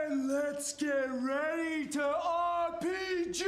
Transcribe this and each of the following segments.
Let's get ready to RPG!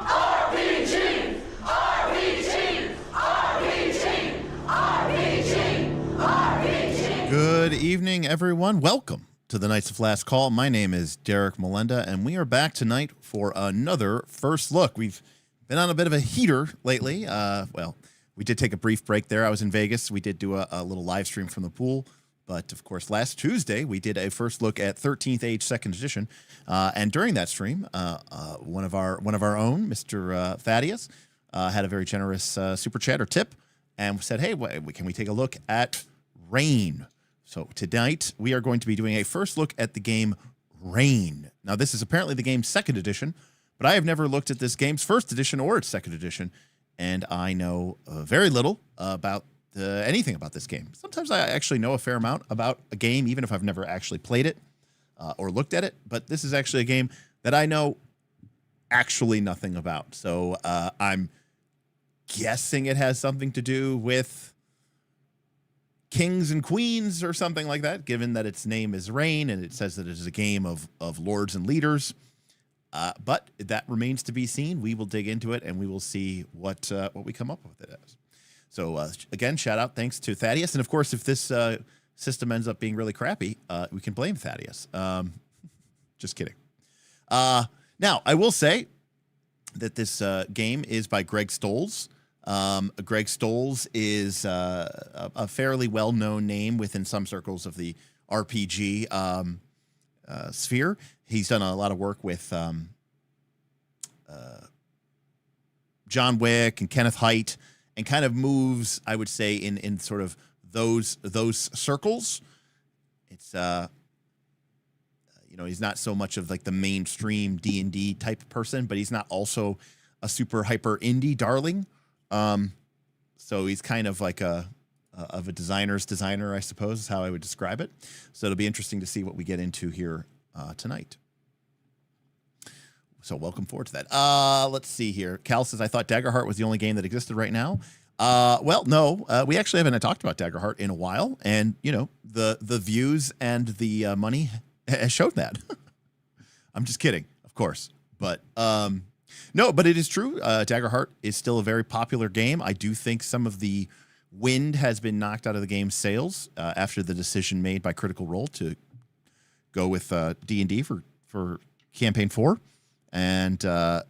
RPG! RPG! RPG! RPG! RPG! Good evening, everyone. Welcome to the Knights of Last Call. My name is Derek Melenda, and we are back tonight for another first look. We've been on a bit of a heater lately. Well, we did take a brief break there. I was in Vegas. We did do a little live stream from the pool. But, of course, last Tuesday, we did a first look at 13th Age 2nd Edition. And during that stream, one of our own, Mr. Thaddeus, had a very generous super chat or tip and said, hey, can we take a look at Reign? So tonight, we are going to be doing a first look at the game Reign. Now, this is apparently the game's 2nd edition, but I have never looked at this game's 1st edition or its 2nd edition, and I know very little about anything about this game. Sometimes I actually know a fair amount about a game, even if I've never actually played it or looked at it. But this is actually a game that I know actually nothing about. So I'm guessing it has something to do with kings and queens or something like that, given that its name is Reign and it says that it is a game of lords and leaders. But that remains to be seen. We will dig into it and we will see what we come up with it as. So, again, shout out, thanks to Thaddeus. And, of course, if this system ends up being really crappy, we can blame Thaddeus. Just kidding. Now, I will say that this game is by Greg Stolze. Greg Stolze is a fairly well-known name within some circles of the RPG sphere. He's done a lot of work with John Wick and Kenneth Haidt, and kind of moves, I would say, in sort of those circles. It's he's not so much of like the mainstream D&D type person, but he's not also a super hyper indie darling. So he's kind of like a designer's designer, I suppose, is how I would describe it. So it'll be interesting to see what we get into here tonight. So welcome forward to that. Let's see here. Cal says, I thought Daggerheart was the only game that existed right now. Well, no, we actually haven't talked about Daggerheart in a while. And, the views and the money has showed that. I'm just kidding, of course. But no, but it is true. Daggerheart is still a very popular game. I do think some of the wind has been knocked out of the game's sails after the decision made by Critical Role to go with D&D for Campaign 4. And, I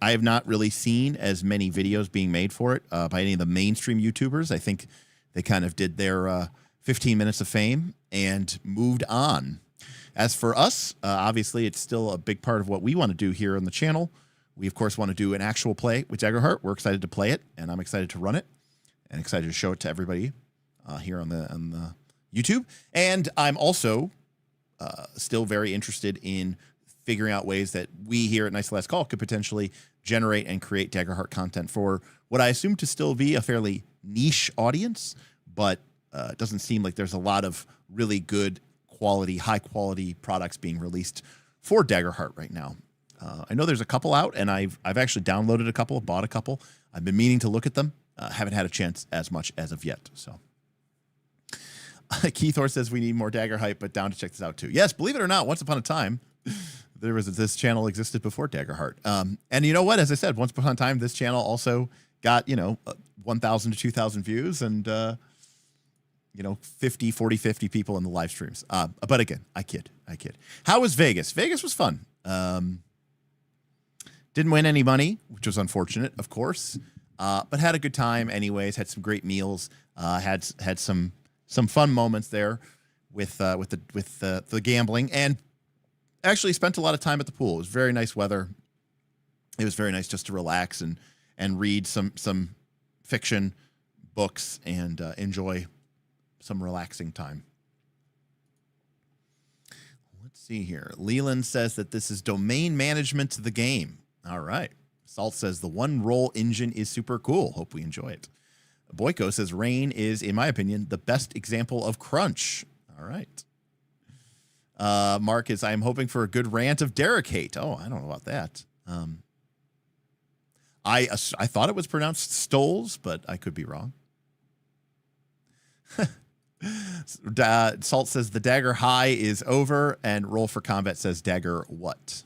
have not really seen as many videos being made for it by any of the mainstream YouTubers. I think they kind of did their 15 minutes of fame and moved on. As for us, obviously, it's still a big part of what we want to do here on the channel. We, of course, want to do an actual play with Daggerheart. We're excited to play it, and I'm excited to run it and excited to show it to everybody here on the YouTube. And I'm also still very interested in figuring out ways that we here at Knights of Last Call could potentially generate and create Daggerheart content for what I assume to still be a fairly niche audience, but it doesn't seem like there's a lot of really good quality, high quality products being released for Daggerheart right now. I know there's a couple out, and I've actually downloaded a couple, bought a couple. I've been meaning to look at them. Haven't had a chance as much as of yet, so. Keithor says we need more Dagger hype, but down to check this out too. Yes, believe it or not, once upon a time, this channel existed before Daggerheart. And you know what? As I said, once upon a time, this channel also got 1,000 to 2,000 views and 50 people in the live streams. But again, I kid. How was Vegas? Vegas was fun. Didn't win any money, which was unfortunate, of course. But had a good time anyways. Had some great meals. Had some fun moments there with the gambling, and actually spent a lot of time at the pool. It was very nice weather. It was very nice just to relax and read some fiction books and enjoy some relaxing time. Let's see here. Leland says that this is domain management to the game. All right. Salt says the one roll engine is super cool. Hope we enjoy it. Boyko says Reign is, in my opinion, the best example of crunch. All right. Mark is, I'm hoping for a good rant of Derek hate. Oh, I don't know about that. I thought it was pronounced Stolze, but I could be wrong. Salt says the dagger high is over, and Roll for Combat says dagger what?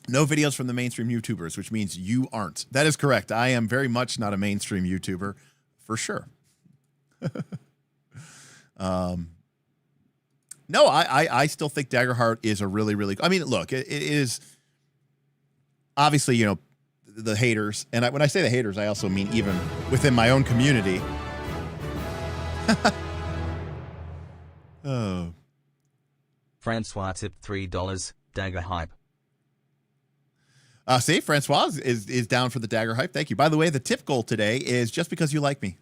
No videos from the mainstream YouTubers, which means you aren't. That is correct. I am very much not a mainstream YouTuber, for sure. No, I still think Daggerheart is a really, really. I mean, look, it is obviously, you know, the haters, and when I say the haters, I also mean even within my own community. Oh. Francois tipped $3. Dagger hype. See, Francois is down for the dagger hype. Thank you. By the way, the tip goal today is just because you like me.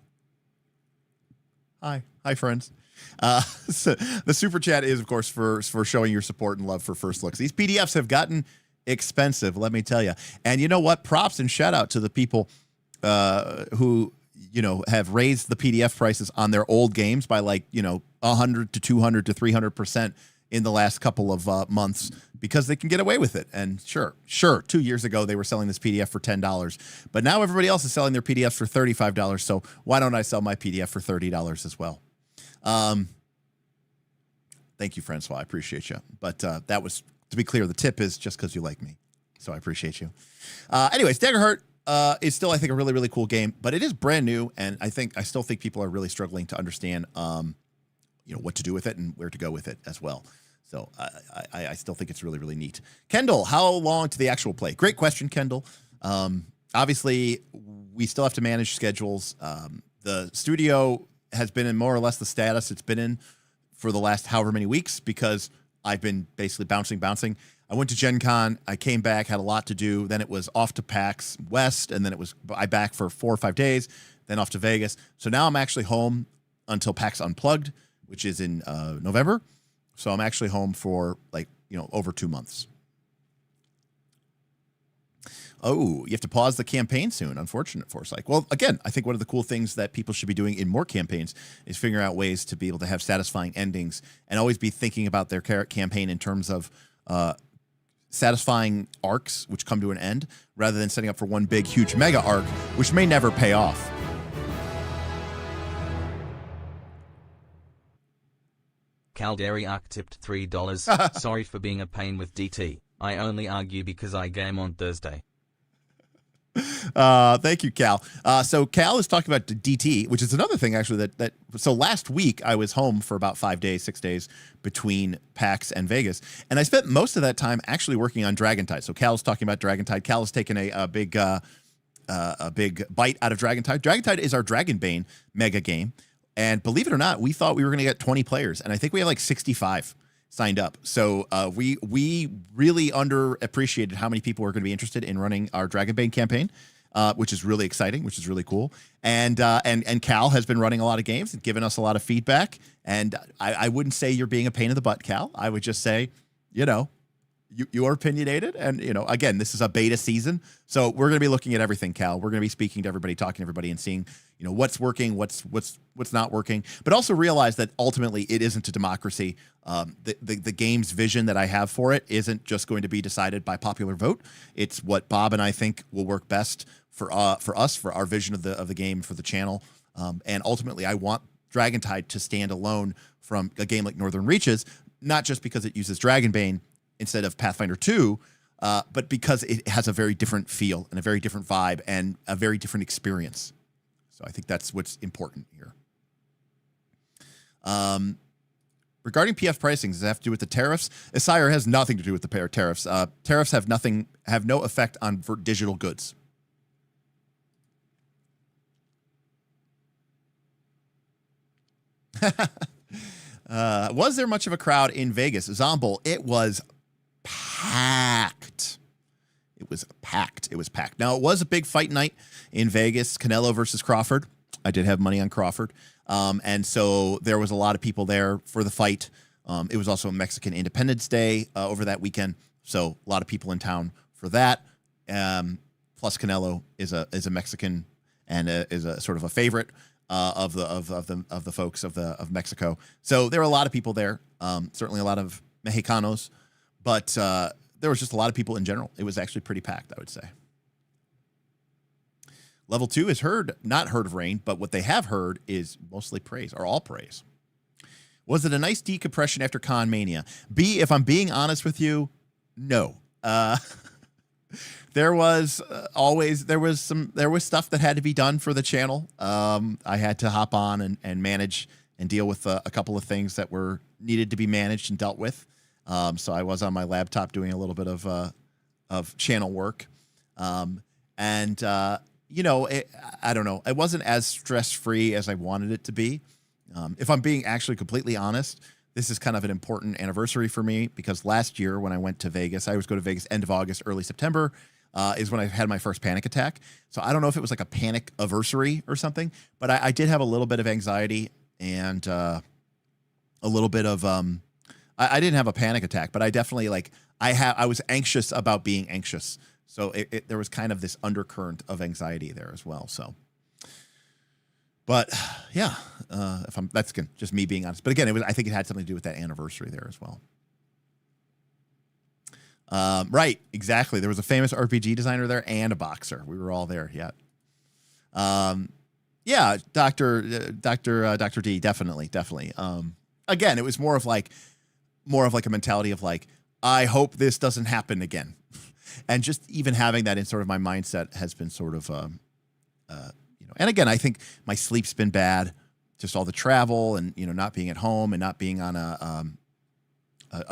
Hi, friends. So the super chat is, of course, for showing your support and love for First Looks. These PDFs have gotten expensive, let me tell you. And you know what? Props and shout out to the people who, you know, have raised the PDF prices on their old games by, like, you know, 100 to 200 to 300% in the last couple of months, because they can get away with it. And sure, 2 years ago they were selling this PDF for $10, but now everybody else is selling their PDFs for $35. So why don't I sell my PDF for $30 as well? Thank you, Francois. I appreciate you. But that was, to be clear, the tip is just because you like me. So I appreciate you. Anyways, Daggerheart is still, I think, a really, really cool game, but it is brand new, and I still think people are really struggling to understand, you know, what to do with it and where to go with it as well. So I still think it's really, really neat. Kendall, how long to the actual play? Great question, Kendall. Obviously, we still have to manage schedules. The studio has been in more or less the status it's been in for the last however many weeks, because I've been basically bouncing. I went to Gen Con. I came back, had a lot to do. Then it was off to PAX West, and then I back for 4 or 5 days, then off to Vegas. So now I'm actually home until PAX Unplugged, which is in November. So I'm actually home for, like, you know, over 2 months. Oh, you have to pause the campaign soon. Unfortunate, Forsyth. Well, again, I think one of the cool things that people should be doing in more campaigns is figuring out ways to be able to have satisfying endings, and always be thinking about their campaign in terms of satisfying arcs which come to an end, rather than setting up for one big, huge mega arc, which may never pay off. Calderiac tipped $3. Sorry for being a pain with DT. I only argue because I game on Thursday. Thank you, Cal. So Cal is talking about DT, which is another thing, actually, so last week I was home for about 5 days, 6 days between PAX and Vegas, and I spent most of that time actually working on Dragontide. So Cal's talking about Dragontide. Cal has taken a big bite out of Dragontide. Dragontide is our Dragonbane mega game. And believe it or not, we thought we were going to get 20 players, and I think we have like 65 signed up. So we really underappreciated how many people were going to be interested in running our Dragonbane campaign, which is really exciting, which is really cool. And Cal has been running a lot of games and giving us a lot of feedback. And I wouldn't say you're being a pain in the butt, Cal. I would just say, you know, you are opinionated, and, you know, again, this is a beta season, so we're going to be looking at everything, Cal. We're going to be speaking to everybody, talking to everybody, and seeing, you know, what's working, what's not working. But also realize that ultimately it isn't a democracy. The game's vision that I have for it isn't just going to be decided by popular vote. It's what Bob and I think will work best for us, for our vision of the game, for the channel. And ultimately, I want Dragontide to stand alone from a game like Northern Reaches, not just because it uses Dragonbane instead of Pathfinder 2, but because it has a very different feel and a very different vibe and a very different experience. So I think that's what's important here. Regarding PF pricing, does it have to do with the tariffs? Sire has nothing to do with the tariffs. Tariffs have no effect on digital goods. Was there much of a crowd in Vegas? Zomble, it was packed. It was packed. Now, it was a big fight night in Vegas, Canelo versus Crawford. I did have money on Crawford. And so there was a lot of people there for the fight. It was also a Mexican Independence Day over that weekend. So a lot of people in town for that. Plus Canelo is a Mexican and is a sort of a favorite. of the folks of Mexico. So there were a lot of people there. Certainly a lot of Mexicanos, but there was just a lot of people in general. It was actually pretty packed, I would say. Level 2 is not heard of rain, but what they have heard is mostly praise, or all praise. Was it a nice decompression after Con Mania? B, if I'm being honest with you, no. There was stuff that had to be done for the channel. I had to hop on and manage and deal with a couple of things that were needed to be managed and dealt with. So I was on my laptop doing a little bit of channel work. You know, I don't know. It wasn't as stress-free as I wanted it to be. If I'm being actually completely honest, this is kind of an important anniversary for me because last year when I went to Vegas, I always go to Vegas end of August, early September, is when I had my first panic attack. So I don't know if it was like a panic anniversary or something, but I did have a little bit of anxiety and a little bit of I didn't have a panic attack, but I definitely I was anxious about being anxious. So there was kind of this undercurrent of anxiety there as well. So, but yeah, that's again, just me being honest. But again, I think it had something to do with that anniversary there as well. Right, exactly. There was a famous RPG designer there and a boxer. We were all there. Yeah. Yeah, Dr. D, definitely. Again, it was more of like a mentality of like, I hope this doesn't happen again. And just even having that in sort of my mindset has been sort of, and again, I think my sleep's been bad, just all the travel and, not being at home and not being on a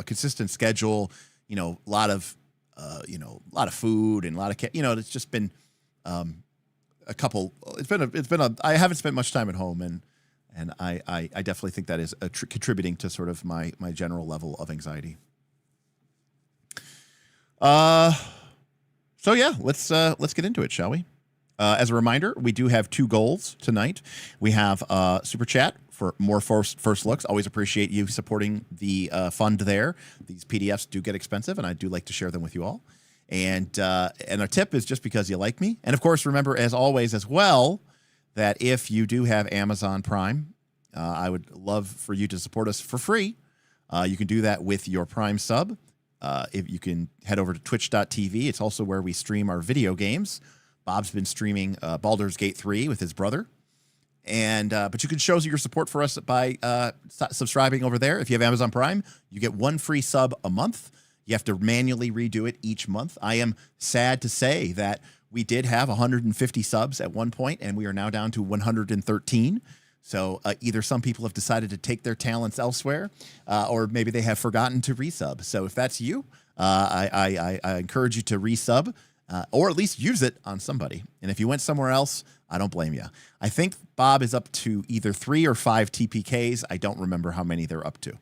consistent schedule, a lot of food and a lot of, it's just been I haven't spent much time at home and I definitely think that is contributing to sort of my general level of anxiety. So yeah, let's get into it, shall we? As a reminder, we do have 2 goals tonight. We have Super Chat for more first looks. Always appreciate you supporting the fund there. These PDFs do get expensive, and I do like to share them with you all. And our tip is just because you like me. And of course, remember, as always, as well, that if you do have Amazon Prime, I would love for you to support us for free. You can do that with your Prime sub. If you can head over to twitch.tv. It's also where we stream our video games. Bob's been streaming Baldur's Gate 3 with his brother. And but you can show your support for us by subscribing over there. If you have Amazon Prime, you get 1 free sub a month. You have to manually redo it each month. I am sad to say that we did have 150 subs at one point, and we are now down to 113. So either some people have decided to take their talents elsewhere, or maybe they have forgotten to resub. So if that's you, I encourage you to resub, or at least use it on somebody. And if you went somewhere else, I don't blame you. I think Bob is up to either 3 or 5 TPKs. I don't remember how many they're up to.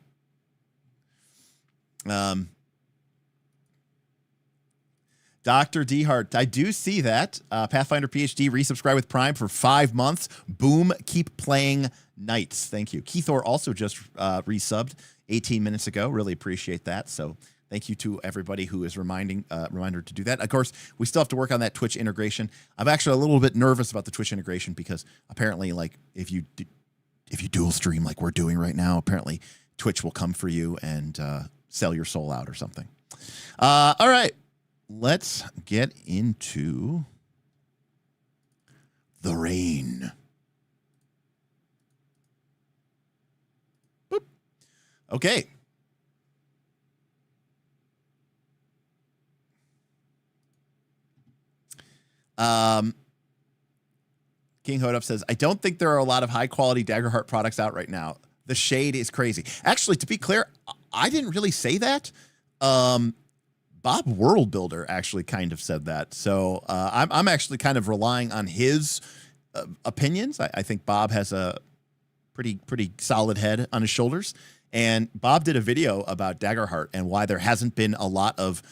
Dr. Dehart, I do see that. Pathfinder PhD resubscribe with Prime for 5 months. Boom, keep playing Knights. Thank you. Keithor also just resubbed 18 minutes ago. Really appreciate that. So thank you to everybody who is reminder to do that. Of course, we still have to work on that Twitch integration. I'm actually a little bit nervous about the Twitch integration because apparently, like, if you dual stream like we're doing right now, apparently Twitch will come for you and sell your soul out or something. All right. Let's get into the rain. Boop. Okay. King Hodop says, I don't think there are a lot of high quality Daggerheart products out right now. The shade is crazy. Actually, to be clear, I didn't really say that. Bob World Builder actually kind of said that. So I'm actually kind of relying on his opinions. I think Bob has a pretty solid head on his shoulders. And Bob did a video about Daggerheart and why there hasn't been a lot of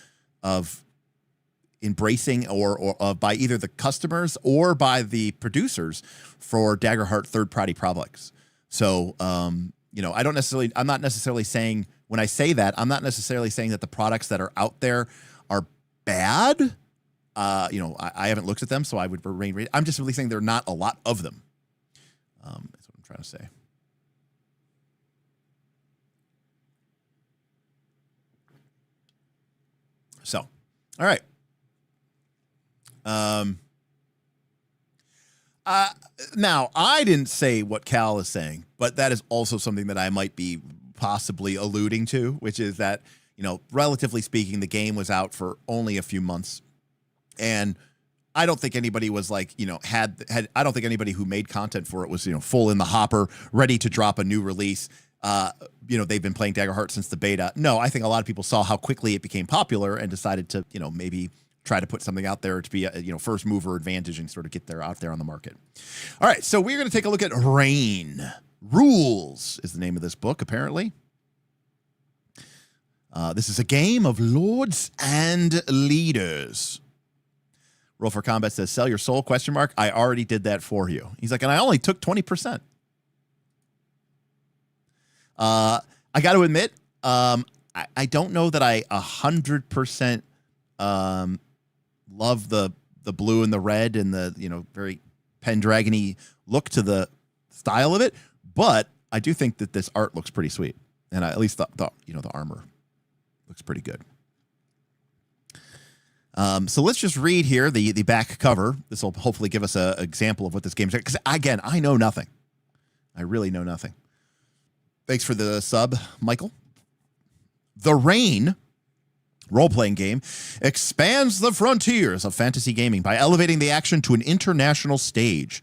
embracing or by either the customers or by the producers for Daggerheart third-party products. So, I'm not necessarily saying, when I say that, I'm not necessarily saying that the products that are out there are bad. I haven't looked at them, so I would remain. I'm just really saying there are not a lot of them. That's what I'm trying to say. So, all right. Now, I didn't say what Cal is saying, but that is also something that I might be possibly alluding to, which is that, relatively speaking, the game was out for only a few months. And I don't think anybody was like, I don't think anybody who made content for it was, full in the hopper, ready to drop a new release. They've been playing Daggerheart since the beta. No, I think a lot of people saw how quickly it became popular and decided to, maybe try to put something out there to be a, first mover advantage and sort of get out there on the market. All right, so we're going to take a look at Reign. Rules is the name of this book, apparently. This is a game of lords and leaders. Roll for Combat says, sell your soul, ? I already did that for you. He's like, and I only took 20%. I got to admit, I don't know that I 100% love the blue and the red and the very Pendragon-y look to the style of it, but I do think that this art looks pretty sweet, and at least the armor looks pretty good. So let's just read here the back cover. This will hopefully give us an example of what this game is. Because again, I know nothing. I really know nothing. Thanks for the sub, Michael. The Reign role-playing game expands the frontiers of fantasy gaming by elevating the action to an international stage.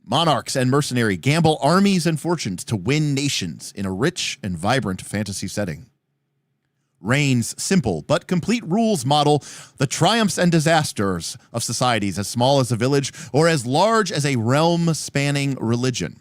Monarchs and mercenaries gamble armies and fortunes to win nations in a rich and vibrant fantasy setting. Reign's simple but complete rules model the triumphs and disasters of societies as small as a village or as large as a realm-spanning religion.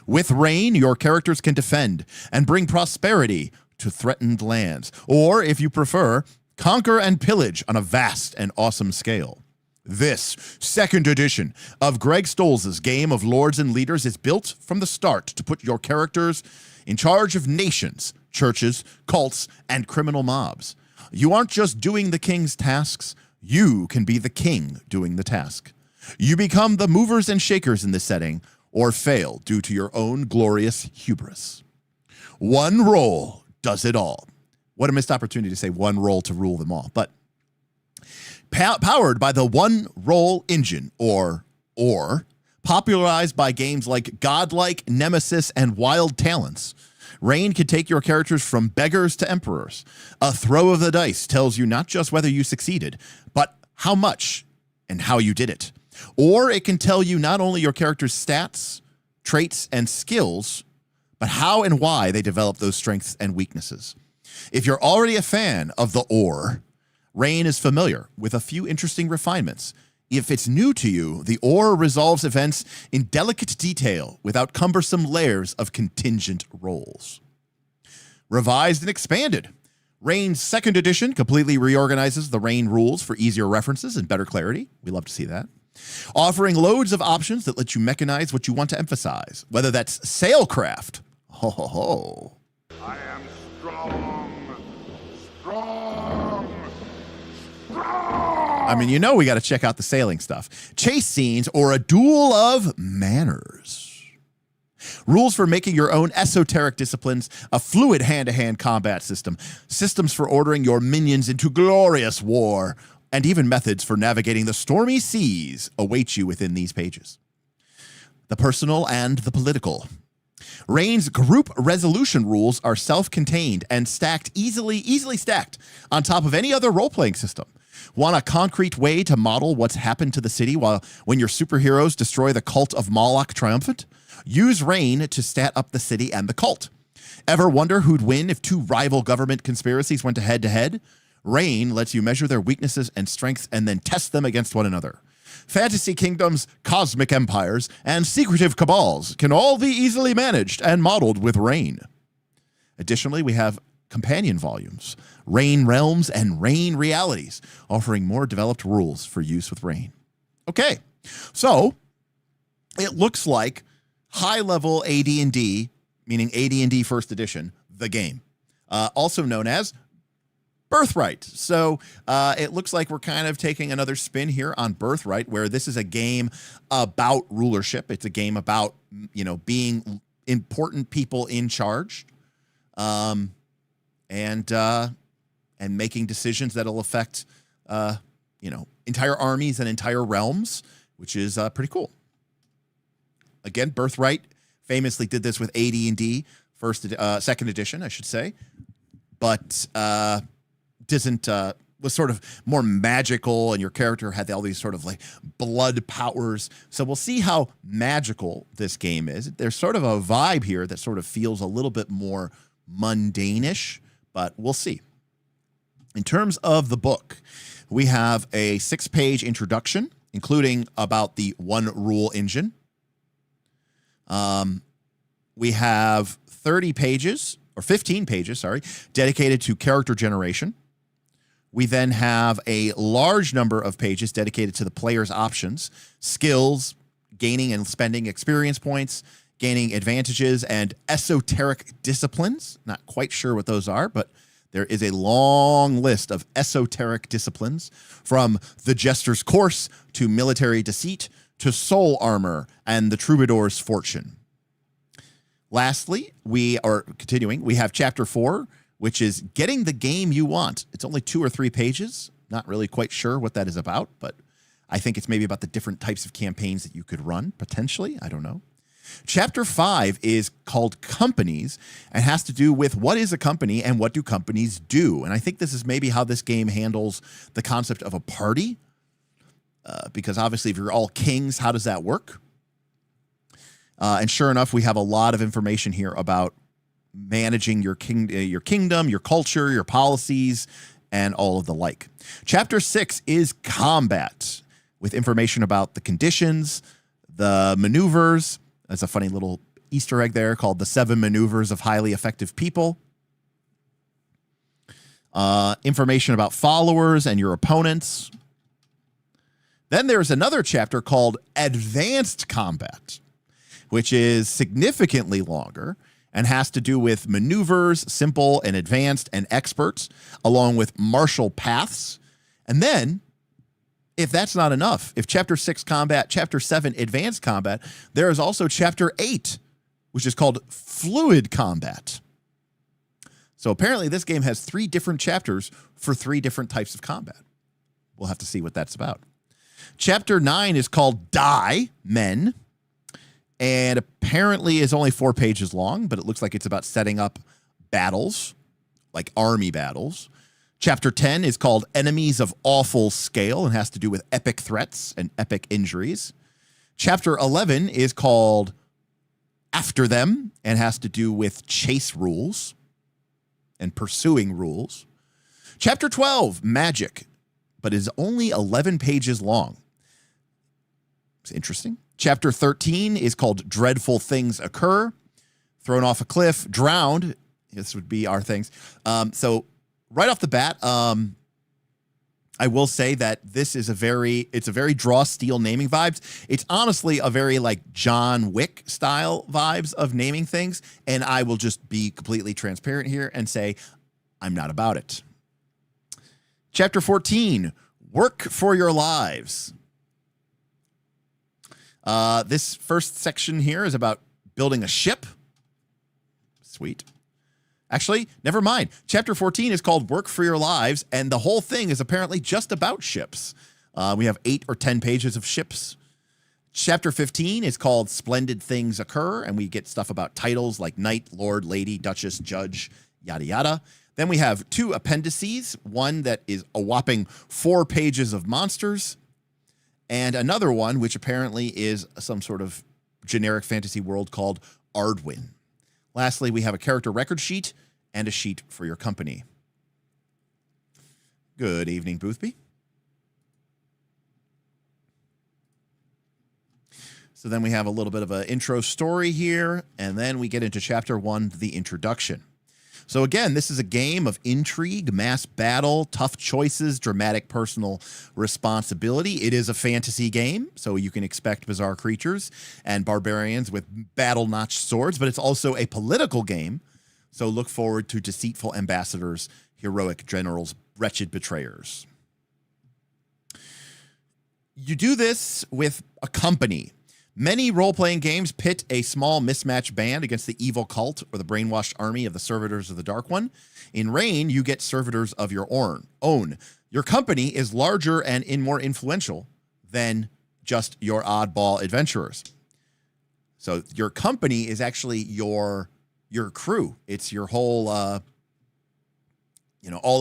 With Reign, your characters can defend and bring prosperity to threatened lands, or, if you prefer, conquer and pillage on a vast and awesome scale. This second edition of Greg Stolze's Game of Lords and Leaders is built from the start to put your characters in charge of nations, churches, cults, and criminal mobs. You aren't just doing the king's tasks, you can be the king doing the task. You become the movers and shakers in this setting, or fail due to your own glorious hubris. One roll does it all. What a missed opportunity to say one roll to rule them all. But powered by the one roll engine, or popularized by games like Godlike, Nemesis, and Wild Talents, Reign can take your characters from beggars to emperors. A throw of the dice tells you not just whether you succeeded, but how much and how you did it. Or it can tell you not only your character's stats, traits, and skills, but how and why they develop those strengths and weaknesses. If you're already a fan of the Reign is familiar with a few interesting refinements. If it's new to you, the resolves events in delicate detail without cumbersome layers of contingent rolls. Revised and expanded, Reign's second edition completely reorganizes the Reign rules for easier references and better clarity. We love to see that. Offering loads of options that let you mechanize what you want to emphasize, whether that's sailcraft. Ho, ho, ho. I am strong. Strong. Strong. I mean, we got to check out the sailing stuff. Chase scenes or a duel of manners. Rules for making your own esoteric disciplines, a fluid hand-to-hand combat system, systems for ordering your minions into glorious war, and even methods for navigating the stormy seas await you within these pages. The personal and the political. Reign's group resolution rules are self-contained and stacked easily stacked on top of any other role-playing system. Want a concrete way to model what's happened to the city when your superheroes destroy the cult of Moloch triumphant? Use Reign to stat up the city and the cult. Ever wonder who'd win if two rival government conspiracies went head-to-head? Reign lets you measure their weaknesses and strengths and then test them against one another. Fantasy kingdoms, cosmic empires, and secretive cabals can all be easily managed and modeled with Reign. Additionally, we have companion volumes, Reign Realms and Reign Realities, offering more developed rules for use with Reign. Okay, so it looks like high-level AD&D, meaning AD&D First Edition, the game, also known as Birthright. So it looks like we're kind of taking another spin here on Birthright, where this is a game about rulership. It's a game about, being important people in charge, and making decisions that'll affect, entire armies and entire realms, which is pretty cool. Again, Birthright famously did this with AD&D second edition, I should say, but was sort of more magical, and your character had all these sort of like blood powers. So we'll see how magical this game is. There's sort of a vibe here that sort of feels a little bit more mundane-ish, but we'll see. In terms of the book, we have a 6-page introduction, including about the one rule engine. We have 30 pages, or 15 pages, dedicated to character generation. We then have a large number of pages dedicated to the player's options, skills, gaining and spending experience points, gaining advantages, and esoteric disciplines. Not quite sure what those are, but there is a long list of esoteric disciplines, from the Jester's Course to military deceit to soul armor and the troubadour's fortune. Lastly, we have chapter 4, which is getting the game you want. It's only 2 or 3 pages. Not really quite sure what that is about, but I think it's maybe about the different types of campaigns that you could run, potentially. I don't know. Chapter 5 is called Companies, and has to do with what is a company and what do companies do. And I think this is maybe how this game handles the concept of a party, because obviously if you're all kings, how does that work? And sure enough, we have a lot of information here about managing your kingdom, your culture, your policies, and all of the like. Chapter 6 is combat, with information about the conditions, the maneuvers. That's a funny little Easter egg there called the 7 maneuvers of highly effective people. Information about followers and your opponents. Then there's another chapter called Advanced Combat, which is significantly longer and has to do with maneuvers, simple and advanced and experts, along with martial paths. And then, if that's not enough, if chapter 6 combat, chapter 7 advanced combat, there is also chapter 8, which is called fluid combat. So apparently this game has 3 different chapters for 3 different types of combat. We'll have to see what that's about. Chapter 9 is called Die Men, and apparently is only 4 pages long, but it looks like it's about setting up battles, like army battles. Chapter 10 is called Enemies of Awful Scale, and has to do with epic threats and epic injuries. Chapter 11 is called After Them, and has to do with chase rules and pursuing rules. Chapter 12, Magic, but is only 11 pages long. It's interesting. Chapter 13 is called Dreadful Things Occur. Thrown off a cliff, drowned. This would be our things. So right off the bat, I will say that this is it's a very Draw Steel naming vibes. It's honestly a very like John Wick style vibes of naming things. And I will just be completely transparent here and say, I'm not about it. Chapter 14, Work for Your Lives. This first section here is about building a ship. Sweet. Actually, never mind. Chapter 14 is called Work for Your Lives, and the whole thing is apparently just about ships. We have 8 or 10 pages of ships. Chapter 15 is called Splendid Things Occur, and we get stuff about titles like Knight, Lord, Lady, Duchess, Judge, yada, yada. Then we have 2 appendices, one that is a whopping 4 pages of monsters, and another one, which apparently is some sort of generic fantasy world called Ardwin. Lastly, we have a character record sheet and a sheet for your company. Good evening, Boothby. So then we have a little bit of an intro story here, and then we get into chapter 1, the introduction. So again, this is a game of intrigue, mass battle, tough choices, dramatic personal responsibility. It is a fantasy game, so you can expect bizarre creatures and barbarians with battle-notched swords, but it's also a political game, so look forward to deceitful ambassadors, heroic generals, wretched betrayers. You do this with a company. Many role-playing games pit a small mismatched band against the evil cult or the brainwashed army of the servitors of the Dark One. In Reign, you get servitors of your own. Your company is larger and more influential than just your oddball adventurers. So your company is actually your crew. It's your whole, all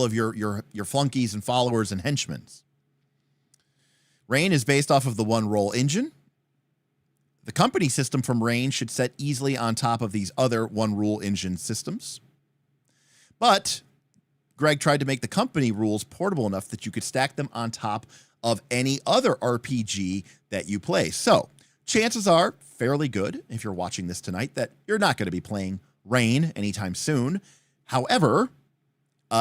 of your flunkies and followers and henchmen. Reign is based off of the one roll engine. The company system from Reign should set easily on top of these other one rule engine systems. But Greg tried to make the company rules portable enough that you could stack them on top of any other RPG that you play. So chances are fairly good, if you're watching this tonight, that you're not going to be playing Reign anytime soon. However,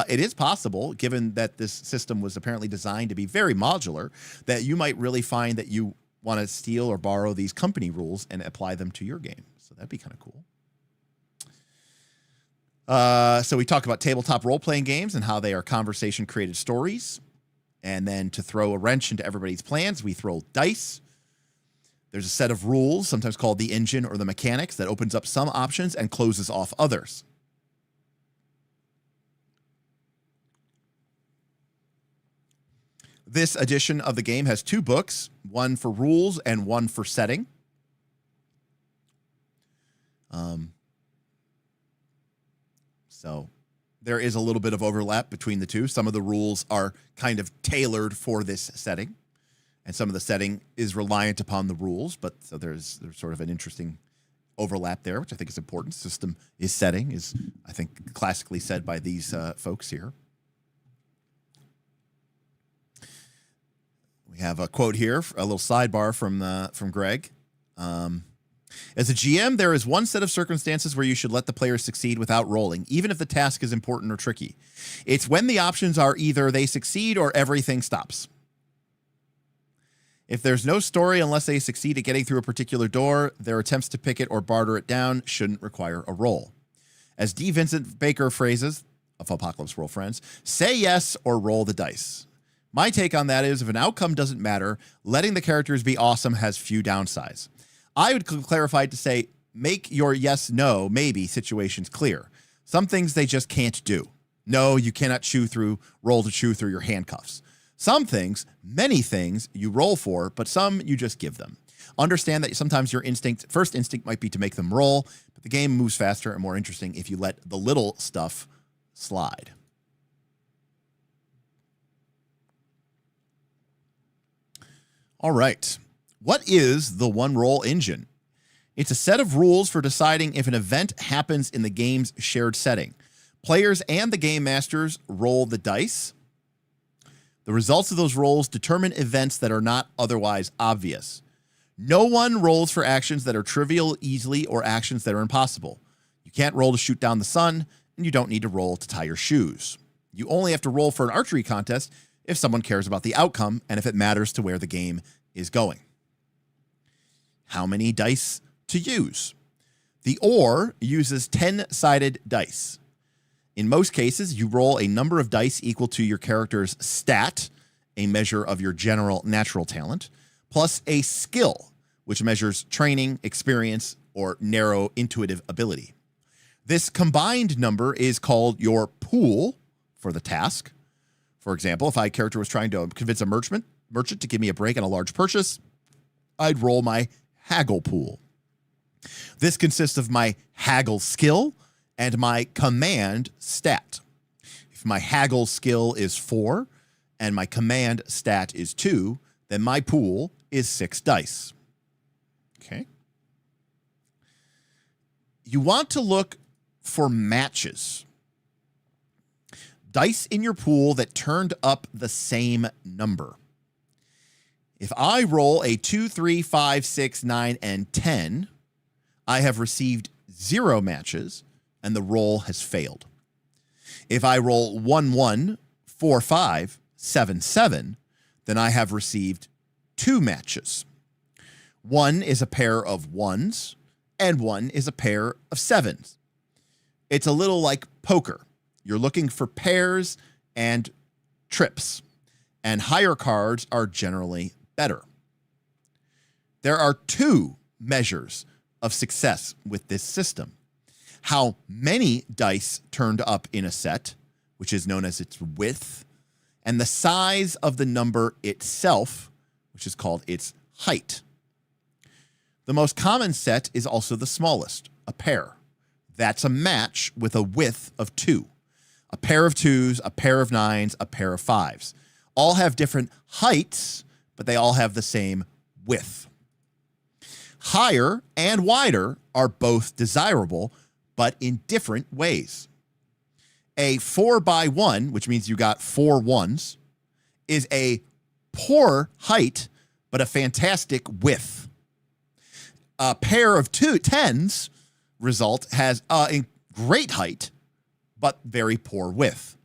it is possible, given that this system was apparently designed to be very modular, that you might really find that you want to steal or borrow these company rules and apply them to your game. So that'd be kind of cool. So we talked about tabletop role-playing games and how they are conversation-created stories. And then to throw a wrench into everybody's plans, we throw dice. There's a set of rules, sometimes called the engine or the mechanics, that opens up some options and closes off others. This edition of the game has 2 books, one for rules and one for setting. So there is a little bit of overlap between the two. Some of the rules are kind of tailored for this setting, and some of the setting is reliant upon the rules. But so there's sort of an interesting overlap there, which I think is important. System is setting, is I think classically said by these folks here. We have a quote here, a little sidebar from Greg. As a GM, there is one set of circumstances where you should let the players succeed without rolling, even if the task is important or tricky. It's when the options are either they succeed or everything stops. If there's no story unless they succeed at getting through a particular door, their attempts to pick it or barter it down shouldn't require a roll. As D. Vincent Baker phrases, of Apocalypse Roll Friends, say yes or roll the dice. My take on that is if an outcome doesn't matter, letting the characters be awesome has few downsides. I would clarify it to say, make your yes, no, maybe situations clear. Some things they just can't do. No, you cannot roll to chew through your handcuffs. Some things, many things, you roll for, but some you just give them. Understand that sometimes your first instinct might be to make them roll, but the game moves faster and more interesting if you let the little stuff slide. All right. What is the one roll engine? It's a set of rules for deciding if an event happens in the game's shared setting. Players and the game masters roll the dice. The results of those rolls determine events that are not otherwise obvious. No one rolls for actions that are trivial easily or actions that are impossible. You can't roll to shoot down the sun, and you don't need to roll to tie your shoes. You only have to roll for an archery contest if someone cares about the outcome and if it matters to where the game is going. How many dice to use? The Or uses 10-sided dice. In most cases, you roll a number of dice equal to your character's stat, a measure of your general natural talent, plus a skill, which measures training, experience, or narrow intuitive ability. This combined number is called your pool for the task. For example, if my character was trying to convince a merchant to give me a break on a large purchase, I'd roll my haggle pool. This consists of my haggle skill and my command stat. If my haggle skill is 4 and my command stat is 2, then my pool is 6 dice. Okay. You want to look for matches. Dice in your pool that turned up the same number. If I roll a 2, 3, 5, 6, 9, and 10, I have received 0 matches, and the roll has failed. If I roll 1, 1, 4, 5, 7, 7, then I have received 2 matches. 1 is a pair of 1s, and 1 is a pair of 7s. It's a little like poker. you're looking for pairs and trips, and higher cards are generally better. There are two measures of success with this system: how many dice turned up in a set, which is known as its width, and the size of the number itself, which is called its height. The most common set is also the smallest, a pair. That's a match with a width of 2. A pair of 2s, a pair of 9s, a pair of 5s. All have different heights, but they all have the same width. Higher and wider are both desirable, but in different ways. A 4x1, which means you got 4 1s, is a poor height, but a fantastic width. A pair of 2 10s result has a great height, but very poor width.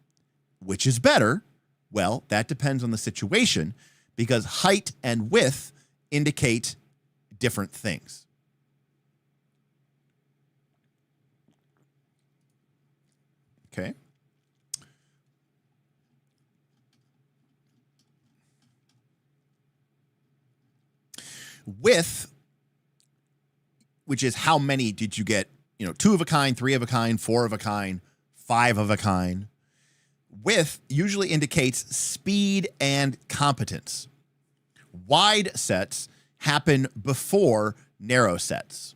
Which is better? Well, that depends on the situation, because height and width indicate different things. Okay. Width, which is how many did you get, 2 of a kind, 3 of a kind, 4 of a kind, 5 of a kind. Width usually indicates speed and competence. Wide sets happen before narrow sets.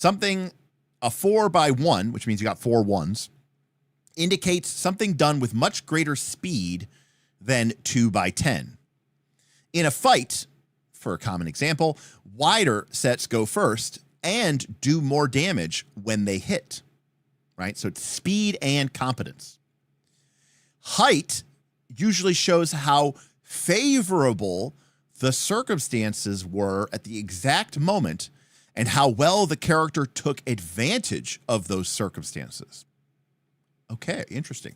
A 4x1, which means you got 4 1s, indicates something done with much greater speed than 2x10. In a fight, for a common example, wider sets go first and do more damage when they hit, right? So it's speed and competence. Height usually shows how favorable the circumstances were at the exact moment and how well the character took advantage of those circumstances. Okay, interesting.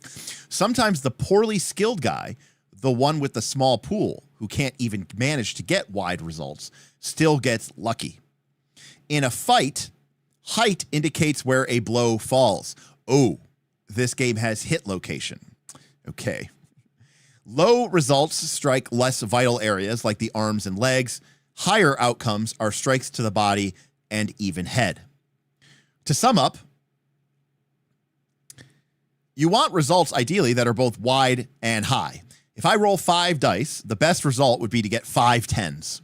Sometimes the poorly skilled guy, the one with the small pool who can't even manage to get wide results, still gets lucky. In a fight, height indicates where a blow falls. Oh, this game has hit location. Okay. Low results strike less vital areas like the arms and legs. Higher outcomes are strikes to the body and even head. To sum up, you want results ideally that are both wide and high. If I roll 5 dice, the best result would be to get 5 10s.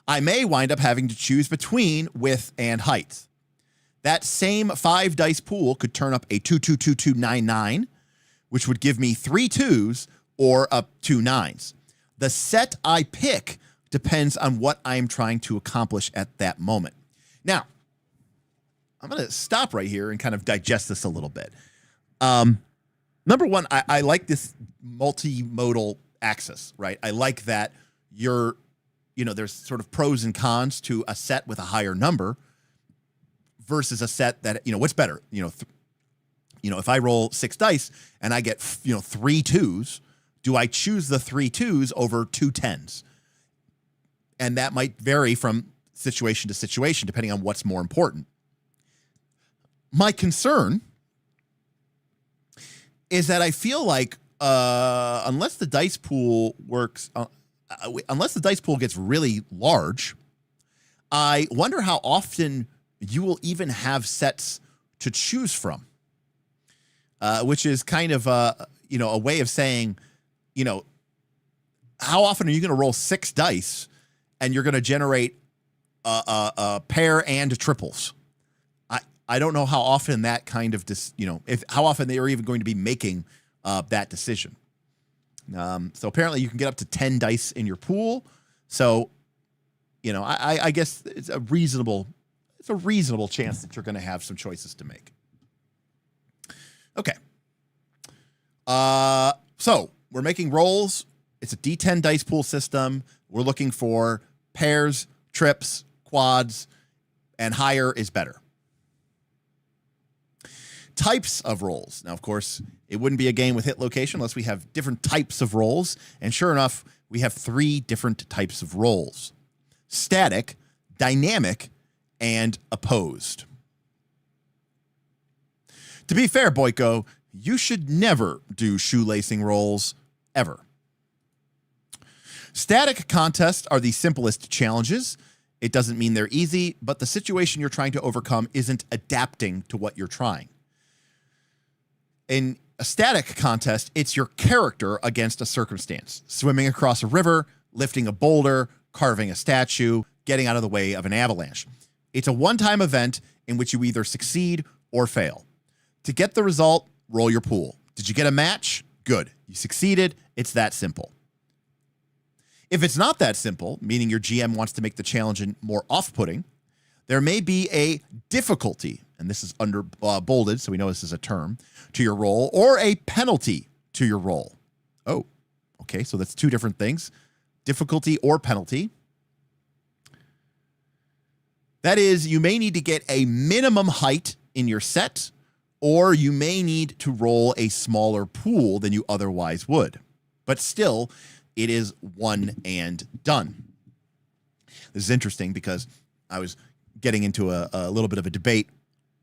I may wind up having to choose between width and height. That same 5 dice pool could turn up a 2 2 2 2 9 9, which would give me 3 2s or up 2 9s. The set I pick depends on what I'm trying to accomplish at that moment. Now, I'm going to stop right here and kind of digest this a little bit. Number one, I like this multimodal axis, right? I like that there's sort of pros and cons to a set with a higher number versus a set that, what's better? If I roll 6 dice and I get, 3 2s, do I choose the 3 2s over 2 10s? And that might vary from situation to situation, depending on what's more important. My concern is that I feel like unless the dice pool works, unless the dice pool gets really large, I wonder how often you will even have sets to choose from, which is kind of a way of saying, how often are you going to roll 6 dice and you're going to generate a pair and triples? I don't know how often that kind of, how often they are even going to be making that decision. So apparently you can get up to 10 dice in your pool. So, I guess it's a reasonable chance that you're going to have some choices to make. Okay. So we're making rolls. It's a D10 dice pool system. We're looking for pairs, trips, quads, and higher is better. Types of rolls. Now, of course, it wouldn't be a game with hit location unless we have different types of rolls. And sure enough, we have 3 different types of rolls: static, dynamic, and opposed. To be fair, Boyko, you should never do shoelacing rolls, ever. Static contests are the simplest challenges. It doesn't mean they're easy, but the situation you're trying to overcome isn't adapting to what you're trying. In a static contest, it's your character against a circumstance. Swimming across a river, lifting a boulder, carving a statue, getting out of the way of an avalanche. It's a one-time event in which you either succeed or fail. To get the result, roll your pool. Did you get a match? Good. You succeeded. It's that simple. If it's not that simple, meaning your GM wants to make the challenge more off-putting, there may be a difficulty, and this is under bolded, so we know this is a term, to your roll, or a penalty to your roll. Oh, okay, so that's two different things. Difficulty or penalty. That is, you may need to get a minimum height in your set, or you may need to roll a smaller pool than you otherwise would. But still, it is one and done. This is interesting because I was getting into a little bit of a debate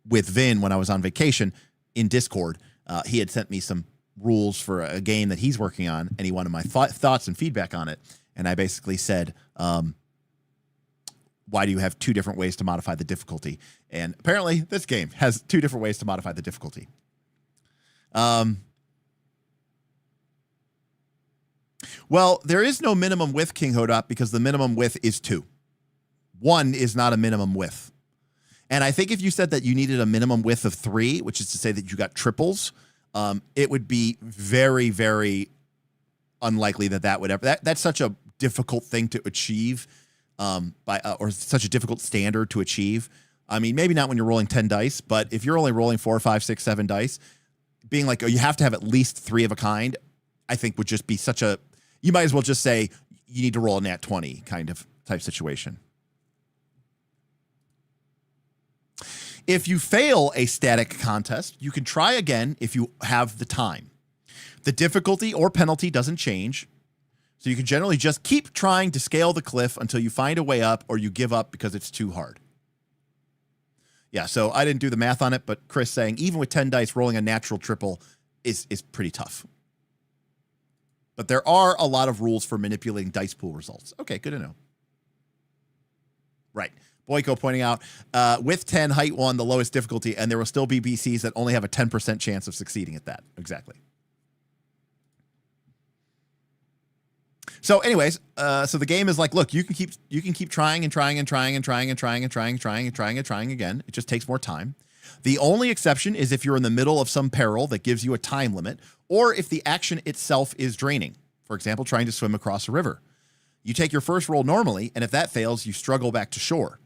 with Vin when I was on vacation in Discord. He had sent me some rules for a game that he's working on, and he wanted my thoughts and feedback on it. And I basically said, why do you have two different ways to modify the difficulty? And apparently this game has two different ways to modify the difficulty. Well, there is no minimum width, King Hodop, because the minimum width is 2. 1 is not a minimum width. And I think if you said that you needed a minimum width of 3, which is to say that you got triples, it would be very, very unlikely that would ever. That's such a difficult thing to achieve, or such a difficult standard to achieve. I mean, maybe not when you're rolling 10 dice, but if you're only rolling 4, 5, 6, 7 dice, being like, oh, you have to have at least 3 of a kind, I think would just be such a. You might as well just say you need to roll a nat 20 kind of type situation. If you fail a static contest, you can try again if you have the time. The difficulty or penalty doesn't change, so you can generally just keep trying to scale the cliff until you find a way up or you give up because it's too hard. Yeah, so I didn't do the math on it, but Chris saying even with 10 dice, rolling a natural triple is pretty tough. But there are a lot of rules for manipulating dice pool results. Okay, good to know. Right. Boyko pointing out, with 10, height 1, the lowest difficulty, and there will still be BCs that only have a 10% chance of succeeding at that. Exactly. So anyways, so the game is like, look, you can keep trying and trying and trying and trying and trying and trying and trying and trying and trying again. It just takes more time. The only exception is if you're in the middle of some peril that gives you a time limit, or if the action itself is draining. For example, trying to swim across a river. You take your first roll normally, and if that fails, you struggle back to shore.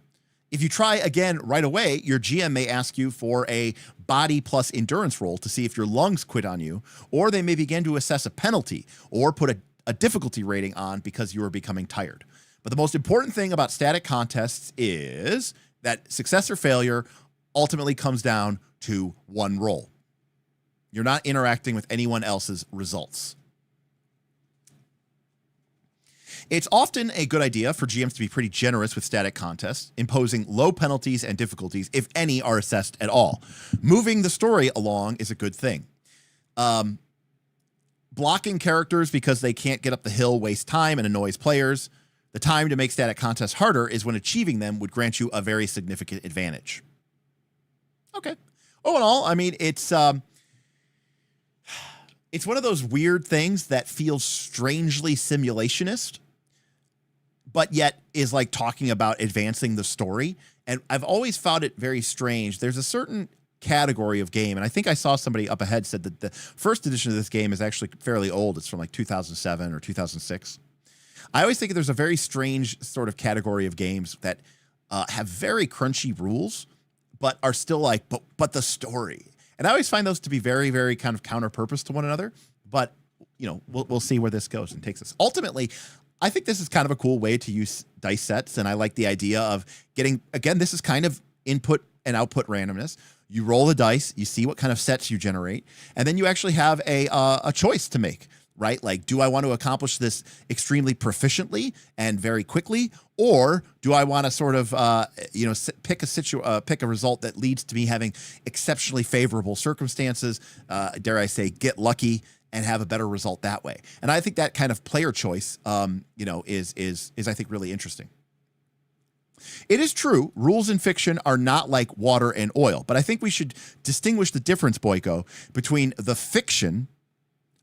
If you try again right away, your GM may ask you for a body plus endurance roll to see if your lungs quit on you, or they may begin to assess a penalty or put a difficulty rating on because you are becoming tired. But the most important thing about static contests is that success or failure ultimately comes down to one roll. You're not interacting with anyone else's results. It's often a good idea for GMs to be pretty generous with static contests, imposing low penalties and difficulties, if any are assessed at all. Moving the story along is a good thing. Blocking characters because they can't get up the hill wastes time and annoys players. The time to make static contests harder is when achieving them would grant you a very significant advantage. Okay. All in all, I mean, it's one of those weird things that feels strangely simulationist, but yet is like talking about advancing the story. And I've always found it very strange. There's a certain category of game, and I think I saw somebody up ahead said that the first edition of this game is actually fairly old. It's from like 2007 or 2006. I always think there's a very strange sort of category of games that have very crunchy rules, but are still like, but the story. And I always find those to be very, very kind of counter-purpose to one another. But, you know, we'll see where this goes and takes us. Ultimately, I think this is kind of a cool way to use dice sets, and I like the idea of getting, again, this is kind of input and output randomness. You roll the dice, you see what kind of sets you generate, and then you actually have a choice to make. right? Like, do I want to accomplish this extremely proficiently and very quickly, or do I want to sort of, pick a result that leads to me having exceptionally favorable circumstances? Dare I say, get lucky and have a better result that way. And I think that kind of player choice, is I think really interesting. It is true, rules in fiction are not like water and oil, but I think we should distinguish the difference, Boyko, between the fiction,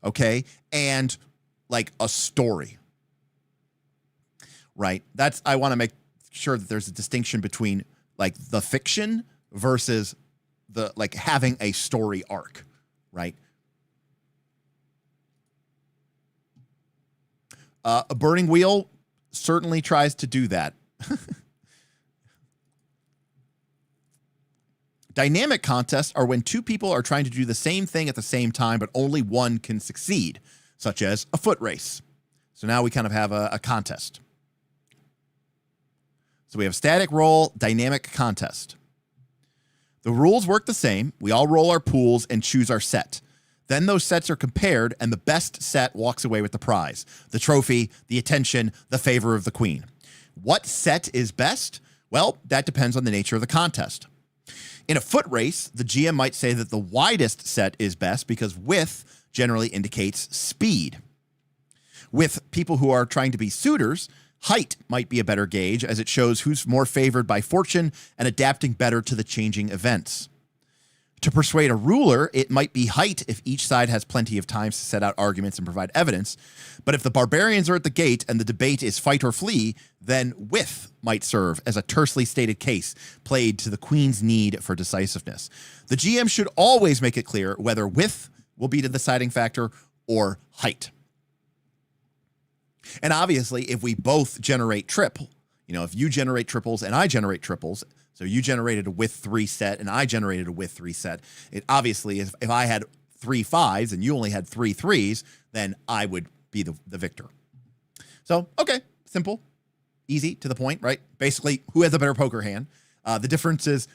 okay, and like a story, right? I want to make sure that there's a distinction between like the fiction versus the like having a story arc, right? A burning wheel certainly tries to do that. Dynamic contests are when two people are trying to do the same thing at the same time, but only one can succeed, such as a foot race. So now we kind of have a contest. So we have static roll, dynamic contest. The rules work the same. We all roll our pools and choose our set. Then those sets are compared, and the best set walks away with the prize, the trophy, the attention, the favor of the queen. What set is best? Well, that depends on the nature of the contest. In a foot race, the GM might say that the widest set is best because width generally indicates speed. With people who are trying to be suitors, height might be a better gauge as it shows who's more favored by fortune and adapting better to the changing events. To persuade a ruler, it might be height if each side has plenty of time to set out arguments and provide evidence. But if the barbarians are at the gate and the debate is fight or flee, then width might serve as a tersely stated case played to the queen's need for decisiveness. The GM should always make it clear whether width will be the deciding factor or height. And obviously, if we both generate triple, if you generate triples and I generate triples, so you generated a width 3 set and I generated a width 3 set. It obviously, if I had 3 5s and you only had 3 3s, then I would be the victor. So, okay, simple, easy, to the point, right? Basically, who has a better poker hand? The difference is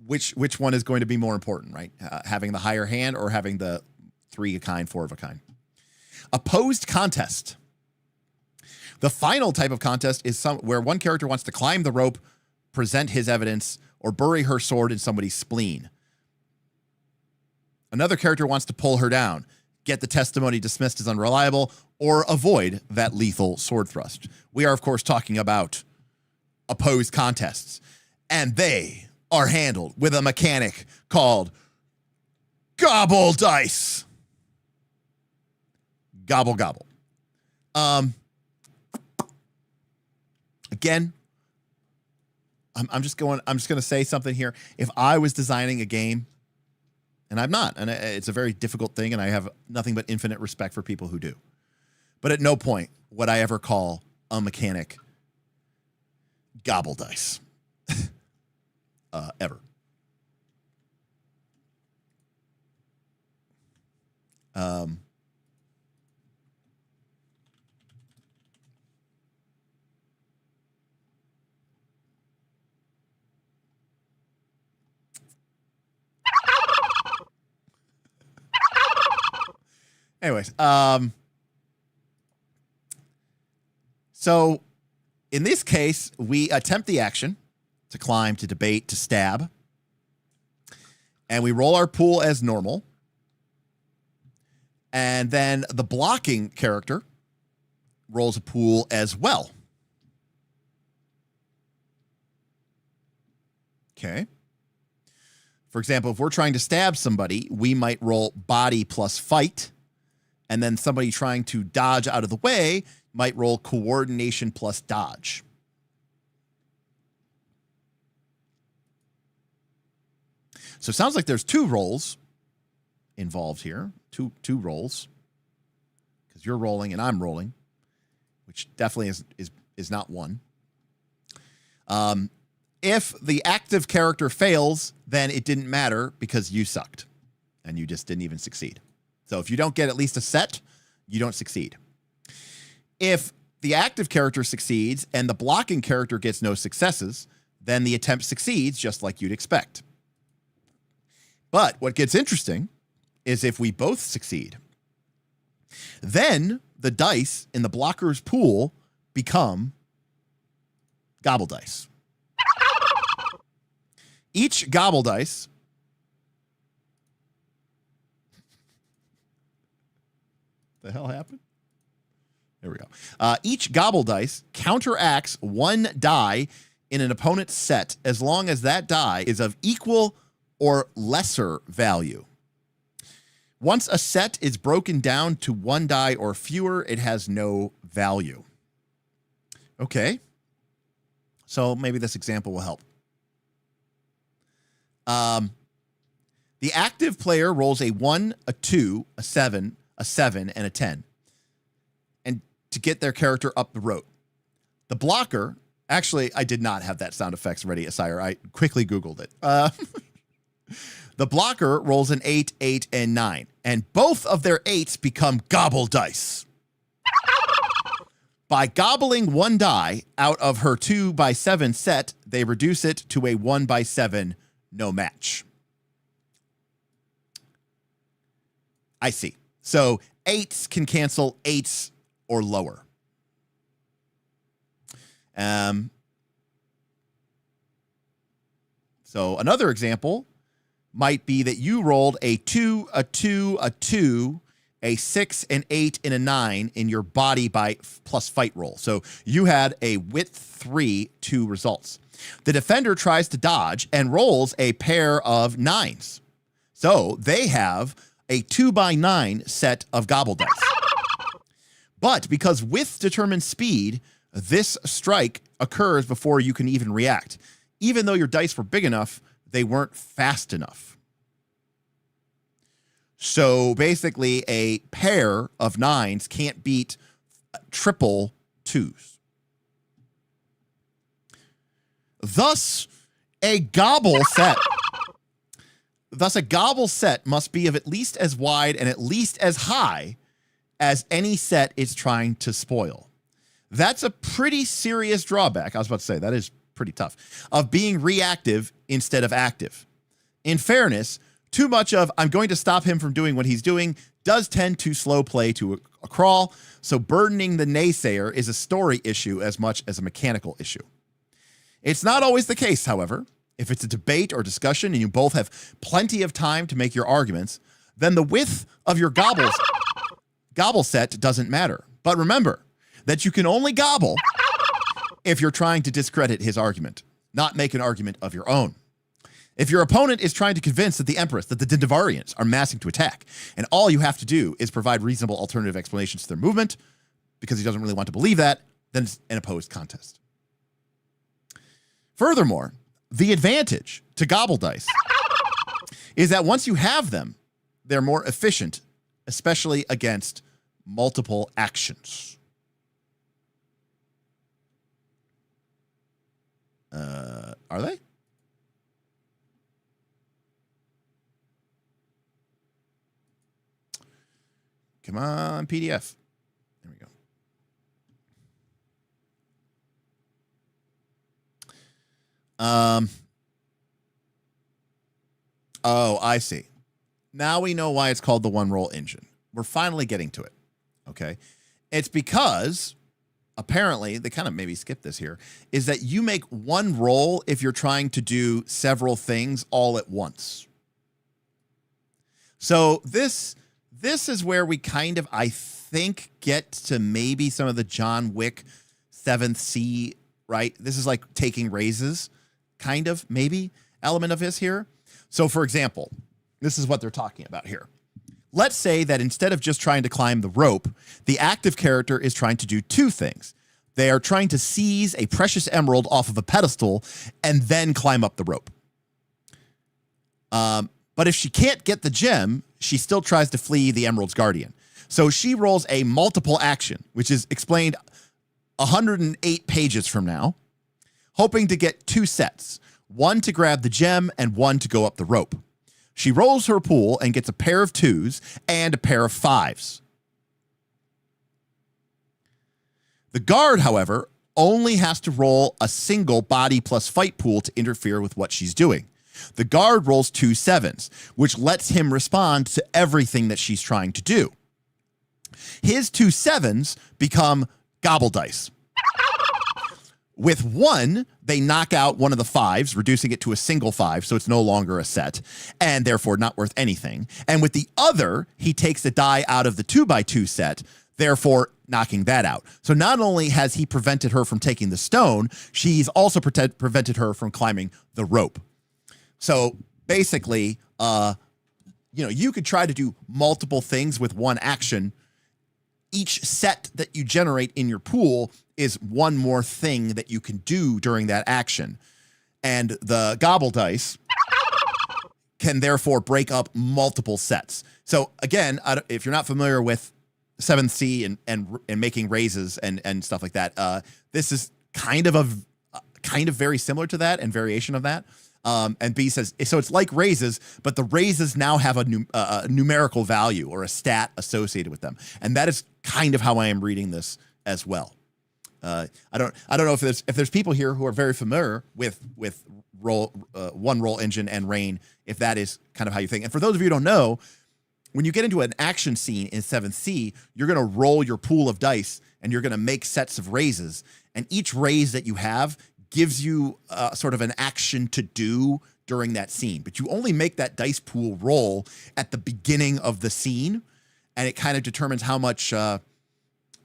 which one is going to be more important, right? Having the higher hand or having the 3 of a kind, 4 of a kind. Opposed contest. The final type of contest is where one character wants to climb the rope, present his evidence, or bury her sword in somebody's spleen. Another character wants to pull her down, get the testimony dismissed as unreliable, or avoid that lethal sword thrust. We are, of course, talking about opposed contests, and they are handled with a mechanic called gobble dice. Gobble, gobble. Again, I'm just going to say something here. If I was designing a game, and I'm not, and it's a very difficult thing, and I have nothing but infinite respect for people who do. But at no point would I ever call a mechanic gobble dice. Ever. Anyways, so in this case, we attempt the action to climb, to debate, to stab, and we roll our pool as normal. And then the blocking character rolls a pool as well. Okay. For example, if we're trying to stab somebody, we might roll body plus fight. And then somebody trying to dodge out of the way might roll coordination plus dodge. So it sounds like there's 2 rolls involved here. Two rolls. Because you're rolling and I'm rolling. Which definitely is not 1. If the active character fails, then it didn't matter because you sucked. And you just didn't even succeed. So if you don't get at least a set, you don't succeed. If the active character succeeds and the blocking character gets no successes, then the attempt succeeds just like you'd expect. But what gets interesting is if we both succeed. Then the dice in the blocker's pool become gobble dice. Each gobble dice the hell happened? There we go. Each gobble dice counteracts one die in an opponent's set as long as that die is of equal or lesser value. Once a set is broken down to one die or fewer, it has no value. Okay. So maybe this example will help. The active player rolls a 1, a 2, a 7, and a 10. And to get their character up the road. The blocker, actually, I did not have that sound effects ready, Sire. I quickly Googled it. The blocker rolls an 8, 8, and 9. And both of their 8s become gobble dice. By gobbling one die out of her 2x7 set, they reduce it to a 1x7 no match. I see. So 8s can cancel 8s or lower. So another example might be that you rolled a 2, a 2, a 2, a 6, an 8, and a 9 in your body by plus fight roll. So you had a width 3, 2 results. The defender tries to dodge and rolls a pair of 9s. So they have a 2x9 set of gobble dice. But because width determines speed, this strike occurs before you can even react. Even though your dice were big enough, they weren't fast enough. So basically, a pair of 9s can't beat triple 2s. Thus, a gobble set must be of at least as wide and at least as high as any set it's trying to spoil. That's a pretty serious drawback. I was about to say, that is pretty tough, of being reactive instead of active. In fairness, too much of I'm going to stop him from doing what he's doing does tend to slow play to a crawl, so burdening the naysayer is a story issue as much as a mechanical issue. It's not always the case, however. If it's a debate or discussion and you both have plenty of time to make your arguments, then the width of your gobble set doesn't matter. But remember that you can only gobble if you're trying to discredit his argument, not make an argument of your own. If your opponent is trying to convince that the Empress, that the Dendavarians are massing to attack, and all you have to do is provide reasonable alternative explanations to their movement, because he doesn't really want to believe that, then it's an opposed contest. Furthermore, the advantage to gobble dice is that once you have them, they're more efficient, especially against multiple actions. Are they? Come on, PDF. There we go. Oh, I see. Now we know why it's called the one roll engine. We're finally getting to it. Okay. It's because apparently they kind of maybe skipped this here, is that you make one roll if you're trying to do several things all at once. So this is where we kind of, I think, get to maybe some of the John Wick 7th C, right? This is like taking raises, kind of, maybe, element of this here. So, for example, this is what they're talking about here. Let's say that instead of just trying to climb the rope, the active character is trying to do two things. They are trying to seize a precious emerald off of a pedestal and then climb up the rope. But if she can't get the gem, she still tries to flee the emerald's guardian. So she rolls a multiple action, which is explained 108 pages from now, hoping to get two sets, one to grab the gem and one to go up the rope. She rolls her pool and gets a pair of 2s and a pair of 5s. The guard, however, only has to roll a single body plus fight pool to interfere with what she's doing. The guard rolls 2 7s, which lets him respond to everything that she's trying to do. His 2 7s become gobble dice. With 1, they knock out one of the 5s, reducing it to a single 5, so it's no longer a set, and therefore not worth anything. And with the other, he takes the die out of the 2x2 set, therefore knocking that out. So not only has he prevented her from taking the stone, she's also prevented her from climbing the rope. So basically, you could try to do multiple things with one action. Each set that you generate in your pool is one more thing that you can do during that action. And the gobble dice can therefore break up multiple sets. So again, if you're not familiar with 7th C and making raises and stuff like that, this is kind of very similar to that and variation of that. And B says, so it's like raises, but the raises now have a numerical value or a stat associated with them. And that is kind of how I am reading this as well. I don't know if there's people here who are very familiar with one roll engine and Rain, if that is kind of how you think. And for those of you who don't know, when you get into an action scene in 7th C, you're going to roll your pool of dice and you're going to make sets of raises. And each raise that you have gives you sort of an action to do during that scene. But you only make that dice pool roll at the beginning of the scene, and it kind of determines how much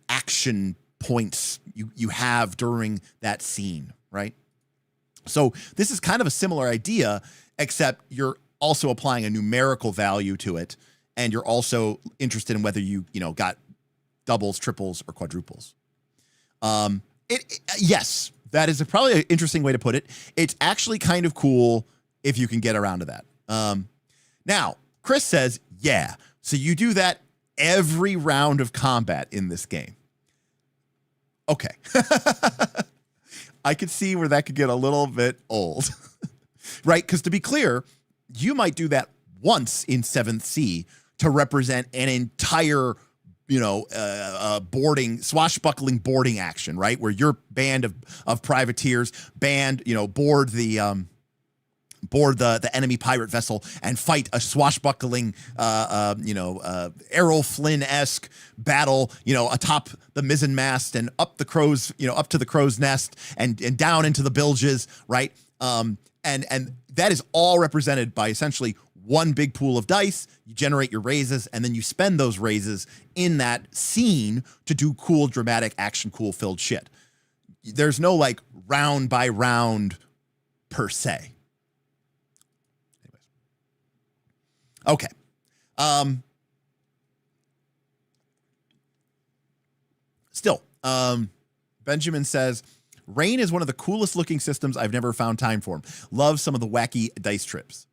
action points you have during that scene, right? So this is kind of a similar idea, except you're also applying a numerical value to it, and you're also interested in whether you got doubles, triples, or quadruples. Yes. That is probably an interesting way to put it. It's actually kind of cool if you can get around to that. Now, Chris says, yeah, so you do that every round of combat in this game. Okay. I could see where that could get a little bit old, right? Because to be clear, you might do that once in 7th C to represent an entire swashbuckling boarding action, right? Where your band of privateers board the enemy pirate vessel and fight a swashbuckling, Errol Flynn-esque battle, atop the mizzen mast and up to the crow's nest and down into the bilges, right? And that is all represented by essentially one big pool of dice. You generate your raises, and then you spend those raises in that scene to do cool, dramatic, action, cool-filled shit. There's no, round by round per se. Anyways. Okay. Still, Benjamin says, Rain is one of the coolest looking systems I've never found time for. Love some of the wacky dice trips.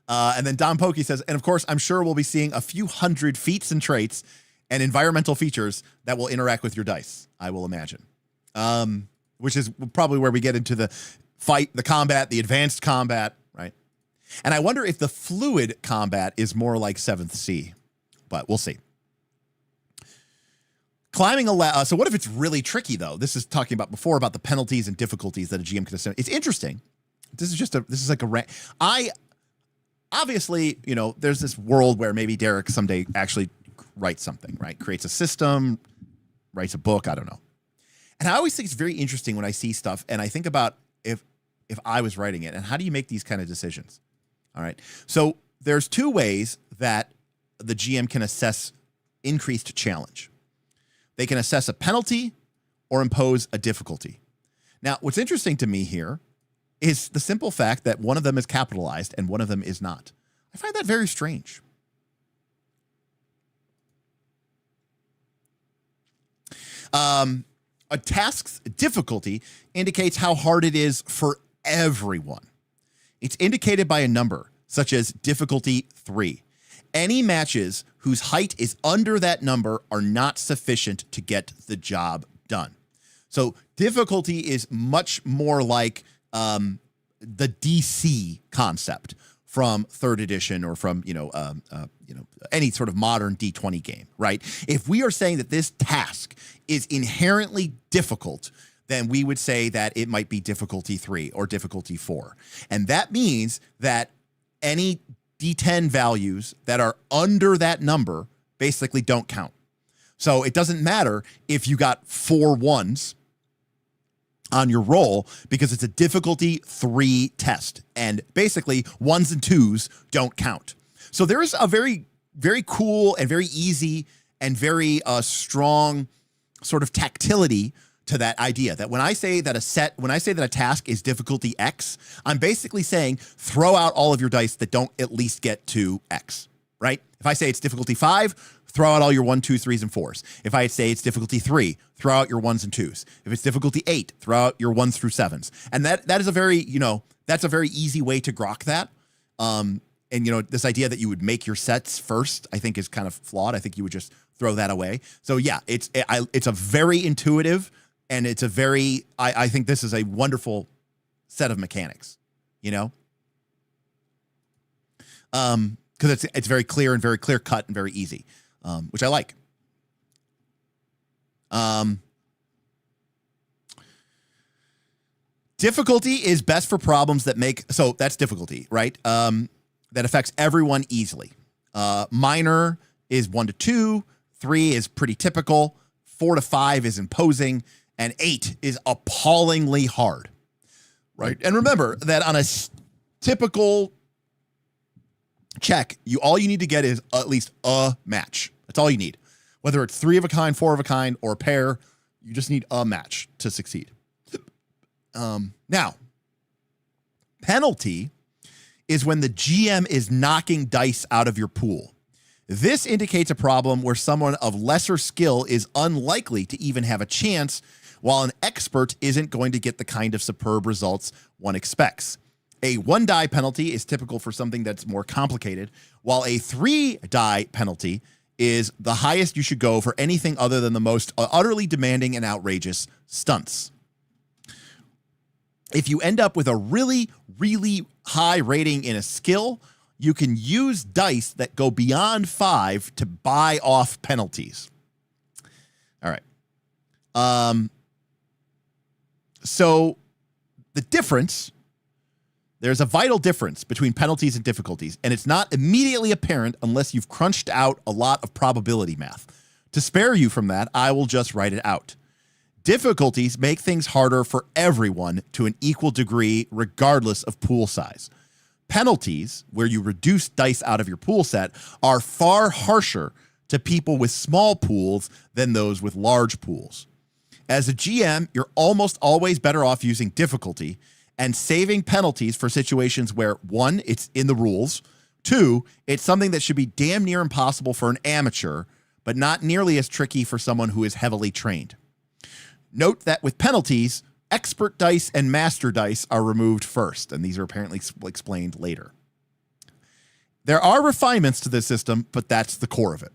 And then Don Pokey says, and of course, I'm sure we'll be seeing a few hundred feats and traits and environmental features that will interact with your dice, I will imagine. Which is probably where we get into the fight, the combat, the advanced combat, right? And I wonder if the fluid combat is more like 7th C, but we'll see. Climbing a ladder. So what if it's really tricky, though? This is talking about before about the penalties and difficulties that a GM can assume. It's interesting. This is like a obviously, there's this world where maybe Derek someday actually writes something, right? Creates a system, writes a book. I don't know. And I always think it's very interesting when I see stuff and I think about if I was writing it and how do you make these kind of decisions? All right. So there's 2 ways that the GM can assess increased challenge. They can assess a penalty or impose a difficulty. Now, what's interesting to me here is the simple fact that one of them is capitalized and one of them is not. I find that very strange. A task's difficulty indicates how hard it is for everyone. It's indicated by a number, such as difficulty 3. Any matches whose height is under that number are not sufficient to get the job done. So difficulty is much more like the DC concept from 3rd edition or from any sort of modern D20 game, right? If we are saying that this task is inherently difficult, then we would say that it might be difficulty 3 or difficulty 4. And that means that any D10 values that are under that number basically don't count. So it doesn't matter if you got 4 1s on your roll because it's a difficulty 3 test. And basically 1s and 2s don't count. So there is a very, very cool and very easy and very strong sort of tactility to that idea that when I say that a task is difficulty X, I'm basically saying throw out all of your dice that don't at least get to X, right? If I say it's difficulty 5, throw out all your 1, 2, 3s, and 4s. If I say it's difficulty 3, throw out your 1s and 2s. If it's difficulty 8, throw out your 1s through 7s. And that is a very, that's a very easy way to grok that. And this idea that you would make your sets first, I think is kind of flawed. I think you would just throw that away. So yeah, it's a very intuitive, and it's a very, I think this is a wonderful set of mechanics, because it's very clear and very clear cut and very easy, which I like. Difficulty is best for problems that so that's difficulty, right? That affects everyone easily. Minor is 1 to 2, 3 is pretty typical, 4 to 5 is imposing, and 8 is appallingly hard, right? And remember that on a typical check, all you need to get is at least a match. That's all you need. Whether it's 3 of a kind, 4 of a kind, or a pair, you just need a match to succeed. Now, penalty is when the GM is knocking dice out of your pool. This indicates a problem where someone of lesser skill is unlikely to even have a chance, while an expert isn't going to get the kind of superb results one expects. A 1-die penalty is typical for something that's more complicated, while a 3-die penalty is the highest you should go for anything other than the most utterly demanding and outrageous stunts. If you end up with a really, really high rating in a skill, you can use dice that go beyond 5 to buy off penalties. All right. So the difference, there's a vital difference between penalties and difficulties, and it's not immediately apparent unless you've crunched out a lot of probability math. To spare you from that, I will just write it out. Difficulties make things harder for everyone to an equal degree, regardless of pool size. Penalties, where you reduce dice out of your pool set, are far harsher to people with small pools than those with large pools. As a GM, you're almost always better off using difficulty and saving penalties for situations where, 1, it's in the rules, 2, it's something that should be damn near impossible for an amateur, but not nearly as tricky for someone who is heavily trained. Note that with penalties, expert dice and master dice are removed first, and these are apparently explained later. There are refinements to this system, but that's the core of it.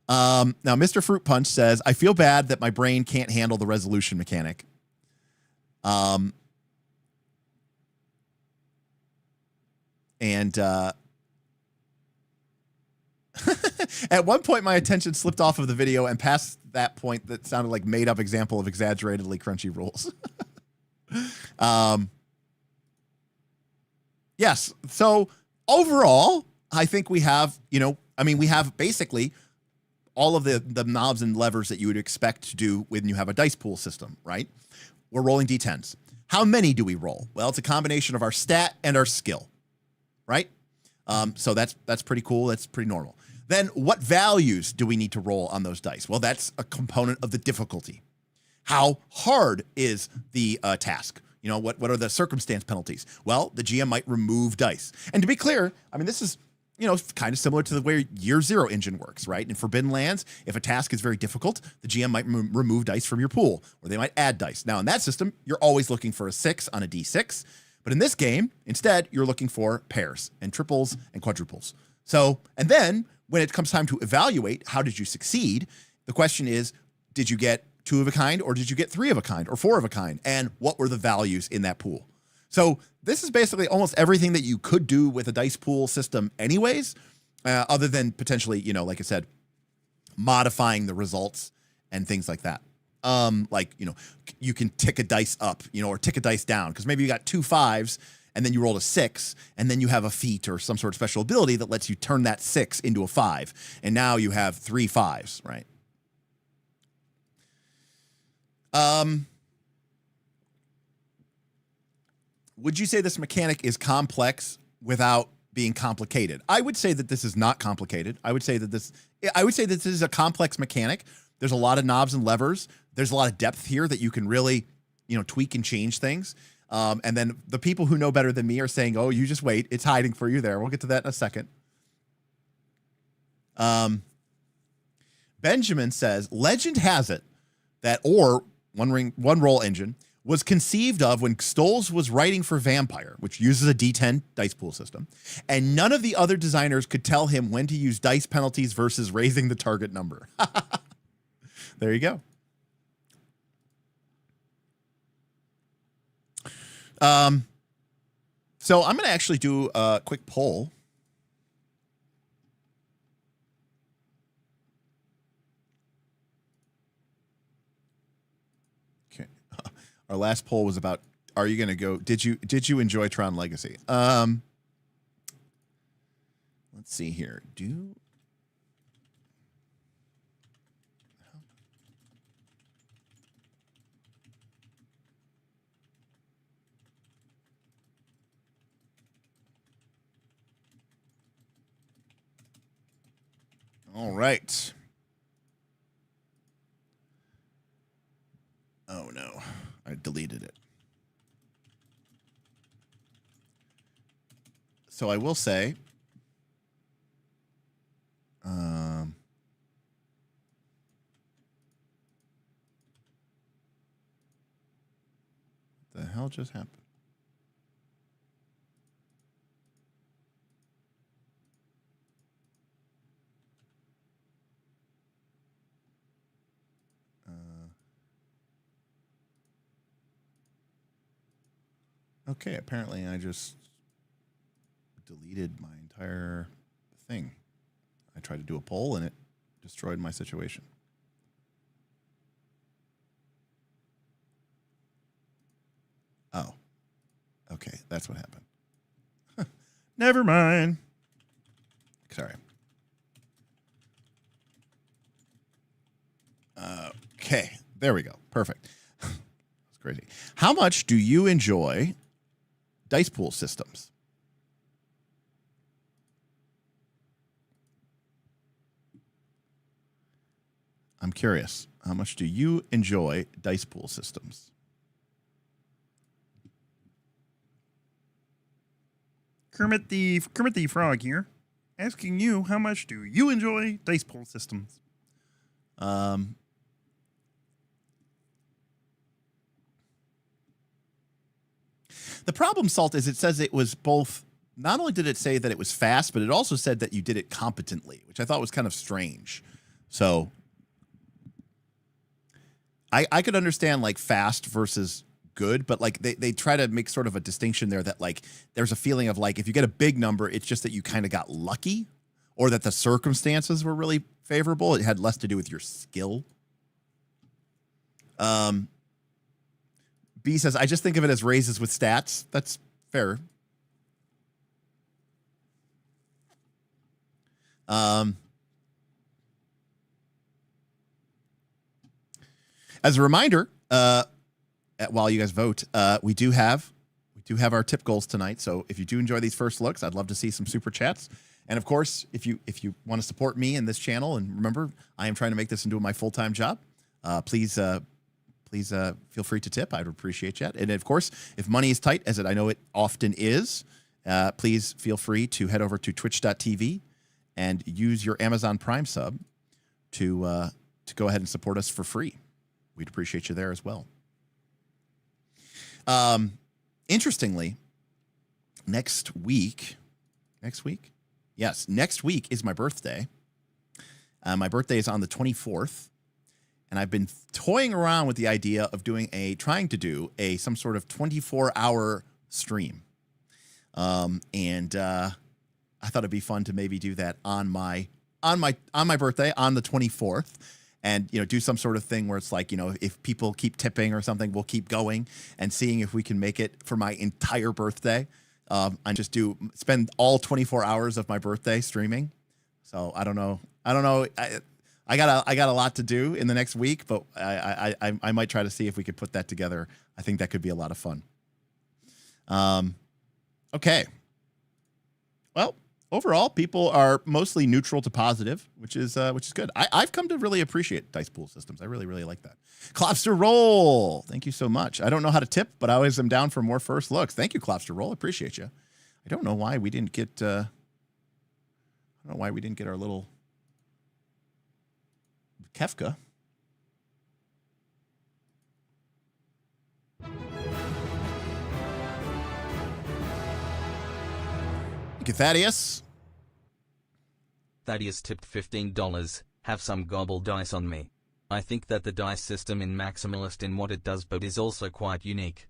Now, Mr. Fruit Punch says, I feel bad that my brain can't handle the resolution mechanic. At one point, my attention slipped off of the video and past that point that sounded like made-up example of exaggeratedly crunchy rules. Yes. So overall, I think we have, we have basically all of the knobs and levers that you would expect to do when you have a dice pool system, right? We're rolling D10s. How many do we roll? Well, it's a combination of our stat and our skill, right? So that's pretty cool. That's pretty normal. Then what values do we need to roll on those dice? Well, that's a component of the difficulty. How hard is the task? What are the circumstance penalties? Well, the GM might remove dice. And to be clear, this is, kind of similar to the way Year Zero engine works, right? In Forbidden Lands, if a task is very difficult, the GM might remove dice from your pool, or they might add dice. Now, in that system, you're always looking for a 6 on a D6. But in this game, instead, you're looking for pairs and triples and quadruples. So, and then when it comes time to evaluate how did you succeed, the question is, did you get 2 of a kind, or did you get 3 of a kind, or 4 of a kind? And what were the values in that pool? So this is basically almost everything that you could do with a dice pool system anyways, other than potentially, like I said, modifying the results and things like that. You can tick a dice up, or tick a dice down, because maybe you got 2 5s and then you rolled a 6, and then you have a feat or some sort of special ability that lets you turn that 6 into a 5, and now you have 3 5s, right? Would you say this mechanic is complex without being complicated? I would say that this is not complicated. I would say that this is a complex mechanic. There's a lot of knobs and levers. There's a lot of depth here that you can really, tweak and change things. And then the people who know better than me are saying, "Oh, you just wait. It's hiding for you there." We'll get to that in a second. Benjamin says, legend has it that one roll engine was conceived of when Stolze was writing for Vampire, which uses a D10 dice pool system, and none of the other designers could tell him when to use dice penalties versus raising the target number. There you go. So I'm going to actually do a quick poll. Our last poll was about, are you going to go, did you enjoy Tron Legacy? Let's see here. All right. Oh no. I deleted it. So I will say, what the hell just happened? Okay, apparently I just deleted my entire thing. I tried to do a poll and it destroyed my situation. Oh, okay, that's what happened. Never mind. Sorry. Okay, there we go. Perfect. That's crazy. How much do you enjoy dice pool systems? I'm curious. How much do you enjoy dice pool systems? Kermit the Frog here, asking you, how much do you enjoy dice pool systems? The problem, Salt, is it says it was both. Not only did it say that it was fast, but it also said that you did it competently, which I thought was kind of strange. So I could understand like fast versus good, but like they try to make sort of a distinction there that like there's a feeling of like if you get a big number, it's just that you kind of got lucky or that the circumstances were really favorable. It had less to do with your skill. B says, I just think of it as raises with stats. That's fair. As a reminder, while you guys vote, we do have our tip goals tonight. So if you do enjoy these first looks, I'd love to see some super chats. And of course, if you want to support me in this channel, and remember, I am trying to make this into my full-time job, please feel free to tip. I'd appreciate that. And of course, if money is tight, as I know it often is, please feel free to head over to twitch.tv and use your Amazon Prime sub to go ahead and support us for free. We'd appreciate you there as well. Interestingly, next week is my birthday. My birthday is on the 24th. And I've been toying around with the idea of trying to do some sort of 24-hour stream. And I thought it'd be fun to maybe do that on my birthday on the 24th, and do some sort of thing where it's like, if people keep tipping or something, we'll keep going and seeing if we can make it for my entire birthday. I just spend all 24 hours of my birthday streaming. So I don't know. I got a lot to do in the next week, but I might try to see if we could put that together. I think that could be a lot of fun. Okay. Well, overall, people are mostly neutral to positive, which is good. I've come to really appreciate dice pool systems. I really like that. Clopster Roll, thank you so much. I don't know how to tip, but I always am down for more first looks. Thank you, Clopster Roll. Appreciate you. I don't know why we didn't get. I don't know why we didn't get our little Kefka. Thank you, Thaddeus. Thaddeus tipped $15. Have some gobble dice on me. I think that the dice system is maximalist in what it does, but is also quite unique.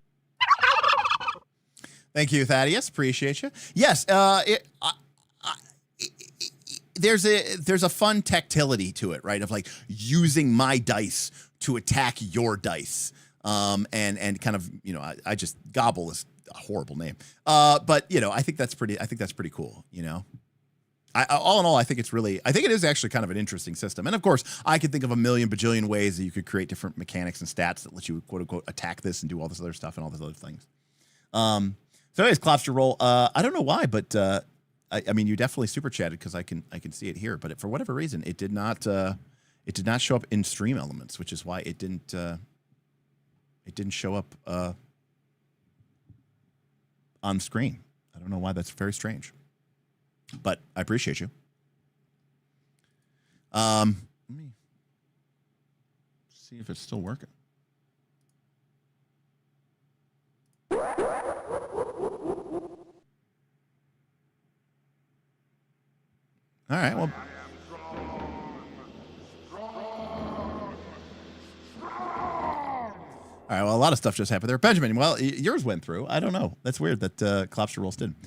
Thank you, Thaddeus. Appreciate you. Yes, there's a fun tactility to it, right? Of like using my dice to attack your dice, and kind of, you know, I just gobble is a horrible name, but you know, I think that's pretty cool, you know. All in all, I think it is actually kind of an interesting system. And of course, I could think of a million bajillion ways that you could create different mechanics and stats that let you quote unquote attack this and do all this other stuff and all these other things. So anyways, Clopster Roll, I don't know why, but I mean, you definitely super chatted because I can see it here, but for whatever reason, it did not show up in stream elements, which is why it didn't show up on screen. I don't know why. That's very strange. But I appreciate you. Let me see if it's still working. All right. Well. All right, well, a lot of stuff just happened there. Benjamin, well, yours went through. I don't know. That's weird that Clopster Rolls didn't.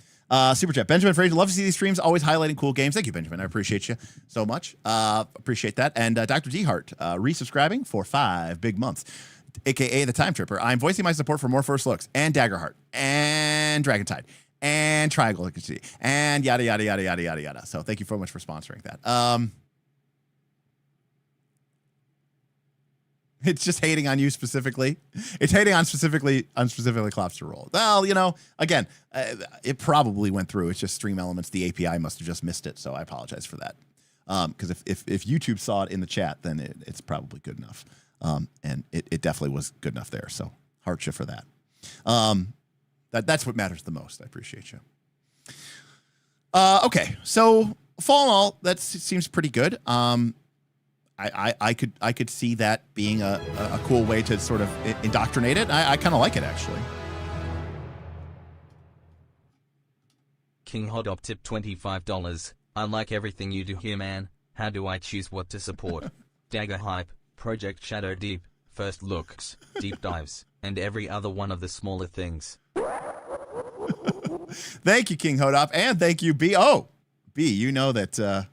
Super chat. Benjamin Fraser, love to see these streams, always highlighting cool games. Thank you, Benjamin. I appreciate you so much. Appreciate that. And Dr. Dehart, resubscribing for 5 big months, a.k.a. The Time Tripper. I'm voicing my support for more First Looks, and Daggerheart, and Dragontide, and Triangle, and yada, yada, yada, yada, yada, yada. So thank you so much for sponsoring that. It's just hating on you specifically. It's hating on specifically Clopster Roll. Well, you know, again, it probably went through. It's just stream elements. The API must have just missed it, so I apologize for that. Because if YouTube saw it in the chat, then it's probably good enough. And it definitely was good enough there. So hardship for that. That's what matters the most. I appreciate you. Okay, so all in all, that seems pretty good. I could see that being a cool way to sort of indoctrinate it. I kind of like it, actually. King Hodop tipped $25. I like everything you do here, man. How do I choose what to support? Dagger Hype, Project Shadow Deep, First Looks, Deep Dives, and every other one of the smaller things. Thank you, King Hodop, and thank you, B. Oh, B, you know that...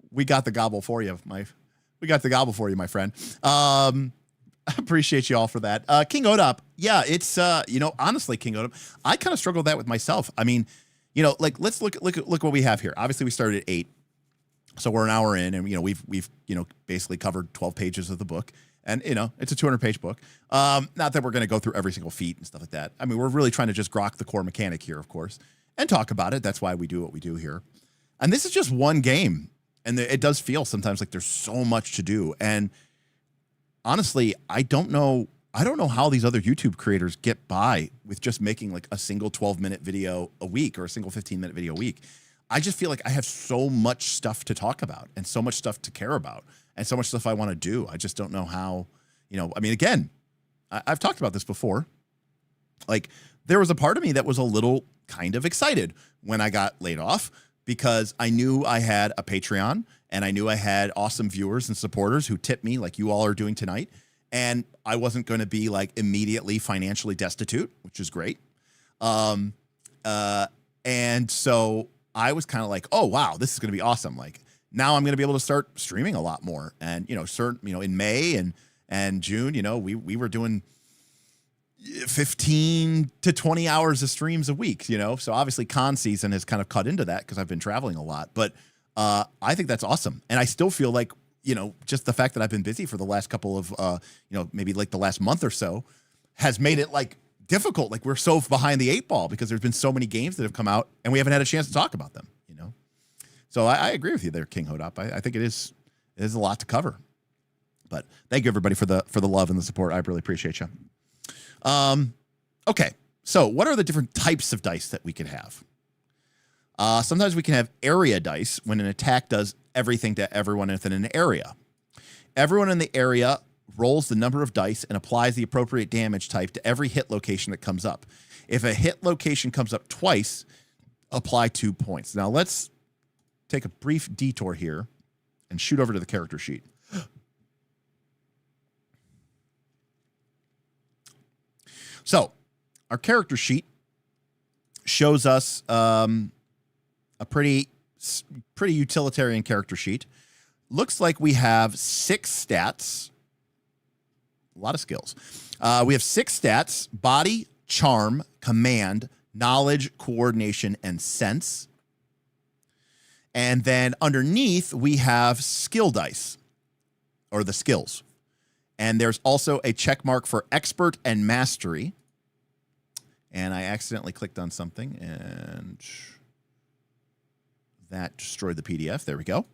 we got the gobble for you, my friend. Appreciate you all for that. King Odop, yeah, it's you know, honestly, King Odop, I kind of struggled with that with myself. I mean, you know, like let's look what we have here. Obviously, we started at 8, so we're an hour in, and you know, we've you know, basically covered 12 pages of the book, and you know, it's a 200-page book. Not that we're going to go through every single feat and stuff like that. I mean, we're really trying to just grok the core mechanic here, of course, and talk about it. That's why we do what we do here. And this is just one game. And it does feel sometimes like there's so much to do. And honestly, I don't know how these other YouTube creators get by with just making like a single 12-minute video a week or a single 15-minute video a week. I just feel like I have so much stuff to talk about and so much stuff to care about and so much stuff I want to do. I just don't know how, you know, I mean, again, I've talked about this before. Like, there was a part of me that was a little kind of excited when I got laid off, because I knew I had a Patreon and I knew I had awesome viewers and supporters who tipped me like you all are doing tonight. And I wasn't going to be like immediately financially destitute, which is great. And so I was kind of like, oh, wow, this is going to be awesome. Like, now I'm going to be able to start streaming a lot more. And, you know, in May and June, you know, we were doing, 15 to 20 hours of streams a week, you know? So obviously con season has kind of cut into that because I've been traveling a lot, but I think that's awesome. And I still feel like, you know, just the fact that I've been busy for the last couple of, you know, maybe like the last month or so has made it like difficult. Like we're so behind the 8 ball because there's been so many games that have come out and we haven't had a chance to talk about them, you know? So I agree with you there, King Hodop. I think it is a lot to cover, but thank you everybody for the love and the support. I really appreciate you. Okay. So what are the different types of dice that we can have? Sometimes we can have area dice when an attack does everything to everyone within an area. Everyone in the area rolls the number of dice and applies the appropriate damage type to every hit location that comes up. If a hit location comes up twice, apply 2 points. Now let's take a brief detour here and shoot over to the character sheet. So our character sheet shows us a pretty utilitarian character sheet. Looks like we have 6 stats. A lot of skills. We have 6 stats: body, charm, command, knowledge, coordination, and sense. And then underneath, we have skill dice, or the skills. And there's also a check mark for expert and mastery. And I accidentally clicked on something, and that destroyed the PDF. There we go.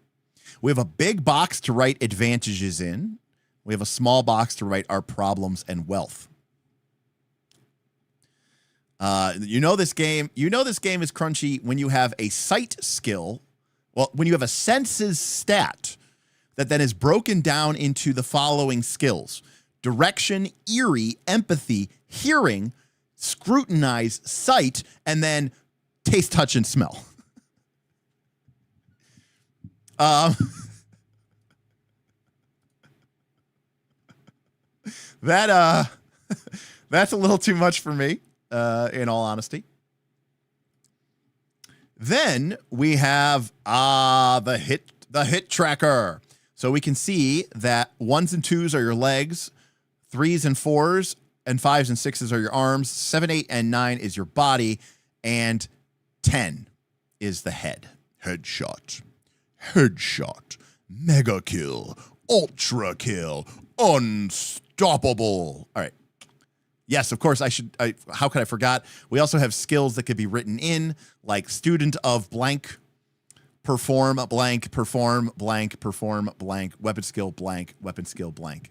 We have a big box to write advantages in. We have a small box to write our problems and wealth. You know this game is crunchy when you have a sight skill. Well, when you have a senses stat that then is broken down into the following skills: direction, eerie, empathy, hearing, scrutinize, sight, and then taste, touch, and smell. That's a little too much for me, in all honesty. Then we have the hit tracker. So we can see that 1s and 2s are your legs, 3s and 4s, and 5s and 6s are your arms, 7, 8, and 9 is your body, and 10 is the head. Headshot, mega kill, ultra kill, unstoppable. All right. Yes, of course, how could I forgot? We also have skills that could be written in, like student of blank, perform blank, perform blank, perform blank, weapon skill blank, weapon skill blank.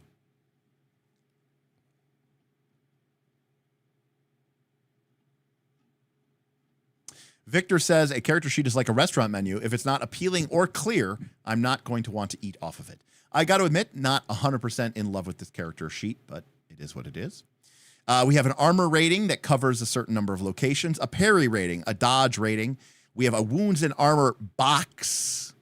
Victor says a character sheet is like a restaurant menu. If it's not appealing or clear, I'm not going to want to eat off of it. I got to admit, not 100% in love with this character sheet, but it is what it is. We have an armor rating that covers a certain number of locations, a parry rating, a dodge rating. We have a wounds and armor box.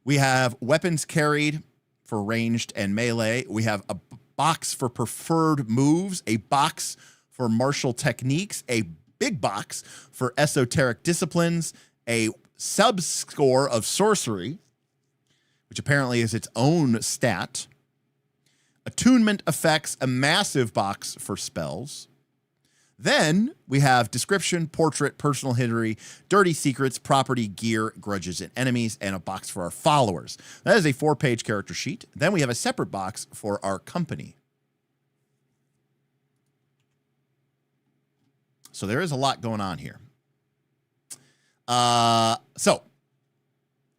We have weapons carried for ranged and melee. We have a box for preferred moves, a box for martial techniques, a big box for esoteric disciplines, a sub-score of sorcery, which apparently is its own stat, attunement effects, a massive box for spells. Then we have description, portrait, personal history, dirty secrets, property, gear, grudges, and enemies, and a box for our followers. That is a 4-page character sheet. Then we have a separate box for our company. So there is a lot going on here. So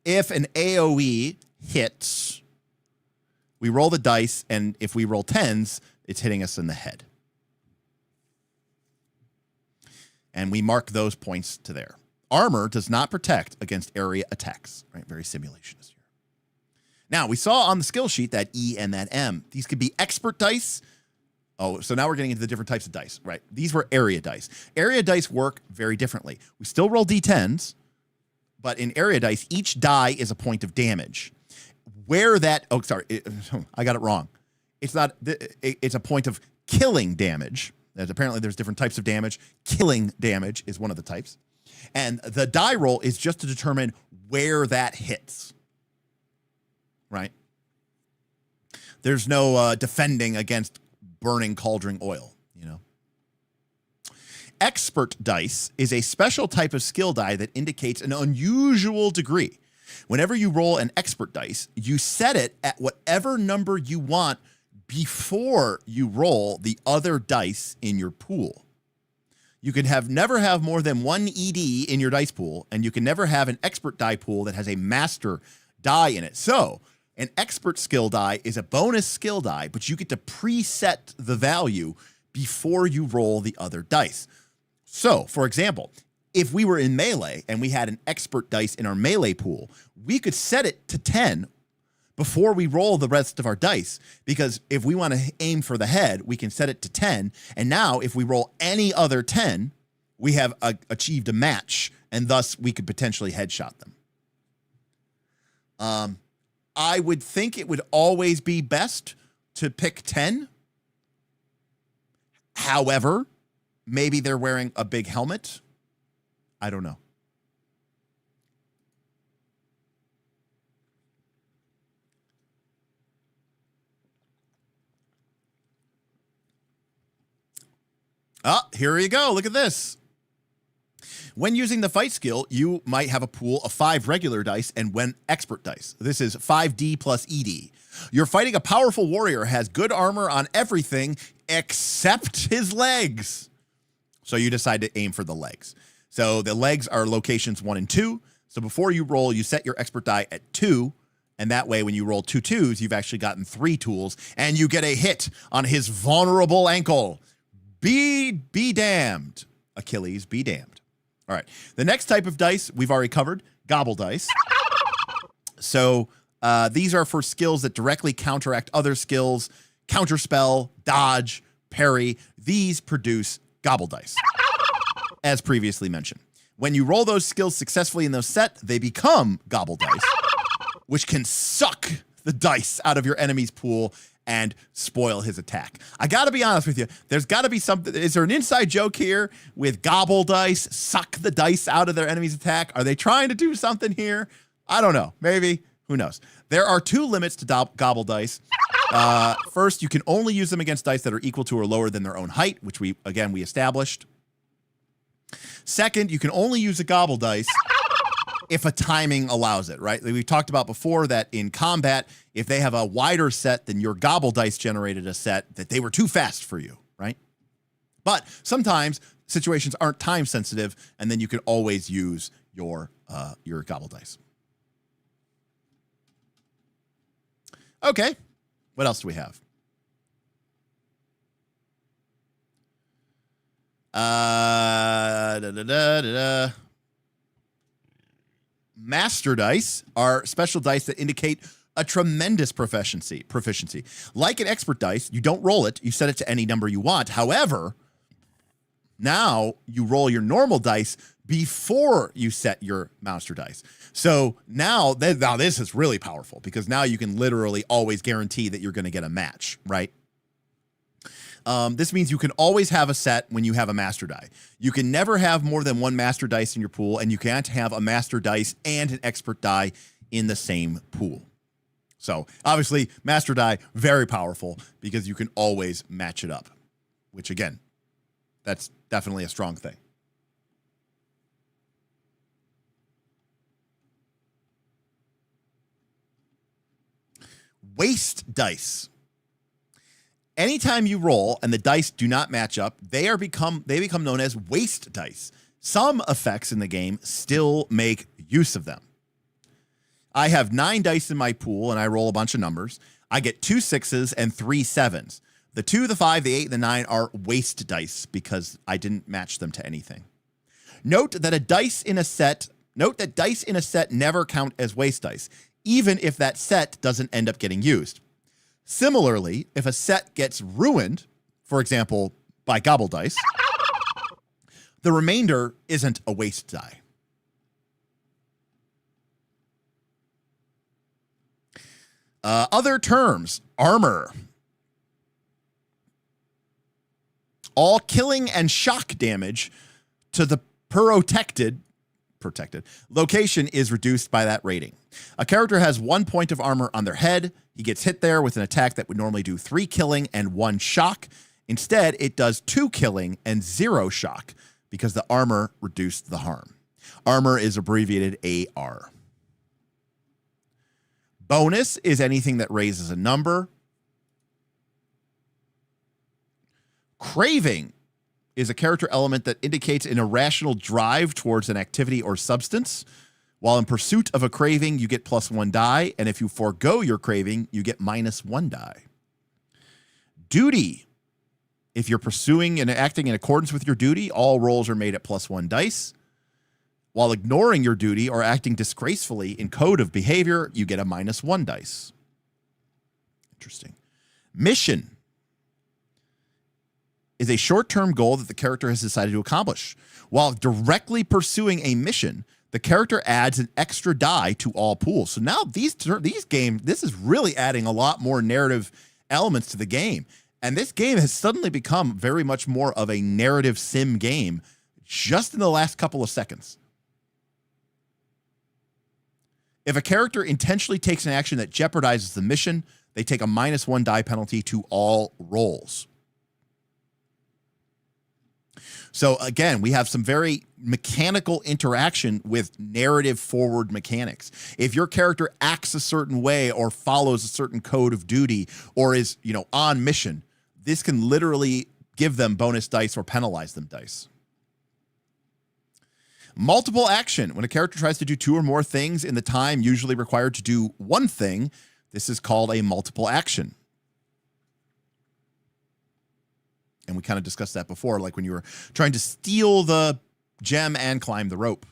if an AoE hits, we roll the dice, and if we roll 10s, it's hitting us in the head. And we mark those points to there. Armor does not protect against area attacks, right? Very simulationist here. Now, we saw on the skill sheet that E and that M. These could be expert dice. Oh, so now we're getting into the different types of dice, right? These were area dice. Area dice work very differently. We still roll D10s, but in area dice, each die is a point of damage. Where that, I got it wrong. It's not, it's a point of killing damage. Apparently there's different types of damage. Killing damage is one of the types. And the die roll is just to determine where that hits, right? There's no defending against burning cauldron oil, Expert dice is a special type of skill die that indicates an unusual degree. Whenever you roll an expert dice, you set it at whatever number you want before you roll the other dice in your pool. You can never have more than one ED in your dice pool, and you can never have an expert die pool that has a master die in it. So an expert skill die is a bonus skill die, but you get to preset the value before you roll the other dice. So, for example, if we were in melee and we had an expert dice in our melee pool, we could set it to 10 before we roll the rest of our dice, because if we want to aim for the head, we can set it to 10. And now if we roll any other 10, we have achieved a match, and thus we could potentially headshot them. I would think it would always be best to pick 10. However, maybe they're wearing a big helmet. I don't know. Ah, here you go. Look at this. When using the fight skill, you might have a pool of 5 regular dice and 1 expert dice. This is 5D plus ED. You're fighting a powerful warrior, has good armor on everything except his legs. So you decide to aim for the legs. So the legs are locations 1 and 2. So before you roll, you set your expert die at 2. And that way, when you roll 2 2s, you've actually gotten 3 tools, and you get a hit on his vulnerable ankle. Be damned. Achilles, be damned. All right. The next type of dice we've already covered, gobble dice. So these are for skills that directly counteract other skills, counterspell, dodge, parry. These produce gobble dice, as previously mentioned. When you roll those skills successfully in those set, they become gobble dice, which can suck the dice out of your enemy's pool and spoil his attack. I got to be honest with you. There's got to be something. Is there an inside joke here with gobble dice, suck the dice out of their enemy's attack? Are they trying to do something here? I don't know. Maybe. Who knows? There are 2 limits to gobble dice. First, you can only use them against dice that are equal to or lower than their own height, which we established. Second, you can only use a gobble dice if a timing allows it, right? We talked about before that in combat, if they have a wider set than your gobble dice generated a set, that they were too fast for you, right? But sometimes situations aren't time sensitive, and then you can always use your gobble dice. Okay, what else do we have? Master dice are special dice that indicate a tremendous proficiency. Like an expert dice, you don't roll it. You set it to any number you want. However, now you roll your normal dice before you set your master dice. So now this is really powerful, because now you can literally always guarantee that you're going to get a match, right? This means you can always have a set when you have a master die. You can never have more than 1 master dice in your pool, and you can't have a master dice and an expert die in the same pool. So obviously, master die, very powerful, because you can always match it up, which again, that's definitely a strong thing. Waste dice. Anytime you roll and the dice do not match up, they become known as waste dice. Some effects in the game still make use of them. I have 9 dice in my pool, and I roll a bunch of numbers. I get 2 6s and 3 7s. The 2, the 5, the 8, and the 9 are waste dice because I didn't match them to anything. Note that dice in a set never count as waste dice, even if that set doesn't end up getting used. Similarly, if a set gets ruined, for example, by gobble dice, the remainder isn't a waste die. Other terms, armor. All killing and shock damage to the protected location is reduced by that rating. A character has 1 point of armor on their head. He gets hit there with an attack that would normally do 3 killing and 1 shock, Instead, it does 2 killing and 0 shock because the armor reduced the harm. Armor is abbreviated AR. Bonus is anything that raises a number. Craving is a character element that indicates an irrational drive towards an activity or substance. While in pursuit of a craving, you get +1 die, and if you forego your craving, you get -1 die. Duty. If you're pursuing and acting in accordance with your duty, all rolls are made at +1 dice. While ignoring your duty or acting disgracefully in code of behavior, you get a -1 dice. Interesting. Mission is a short-term goal that the character has decided to accomplish. While directly pursuing a mission, the character adds an extra die to all pools. So now these games, this is really adding a lot more narrative elements to the game. And this game has suddenly become very much more of a narrative sim game just in the last couple of seconds. If a character intentionally takes an action that jeopardizes the mission, they take a -1 die penalty to all rolls. So again, we have some very mechanical interaction with narrative forward mechanics. If your character acts a certain way or follows a certain code of duty or is, on mission, this can literally give them bonus dice or penalize them dice. Multiple action. When a character tries to do 2 or more things in the time usually required to do 1 thing, this is called a multiple action. And we kind of discussed that before, like when you were trying to steal the gem and climb the rope.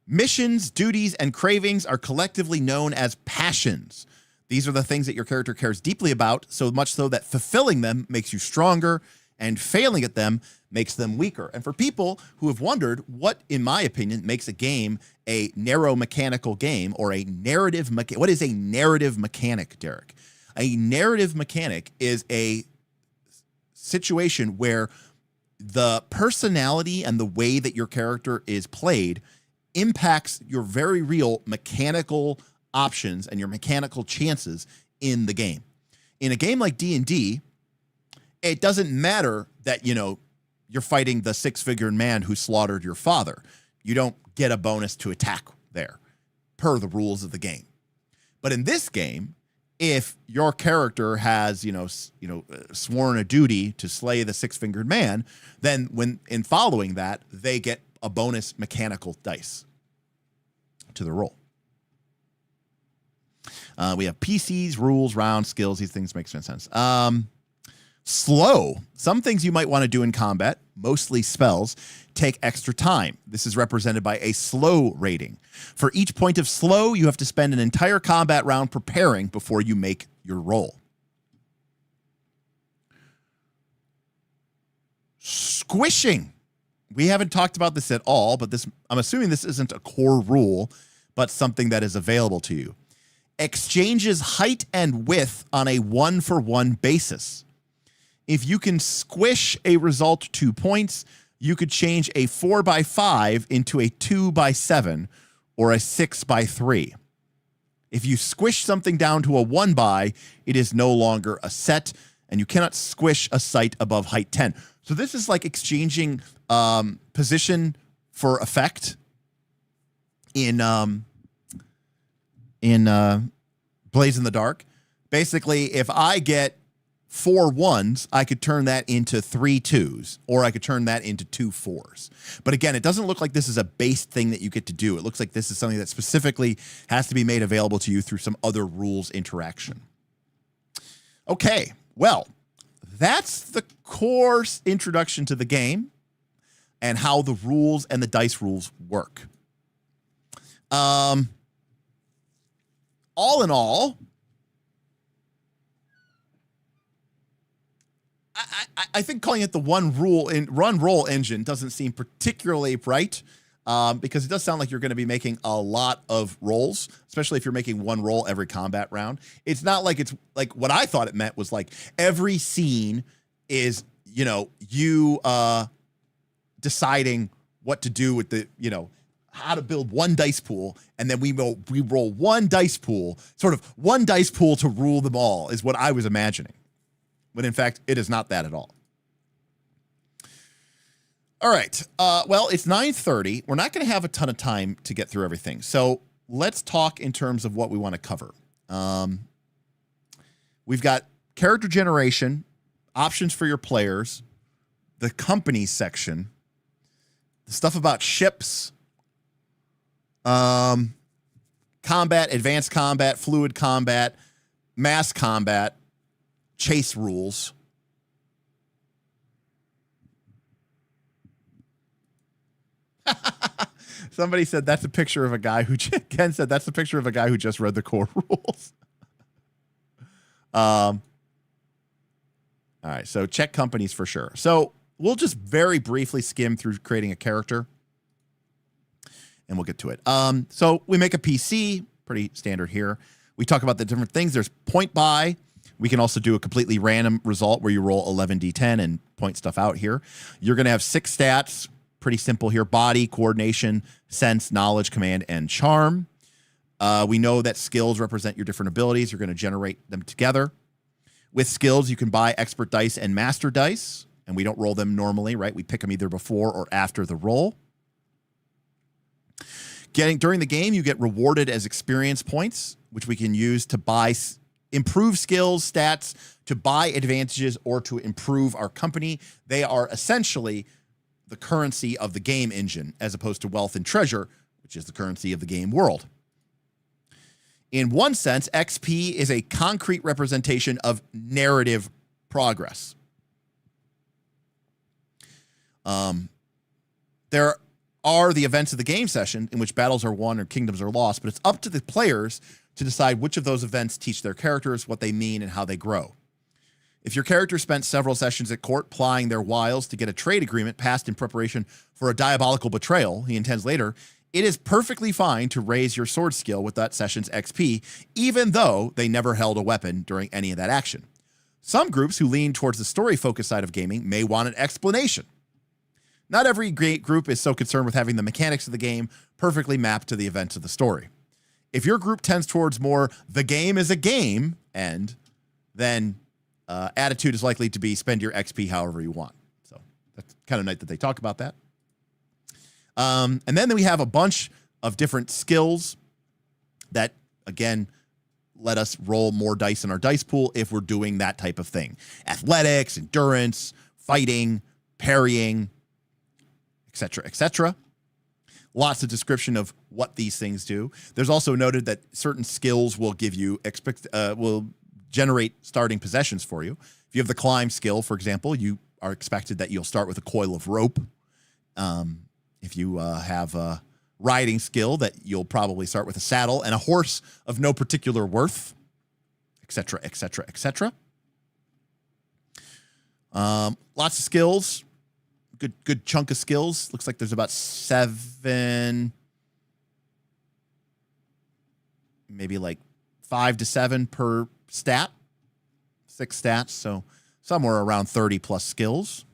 Missions, duties, and cravings are collectively known as passions. These are the things that your character cares deeply about, so much so that fulfilling them makes you stronger, and failing at them makes them weaker. And for people who have wondered what, in my opinion, makes a game a narrow mechanical game or a narrative what is a narrative mechanic, Derek? A narrative mechanic is a situation where the personality and the way that your character is played impacts your very real mechanical options and your mechanical chances in the game. In a game like D&D, it doesn't matter that, you're fighting the 6-figured man who slaughtered your father. You don't get a bonus to attack there per the rules of the game. But in this game, if your character has, sworn a duty to slay the 6-fingered man, then when in following that, they get a bonus mechanical dice to the roll. We have PCs, rules, rounds, skills. These things make sense. Slow. Some things you might want to do in combat, mostly spells, take extra time. This is represented by a slow rating. For each point of slow, you have to spend an entire combat round preparing before you make your roll. Squishing. We haven't talked about this at all, but I'm assuming this isn't a core rule, but something that is available to you. Exchanges height and width on a 1-for-1 basis. If you can squish a result 2 points, you could change a 4x5 into a 2x7 or a 6x3. If you squish something down to a 1x, it is no longer a set, and you cannot squish a site above height 10. So this is like exchanging position for effect in Blaze in the Dark. Basically, if I get 4 1s, I could turn that into 3 2s, or I could turn that into 2 4s. But again, it doesn't look like this is a base thing that you get to do. It looks like this is something that specifically has to be made available to you through some other rules interaction. Okay, well, that's the course introduction to the game and how the rules and the dice rules work. All in all, I think calling it the run roll engine doesn't seem particularly bright, because it does sound like you're going to be making a lot of rolls, especially if you're making 1 roll every combat round. It's not like it's like what I thought it meant was like every scene is, you deciding what to do with the, how to build 1 dice pool, and then we roll 1 dice pool, sort of 1 dice pool to rule them all, is what I was imagining. when in fact it is not that at all. All right. Well, it's 9:30. We're not going to have a ton of time to get through everything. So let's talk in terms of what we want to cover. We've got character generation, options for your players, the companies section, the stuff about ships, combat, advanced combat, fluid combat, mass combat, chase rules. Somebody said that's a picture of a guy who, Ken said that's a picture of a guy who just read the core rules. All right, so check companies for sure. So we'll just very briefly skim through creating a character, and we'll get to it. So we make a PC, pretty standard here. We talk about the different things. There's point buy. We can also do a completely random result where you roll 11d10 and point stuff out here. You're going to have 6 stats. Pretty simple here: body, coordination, sense, knowledge, command, and charm. We know that skills represent your different abilities. You're going to generate them together. With skills, you can buy expert dice and master dice, and we don't roll them normally, right? We pick them either before or after the roll. During the game, you get rewarded as experience points, which we can use to buy improve skills, stats, to buy advantages, or to improve our company. They are essentially the currency of the game engine, as opposed to wealth and treasure, which is the currency of the game world. In one sense, XP is a concrete representation of narrative progress. There are the events of the game session in which battles are won or kingdoms are lost, but it's up to the players to decide which of those events teach their characters, what they mean, and how they grow. If your character spent several sessions at court plying their wiles to get a trade agreement passed in preparation for a diabolical betrayal he intends later, it is perfectly fine to raise your sword skill with that session's XP, even though they never held a weapon during any of that action. Some groups who lean towards the story-focused side of gaming may want an explanation. Not every great group is so concerned with having the mechanics of the game perfectly mapped to the events of the story. If your group tends towards more the game is a game end, then attitude is likely to be spend your XP however you want. So that's kind of nice that they talk about that. And then we have a bunch of different skills that, again, let us roll more dice in our dice pool if we're doing that type of thing. Athletics, endurance, fighting, parrying, etc., etc. Lots of description of what these things do. There's also noted that certain skills will give you will generate starting possessions for you. If you have the climb skill, for example, you are expected that you'll start with a coil of rope. If you have a riding skill, that you'll probably start with a saddle and a horse of no particular worth, etc., etc., etc. Lots of skills. Good chunk of skills. Looks like there's about 7, maybe like 5 to 7 per stat. 6 stats, so somewhere around 30 plus skills.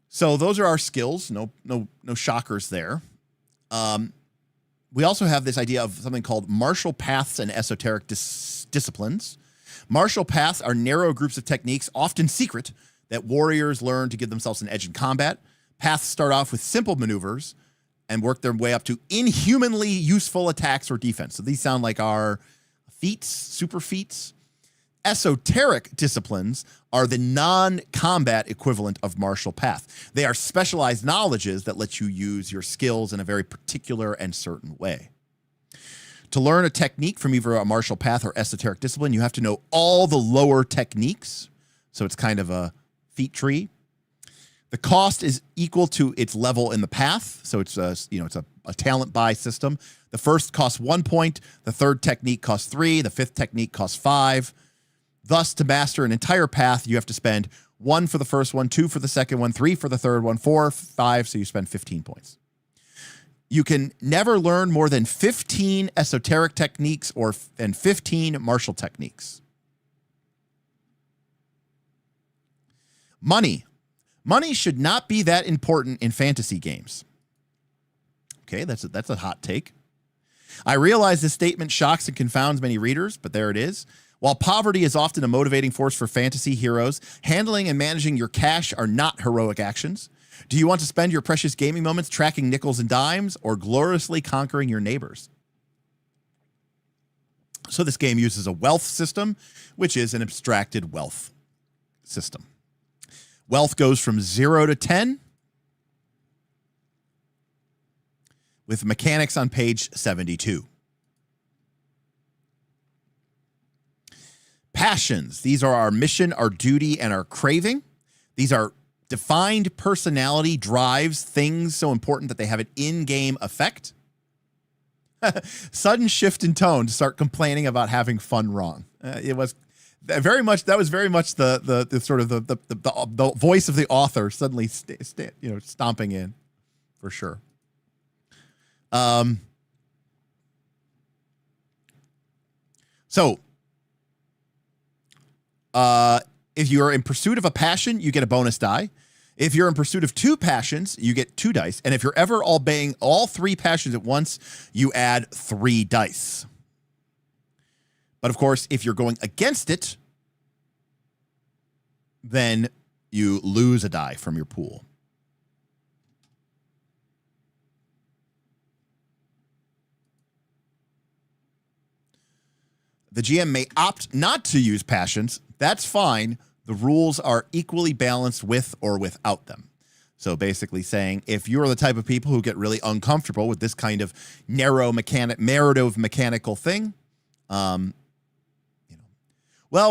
So those are our skills. No shockers there. We also have this idea of something called martial paths and esoteric disciplines. Martial paths are narrow groups of techniques, often secret, that warriors learn to give themselves an edge in combat. Paths start off with simple maneuvers and work their way up to inhumanly useful attacks or defense. So these sound like our feats, super feats. Esoteric disciplines are the non-combat equivalent of martial path. They are specialized knowledges that let you use your skills in a very particular and certain way. To learn a technique from either a martial path or esoteric discipline, you have to know all the lower techniques. So it's kind of a feat tree. The cost is equal to its level in the path. So it's a talent buy system. The first costs 1 point. The third technique costs 3. The fifth technique costs 5. Thus, to master an entire path, you have to spend 1 for the first one, 2 for the second one, 3 for the third one, 4, 5. So you spend 15 points. You can never learn more than 15 esoteric techniques and 15 martial techniques. Money. Money should not be that important in fantasy games. Okay, that's a hot take. I realize this statement shocks and confounds many readers, but there it is. While poverty is often a motivating force for fantasy heroes, handling and managing your cash are not heroic actions. Do you want to spend your precious gaming moments tracking nickels and dimes or gloriously conquering your neighbors? So this game uses a wealth system, which is an abstracted wealth system. Wealth goes from 0 to 10, with mechanics on page 72. Passions. These are our mission, our duty, and our craving. These are defined personality drives, things so important that they have an in-game effect. Sudden shift in tone to start complaining about having fun wrong. It was very much the sort of the voice of the author suddenly stomping in, for sure. If you're in pursuit of a passion, you get a bonus die. If you're in pursuit of 2 passions, you get 2 dice. And if you're ever obeying all 3 passions at once, you add 3 dice. But of course, if you're going against it, then you lose a die from your pool. The GM may opt not to use passions. That's fine. The rules are equally balanced with or without them. So basically saying, if you're the type of people who get really uncomfortable with this kind of narrow narrative mechanical thing, well,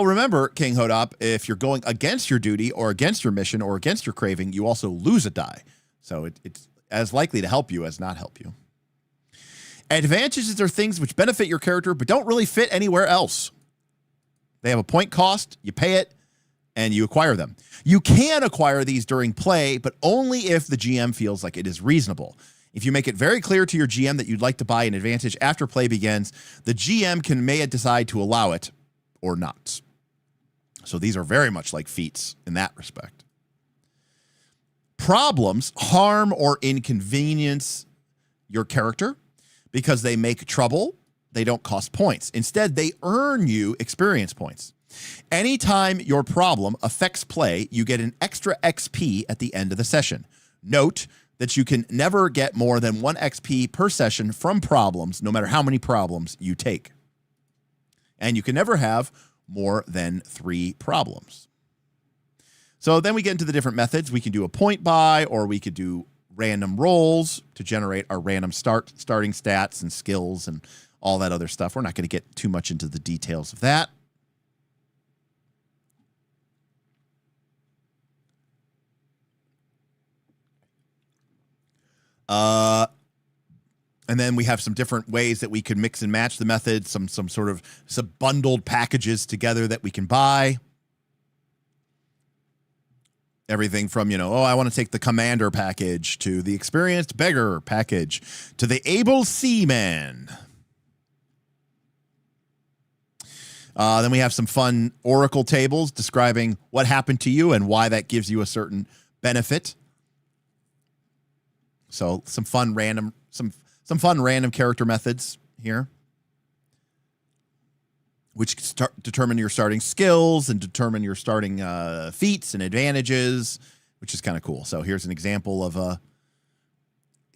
remember, King Hodop, if you're going against your duty or against your mission or against your craving, you also lose a die. So it's as likely to help you as not help you. Advantages are things which benefit your character but don't really fit anywhere else. They have a point cost, you pay it, and you acquire them. You can acquire these during play, but only if the GM feels like it is reasonable. If you make it very clear to your GM that you'd like to buy an advantage after play begins, the GM may decide to allow it or not. So these are very much like feats in that respect. Problems harm or inconvenience your character because they make trouble. They don't cost points. Instead, they earn you experience points. Anytime your problem affects play, you get an extra XP at the end of the session. Note that you can never get more than 1 XP per session from problems, no matter how many problems you take. And you can never have more than 3 problems. So then we get into the different methods. We can do a point buy, or we could do random rolls to generate our random starting stats and skills and all that other stuff. We're not going to get too much into the details of that. And then we have some different ways that we could mix and match the methods, some sort of bundled packages together that we can buy. Everything from, I want to take the commander package to the experienced beggar package to the able seaman. Then we have some fun oracle tables describing what happened to you and why that gives you a certain benefit. So some fun random character methods here, which determine your starting skills and determine your starting feats and advantages, which is kind of cool. So here's an example of a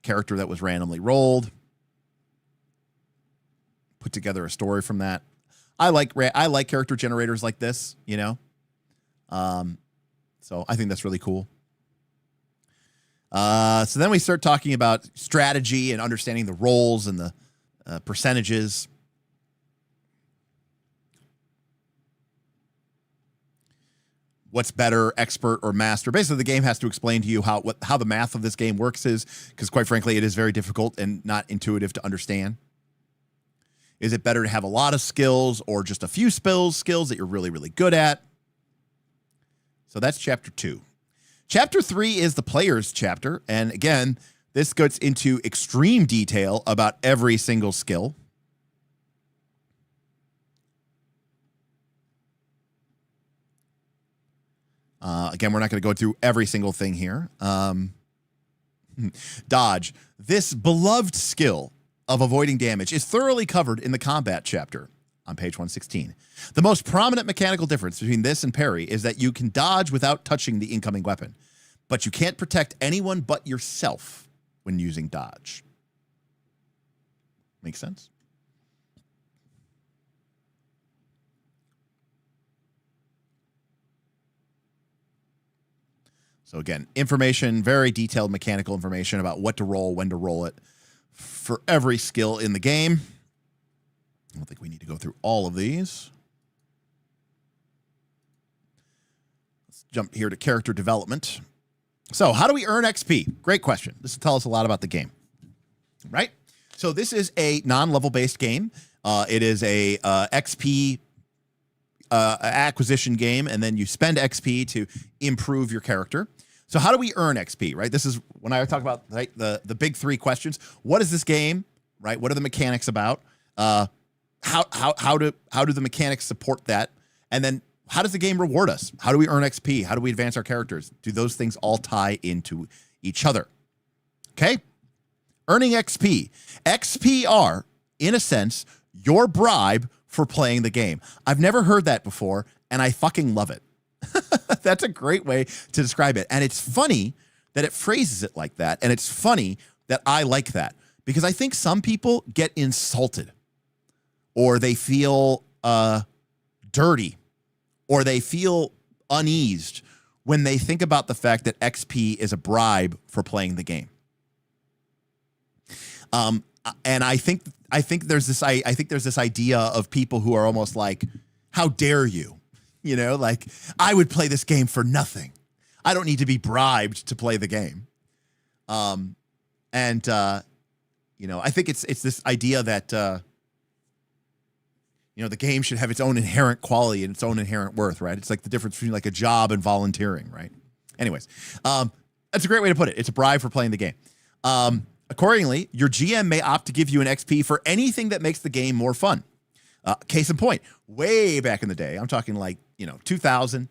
character that was randomly rolled. Put together a story from that. I like character generators like this, so I think that's really cool. So then we start talking about strategy and understanding the roles and the percentages. What's better, expert or master? Basically, the game has to explain to you how the math of this game works because quite frankly, it is very difficult and not intuitive to understand. Is it better to have a lot of skills or just a few skills that you're really, really good at? So that's chapter 2. Chapter 3 is the player's chapter. And again, this gets into extreme detail about every single skill. Again, we're not going to go through every single thing here. Dodge. This beloved skill of avoiding damage is thoroughly covered in the combat chapter on page 116. The most prominent mechanical difference between this and parry is that you can dodge without touching the incoming weapon, but you can't protect anyone but yourself when using dodge. Make sense? So again, information, very detailed mechanical information about what to roll, when to roll it for every skill in the game. I don't think we need to go through all of these. Let's jump here to character development. So how do we earn XP? Great question. This will tell us a lot about the game, right? So this is a non-level based game. It is a XP acquisition game, and then you spend XP to improve your character. So how do we earn XP, right? This is when I talk about, right, the big three questions. What is this game, right? What are the mechanics about? How do the mechanics support that? And then how does the game reward us? How do we earn XP? How do we advance our characters? Do those things all tie into each other? Okay? Earning XP. XP are, in a sense, your bribe for playing the game. I've never heard that before, and I fucking love it. That's a great way to describe it. And it's funny that it phrases it like that, and it's funny that I like that, because I think some people get insulted, or they feel dirty, or they feel uneased when they think about the fact that XP is a bribe for playing the game. And I think there's this idea of people who are almost like, how dare you? You know, like, I would play this game for nothing. I don't need to be bribed to play the game. You know, I think it's this idea that, you know, the game should have its own inherent quality and its own inherent worth, right? It's like the difference between like a job and volunteering, right? Anyways, that's a great way to put it. It's a bribe for playing the game. Accordingly, your GM may opt to give you an XP for anything that makes the game more fun. Case in point, way back in the day, I'm talking like, you know, 2000,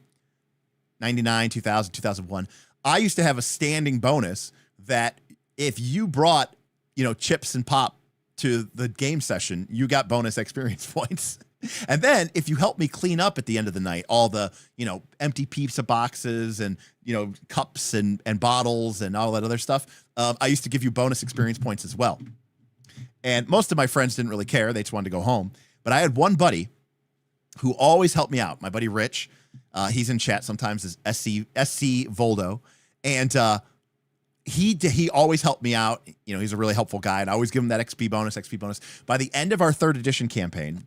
99, 2000, 2001, I used to have a standing bonus that if you brought, you know, chips and pop to the game session, you got bonus experience points. And then if you helped me clean up at the end of the night, all the, you know, empty pizza boxes and, you know, cups and bottles and all that other stuff, I used to give you bonus experience points as well. And most of my friends didn't really care. They just wanted to go home. But I had one buddy who always helped me out. My buddy Rich, he's in chat sometimes as SC Voldo. And he always helped me out. You know, he's a really helpful guy. And I always give him that XP bonus. By the end of our 3rd edition campaign,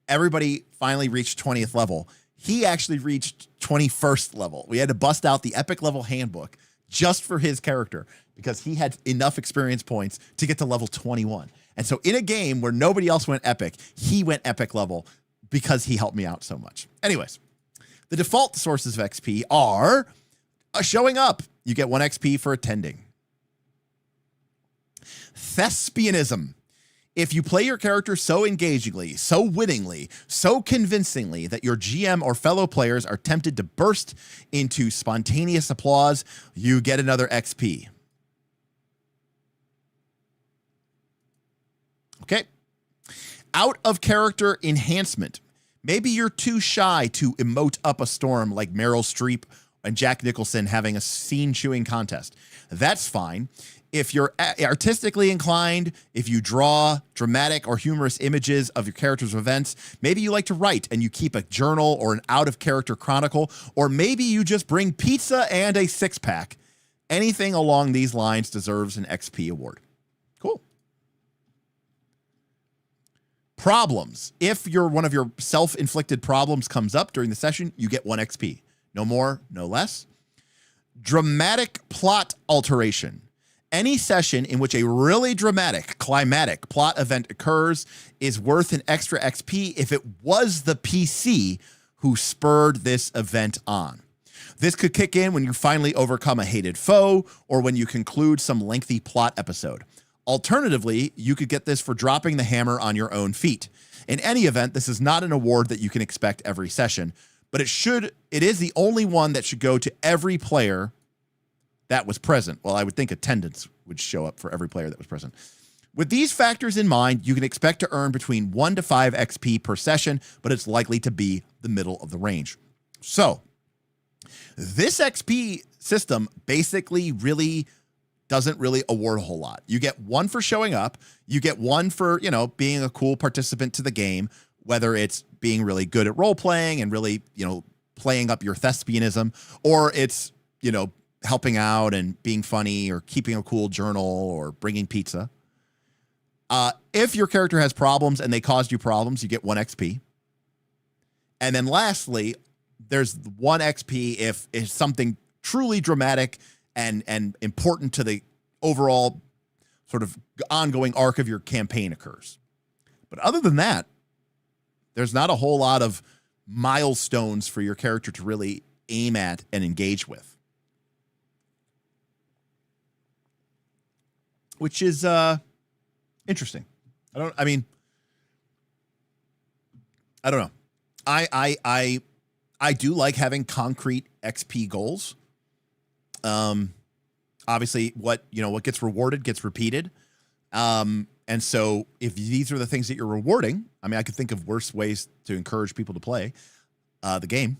everybody finally reached 20th level. He actually reached 21st level. We had to bust out the epic level handbook just for his character because he had enough experience points to get to level 21. And so in a game where nobody else went epic, he went epic level because he helped me out so much. Anyways, the default sources of XP are showing up. You get 1 XP for attending. Thespianism. If you play your character so engagingly, so wittingly, so convincingly that your GM or fellow players are tempted to burst into spontaneous applause, you get another XP. Okay. Out of character enhancement. Maybe you're too shy to emote up a storm like Meryl Streep and Jack Nicholson having a scene-chewing contest. That's fine. If you're artistically inclined, if you draw dramatic or humorous images of your character's events, maybe you like to write and you keep a journal or an out-of-character chronicle, or maybe you just bring pizza and a six-pack. Anything along these lines deserves an XP award. Cool. Problems. If one of your self-inflicted problems comes up during the session, you get 1 XP. No more, no less. Dramatic plot alteration. Any session in which a really dramatic, climatic plot event occurs is worth an extra XP if it was the PC who spurred this event on. This could kick in when you finally overcome a hated foe or when you conclude some lengthy plot episode. Alternatively, you could get this for dropping the hammer on your own feet. In any event, this is not an award that you can expect every session, but it is the only one that should go to every player that was present. Well, I would think attendance would show up for every player that was present. With these factors in mind, you can expect to earn between 1 to 5 XP per session, but it's likely to be the middle of the range. So, this XP system basically doesn't really award a whole lot. You get 1 for showing up, you get 1 for, being a cool participant to the game, whether it's being really good at role-playing and really, playing up your thespianism, or it's, helping out and being funny or keeping a cool journal or bringing pizza. If your character has problems and they caused you problems, you get 1 XP. And then lastly, there's 1 XP if something truly dramatic and important to the overall sort of ongoing arc of your campaign occurs. But other than that, there's not a whole lot of milestones for your character to really aim at and engage with. Which is interesting. I don't know. I do like having concrete XP goals. Obviously what gets rewarded gets repeated. And so if these are the things that you're rewarding, I could think of worse ways to encourage people to play the game.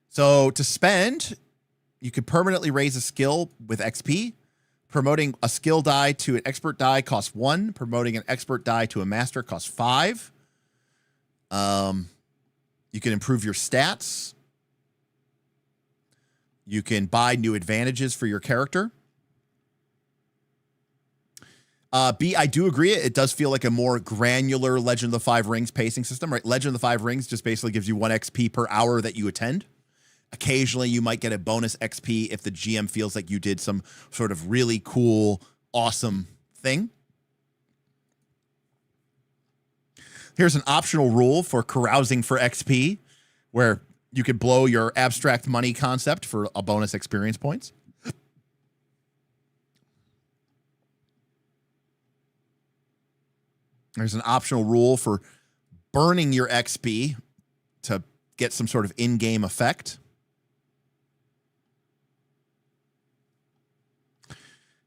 So to spend, you could permanently raise a skill with XP. Promoting a skill die to an expert die costs 1. Promoting an expert die to a master costs 5. You can improve your stats. You can buy new advantages for your character. B, I do agree. It does feel like a more granular Legend of the Five Rings pacing system, right? Legend of the Five Rings just basically gives you 1 XP per hour that you attend. Occasionally, you might get a bonus XP if the GM feels like you did some sort of really cool, awesome thing. Here's an optional rule for carousing for XP, where you could blow your abstract money concept for a bonus experience points. There's an optional rule for burning your XP to get some sort of in-game effect.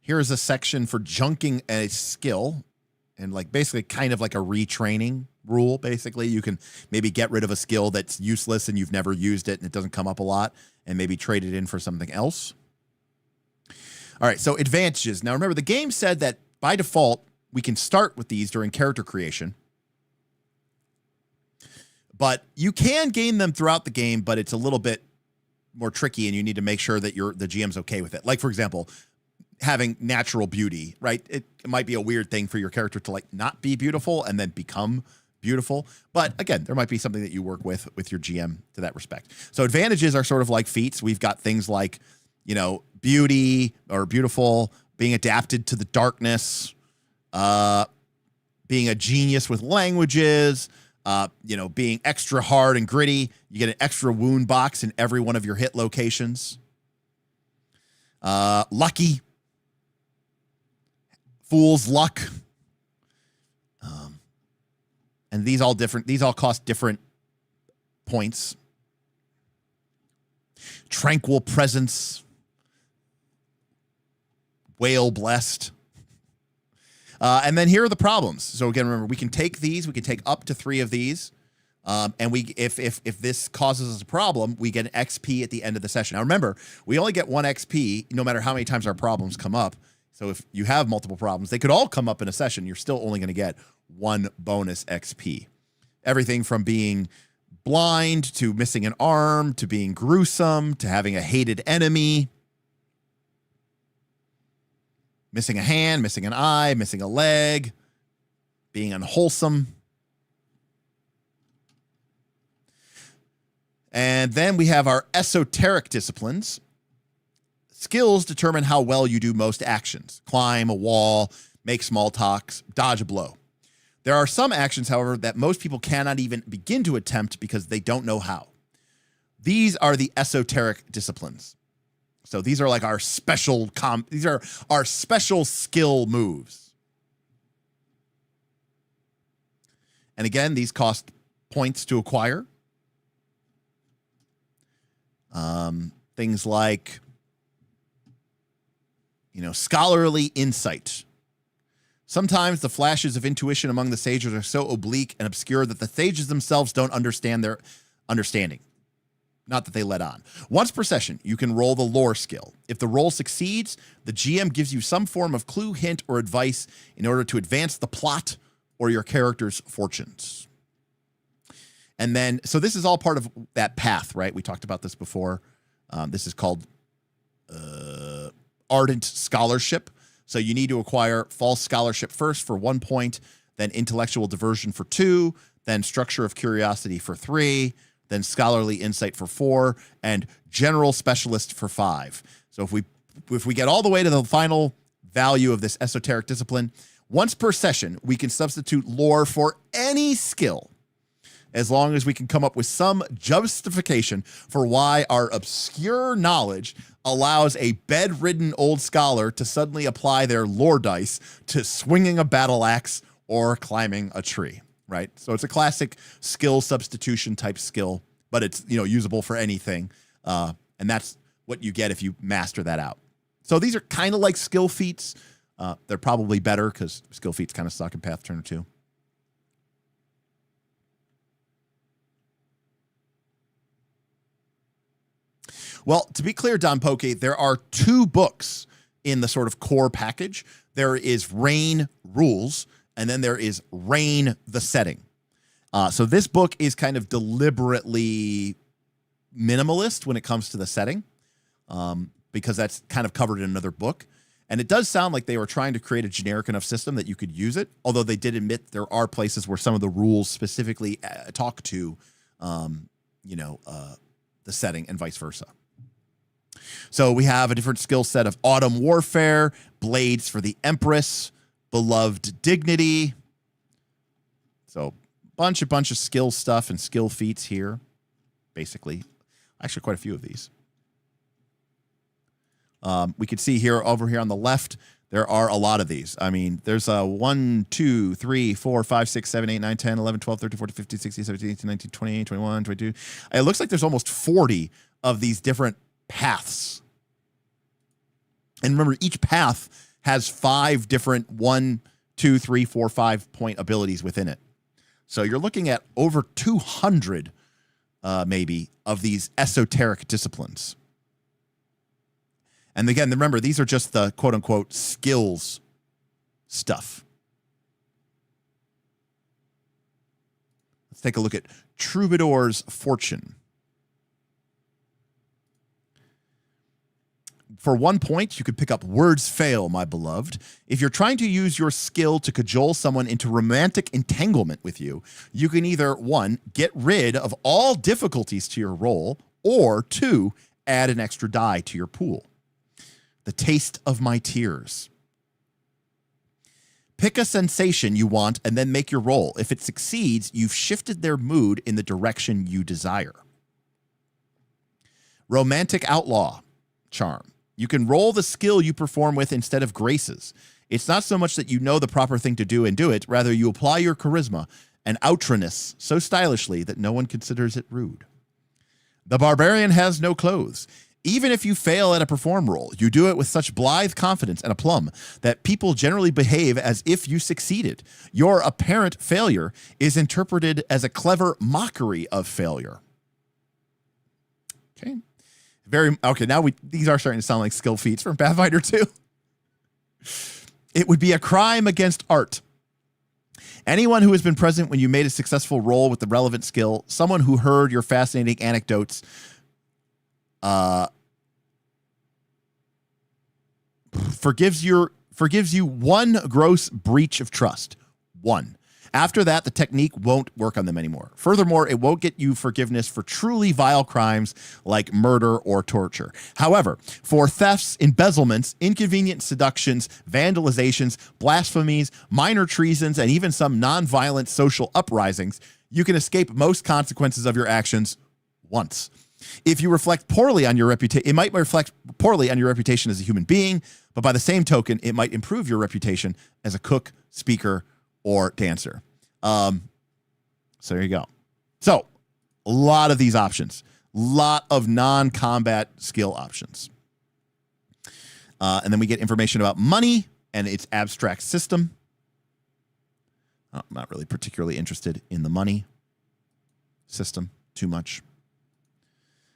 Here's a section for junking a skill and basically kind of like a retraining rule. Basically, you can maybe get rid of a skill that's useless and you've never used it and it doesn't come up a lot and maybe trade it in for something else. All right, so advantages. Now remember, the game said that by default, we can start with these during character creation. But you can gain them throughout the game, but it's a little bit more tricky and you need to make sure that the GM's okay with it. Like, for example, having natural beauty, right? It might be a weird thing for your character to not be beautiful and then become beautiful. But again, there might be something that you work with your GM to that respect. So advantages are sort of like feats. We've got things like, beauty or beautiful, being adapted to the darkness, being a genius with languages, being extra hard and gritty. You get an extra wound box in every one of your hit locations. Lucky. Fool's luck. And these all cost different points. Tranquil presence. Whale blessed. And then here are the problems. So again, remember, we can take up to 3 of these. And if this causes us a problem, we get an XP at the end of the session. Now remember, we only get 1 XP no matter how many times our problems come up. So if you have multiple problems, they could all come up in a session. You're still only going to get 1 bonus XP. Everything from being blind to missing an arm to being gruesome to having a hated enemy. Missing a hand, missing an eye, missing a leg, being unwholesome. And then we have our esoteric disciplines. Skills determine how well you do most actions. Climb a wall, make small talks, dodge a blow. There are some actions, however, that most people cannot even begin to attempt because they don't know how. These are the esoteric disciplines. So these are like our special skill moves. And again, these cost points to acquire. Things like scholarly insight. Sometimes the flashes of intuition among the sages are so oblique and obscure that the sages themselves don't understand their understanding. Not that they let on. Once per session, you can roll the lore skill. If the roll succeeds, the GM gives you some form of clue, hint, or advice in order to advance the plot or your character's fortunes. And then, so this is all part of that path, right? We talked about this before. This is called Ardent Scholarship. So you need to acquire false scholarship first for 1 point, then intellectual diversion for 2, then structure of curiosity for 3, then scholarly insight for 4, and general specialist for 5. So if we get all the way to the final value of this esoteric discipline, once per session, we can substitute lore for any skill, as long as we can come up with some justification for why our obscure knowledge allows a bedridden old scholar to suddenly apply their lore dice to swinging a battle axe or climbing a tree, right? So it's a classic skill substitution type skill, but it's, usable for anything. And that's what you get if you master that out. So these are kind of like skill feats. They're probably better because skill feats kind of suck in Path Turner 2. Well, to be clear, Don Poke, there are 2 books in the sort of core package. There is Reign Rules, and then there is Reign the Setting. So this book is kind of deliberately minimalist when it comes to the setting, because that's kind of covered in another book. And it does sound like they were trying to create a generic enough system that you could use it, although they did admit there are places where some of the rules specifically talk to, the setting and vice versa. So we have a different skill set of Autumn Warfare, Blades for the Empress, Beloved Dignity. So bunch of skill stuff and skill feats here, basically. Actually, quite a few of these. We can see here, over here on the left, there are a lot of these. I mean, there's 1, 2, 3, 4, 5, 6, 7, 8, 9, 10, 11, 12, 13, 14, 15, 16, 17, 18, 19, 20, 21, 22. It looks like there's almost 40 of these different paths. And remember, each path has 5 different 1, 2, 3, 4, 5 point abilities within it. So you're looking at over 200, maybe, of these esoteric disciplines. And again, remember, these are just the quote-unquote skills stuff. Let's take a look at Troubadour's Fortune. For 1 point, you could pick up Words Fail, my beloved. If you're trying to use your skill to cajole someone into romantic entanglement with you, you can either, 1, get rid of all difficulties to your roll, or 2, add an extra die to your pool. The Taste of My Tears. Pick a sensation you want and then make your roll. If it succeeds, you've shifted their mood in the direction you desire. Romantic Outlaw Charm. You can roll the skill you perform with instead of graces. It's not so much that you know the proper thing to do and do it, rather you apply your charisma and outraness so stylishly that no one considers it rude. The Barbarian Has No Clothes. Even if you fail at a perform roll, you do it with such blithe confidence and aplomb that people generally behave as if you succeeded. Your apparent failure is interpreted as a clever mockery of failure. Okay. Okay, now these are starting to sound like skill feats from Pathfinder 2. It would be a crime against art. Anyone who has been present when you made a successful roll with the relevant skill, someone who heard your fascinating anecdotes, forgives you 1 gross breach of trust. 1. After that, the technique won't work on them anymore. Furthermore, it won't get you forgiveness for truly vile crimes like murder or torture. However, for thefts, embezzlements, inconvenient seductions, vandalizations, blasphemies, minor treasons, and even some non-violent social uprisings, you can escape most consequences of your actions once. If you reflect poorly on your reputation, it might reflect poorly on your reputation as a human being, but by the same token, it might improve your reputation as a cook, speaker, or dancer. So there you go. So a lot of these options, lot of non-combat skill options. And then we get information about money and its abstract system. I'm not really particularly interested in the money system too much.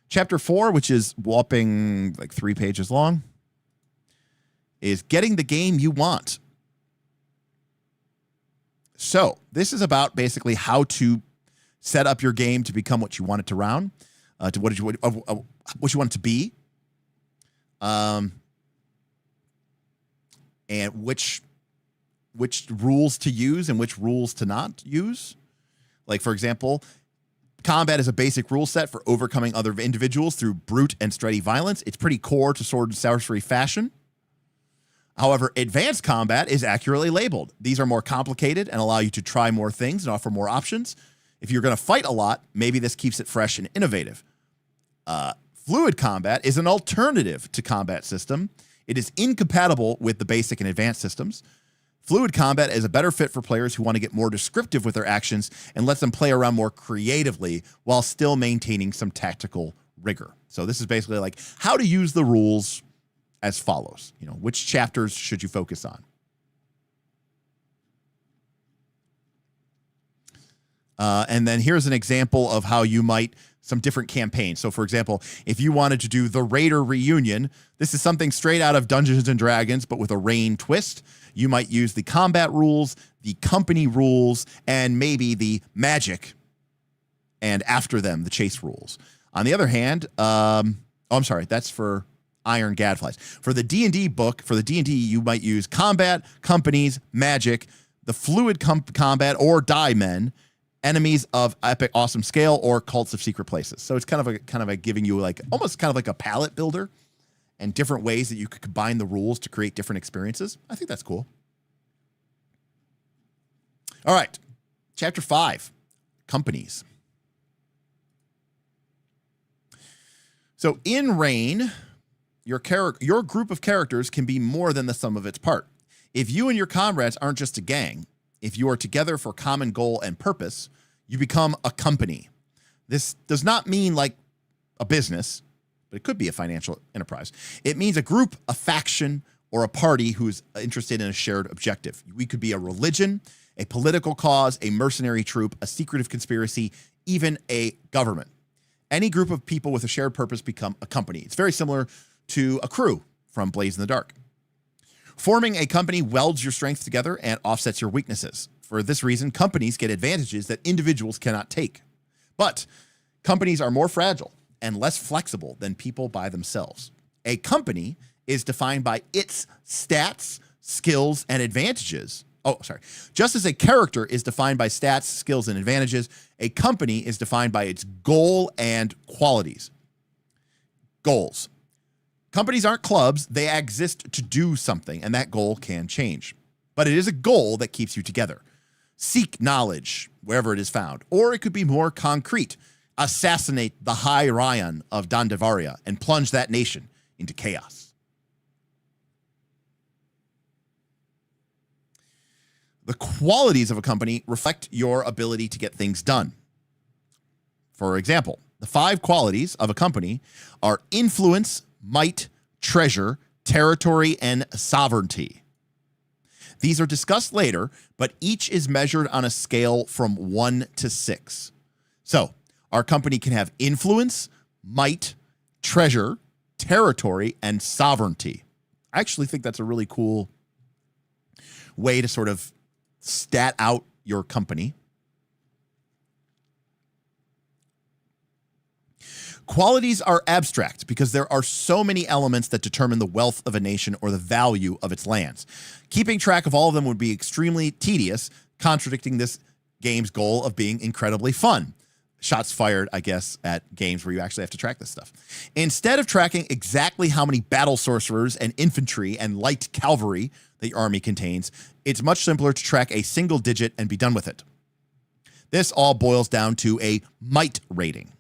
Chapter 4, which is whopping like 3 pages long, is getting the game you want. So this is about basically how to set up your game to become what you want it to round, to what you want it to be, and which rules to use and which rules to not use. Like, for example, combat is a basic rule set for overcoming other individuals through brute and steady violence. It's pretty core to sword and sorcery fashion. However, advanced combat is accurately labeled. These are more complicated and allow you to try more things and offer more options. If you're going to fight a lot, maybe this keeps it fresh and innovative. Fluid combat is an alternative to combat system. It is incompatible with the basic and advanced systems. Fluid combat is a better fit for players who want to get more descriptive with their actions and lets them play around more creatively while still maintaining some tactical rigor. So this is basically like how to use the rules as follows. You know, which chapters should you focus on? And then here's an example of how you might some different campaigns. So, for example, if you wanted to do the Raider Reunion, this is something straight out of Dungeons and Dragons, but with a rain twist. You might use the combat rules, the company rules, and maybe the magic, and after them, the chase rules. On the other hand, I'm sorry, that's for Iron Gadflies. For the D&D book, for the D&D, you might use combat, companies, magic, the fluid combat, or die men, enemies of epic awesome scale, or cults of secret places. So it's kind of a giving you like almost kind of like a palette builder and different ways that you could combine the rules to create different experiences. I think that's cool. All right, chapter 5, companies. So in Reign, your group of characters can be more than the sum of its part. If you and your comrades aren't just a gang, if you are together for common goal and purpose, you become a company. This does not mean like a business, but it could be a financial enterprise. It means a group, a faction, or a party who's interested in a shared objective. We could be a religion, a political cause, a mercenary troop, a secretive conspiracy, even a government. Any group of people with a shared purpose become a company. It's very similar to a crew from Blaze in the Dark. Forming a company welds your strengths together and offsets your weaknesses. For this reason, companies get advantages that individuals cannot take. But companies are more fragile and less flexible than people by themselves. A company is defined by its stats, skills, and advantages. Just as a character is defined by stats, skills, and advantages, a company is defined by its goal and qualities. Goals. Companies aren't clubs. They exist to do something, and that goal can change. But it is a goal that keeps you together. Seek knowledge wherever it is found. Or it could be more concrete. Assassinate the High Ryan of Dandavaria and plunge that nation into chaos. The qualities of a company reflect your ability to get things done. For example, the 5 qualities of a company are influence, might, treasure, territory, and sovereignty. These are discussed later, but each is measured on a scale from 1 to 6. So, our company can have influence, might, treasure, territory, and sovereignty. I actually think that's a really cool way to sort of stat out your company. Qualities are abstract because there are so many elements that determine the wealth of a nation or the value of its lands. Keeping track of all of them would be extremely tedious, contradicting this game's goal of being incredibly fun. Shots fired, I guess, at games where you actually have to track this stuff. Instead of tracking exactly how many battle sorcerers and infantry and light cavalry the army contains, it's much simpler to track a single digit and be done with it. This all boils down to a might rating.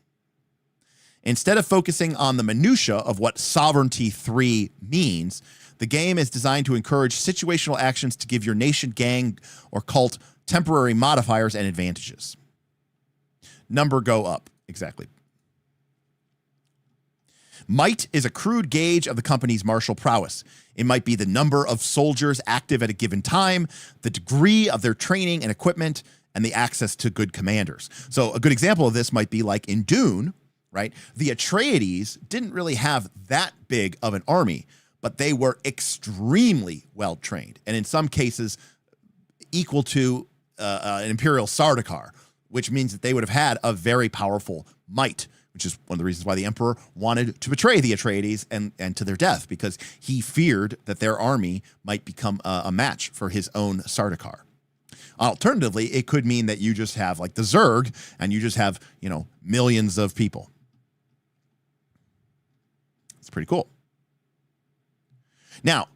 Instead of focusing on the minutia of what Sovereignty 3 means, the game is designed to encourage situational actions to give your nation, gang, or cult temporary modifiers and advantages. Number go up. Exactly. Might is a crude gauge of the company's martial prowess. It might be the number of soldiers active at a given time, the degree of their training and equipment, and the access to good commanders. So a good example of this might be like in Dune, right? The Atreides didn't really have that big of an army, but they were extremely well trained, and in some cases equal to an Imperial Sardaukar, which means that they would have had a very powerful might, which is one of the reasons why the Emperor wanted to betray the Atreides and to their death, because he feared that their army might become a match for his own Sardaukar. Alternatively, it could mean that you just have like the Zerg and you just have, millions of people. It's pretty cool. Now,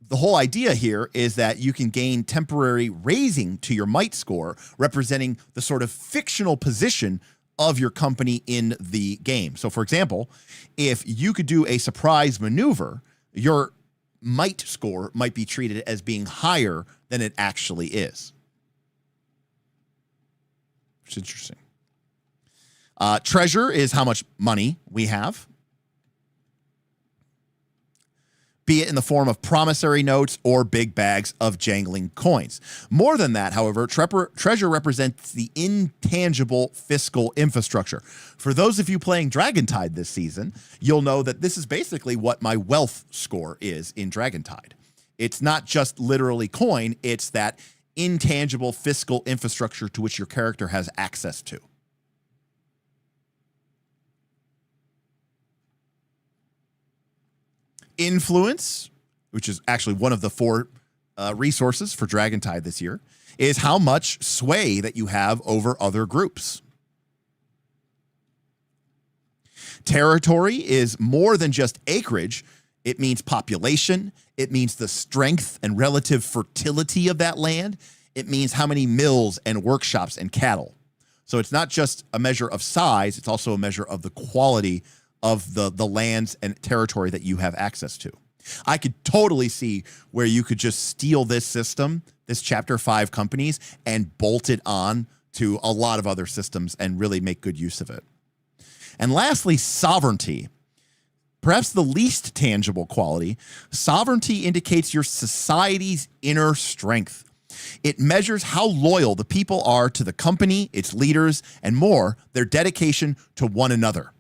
the whole idea here is that you can gain temporary raising to your might score, representing the sort of fictional position of your company in the game. So, for example, if you could do a surprise maneuver, your might score might be treated as being higher than it actually is. Which is interesting. Treasure is how much money we have, be it in the form of promissory notes or big bags of jangling coins. More than that, however, treasure represents the intangible fiscal infrastructure. For those of you playing Dragontide this season, you'll know that this is basically what my wealth score is in Dragontide. It's not just literally coin, it's that intangible fiscal infrastructure to which your character has access to. Influence, which is actually one of the 4 resources for Dragontide this year, is how much sway that you have over other groups. Territory is more than just acreage. It means population. It means the strength and relative fertility of that land. It means how many mills and workshops and cattle. So it's not just a measure of size, it's also a measure of the quality of the lands and territory that you have access to. I could totally see where you could just steal this system, this Chapter 5 companies, and bolt it on to a lot of other systems and really make good use of it. And lastly, sovereignty. Perhaps the least tangible quality, sovereignty indicates your society's inner strength. It measures how loyal the people are to the company, its leaders, and more, their dedication to one another.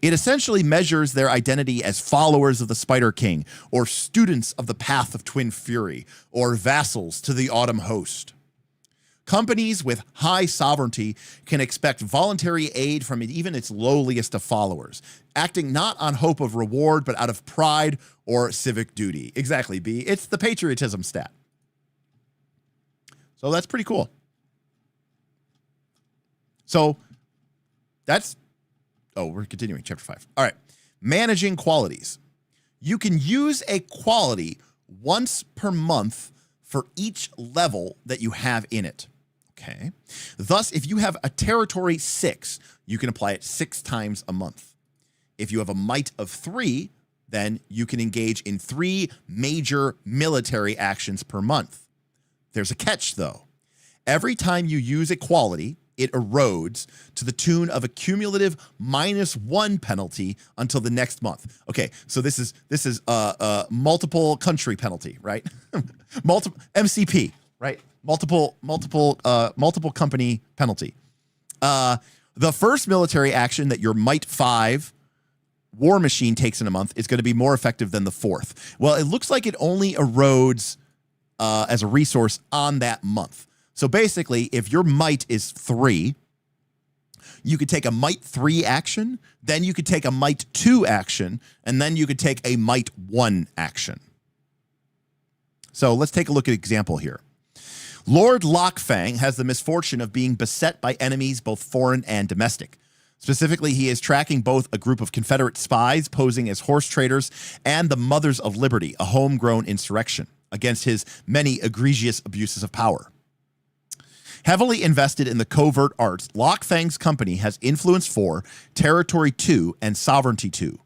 It essentially measures their identity as followers of the Spider King, or students of the Path of Twin Fury, or vassals to the Autumn Host. Companies with high sovereignty can expect voluntary aid from even its lowliest of followers, acting not on hope of reward, but out of pride or civic duty. Exactly, B. It's the patriotism stat. So that's pretty cool. So that's... Oh, we're continuing, Chapter 5. All right. Managing qualities. You can use a quality once per month for each level that you have in it. Okay. Thus, if you have a territory 6, you can apply it 6 times a month. If you have a might of 3, then you can engage in 3 major military actions per month. There's a catch, though. Every time you use a quality, it erodes to the tune of a cumulative -1 penalty until the next month. Okay, so this is multiple country penalty, right? Multiple MCP, right? Multiple company penalty. The first military action that your Might 5 War Machine takes in a month is going to be more effective than the 4th. Well, it looks like it only erodes as a resource on that month. So basically, if your might is 3, you could take a might 3 action, then you could take a might 2 action, and then you could take a might 1 action. So let's take a look at an example here. Lord Lockfang has the misfortune of being beset by enemies, both foreign and domestic. Specifically, he is tracking both a group of Confederate spies posing as horse traders and the Mothers of Liberty, a homegrown insurrection, against his many egregious abuses of power. Heavily invested in the covert arts, Lockfang's company has Influence 4, Territory 2, and Sovereignty 2.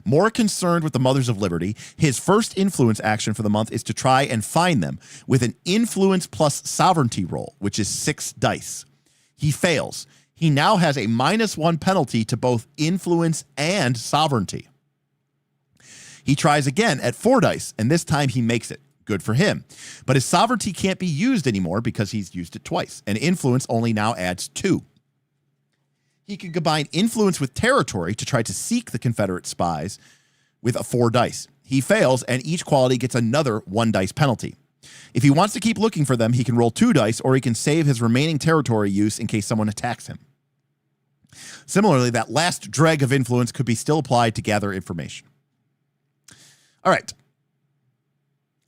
More concerned with the Mothers of Liberty, his first influence action for the month is to try and find them with an Influence plus Sovereignty roll, which is 6 dice. He fails. He now has a -1 penalty to both influence and sovereignty. He tries again at 4 dice, and this time he makes it. Good for him. But his sovereignty can't be used anymore because he's used it twice, and influence only now adds 2. He can combine influence with territory to try to seek the Confederate spies with a 4 dice. He fails, and each quality gets another 1 dice penalty. If he wants to keep looking for them, he can roll 2 dice, or he can save his remaining territory use in case someone attacks him. Similarly, that last dreg of influence could be still applied to gather information. All right.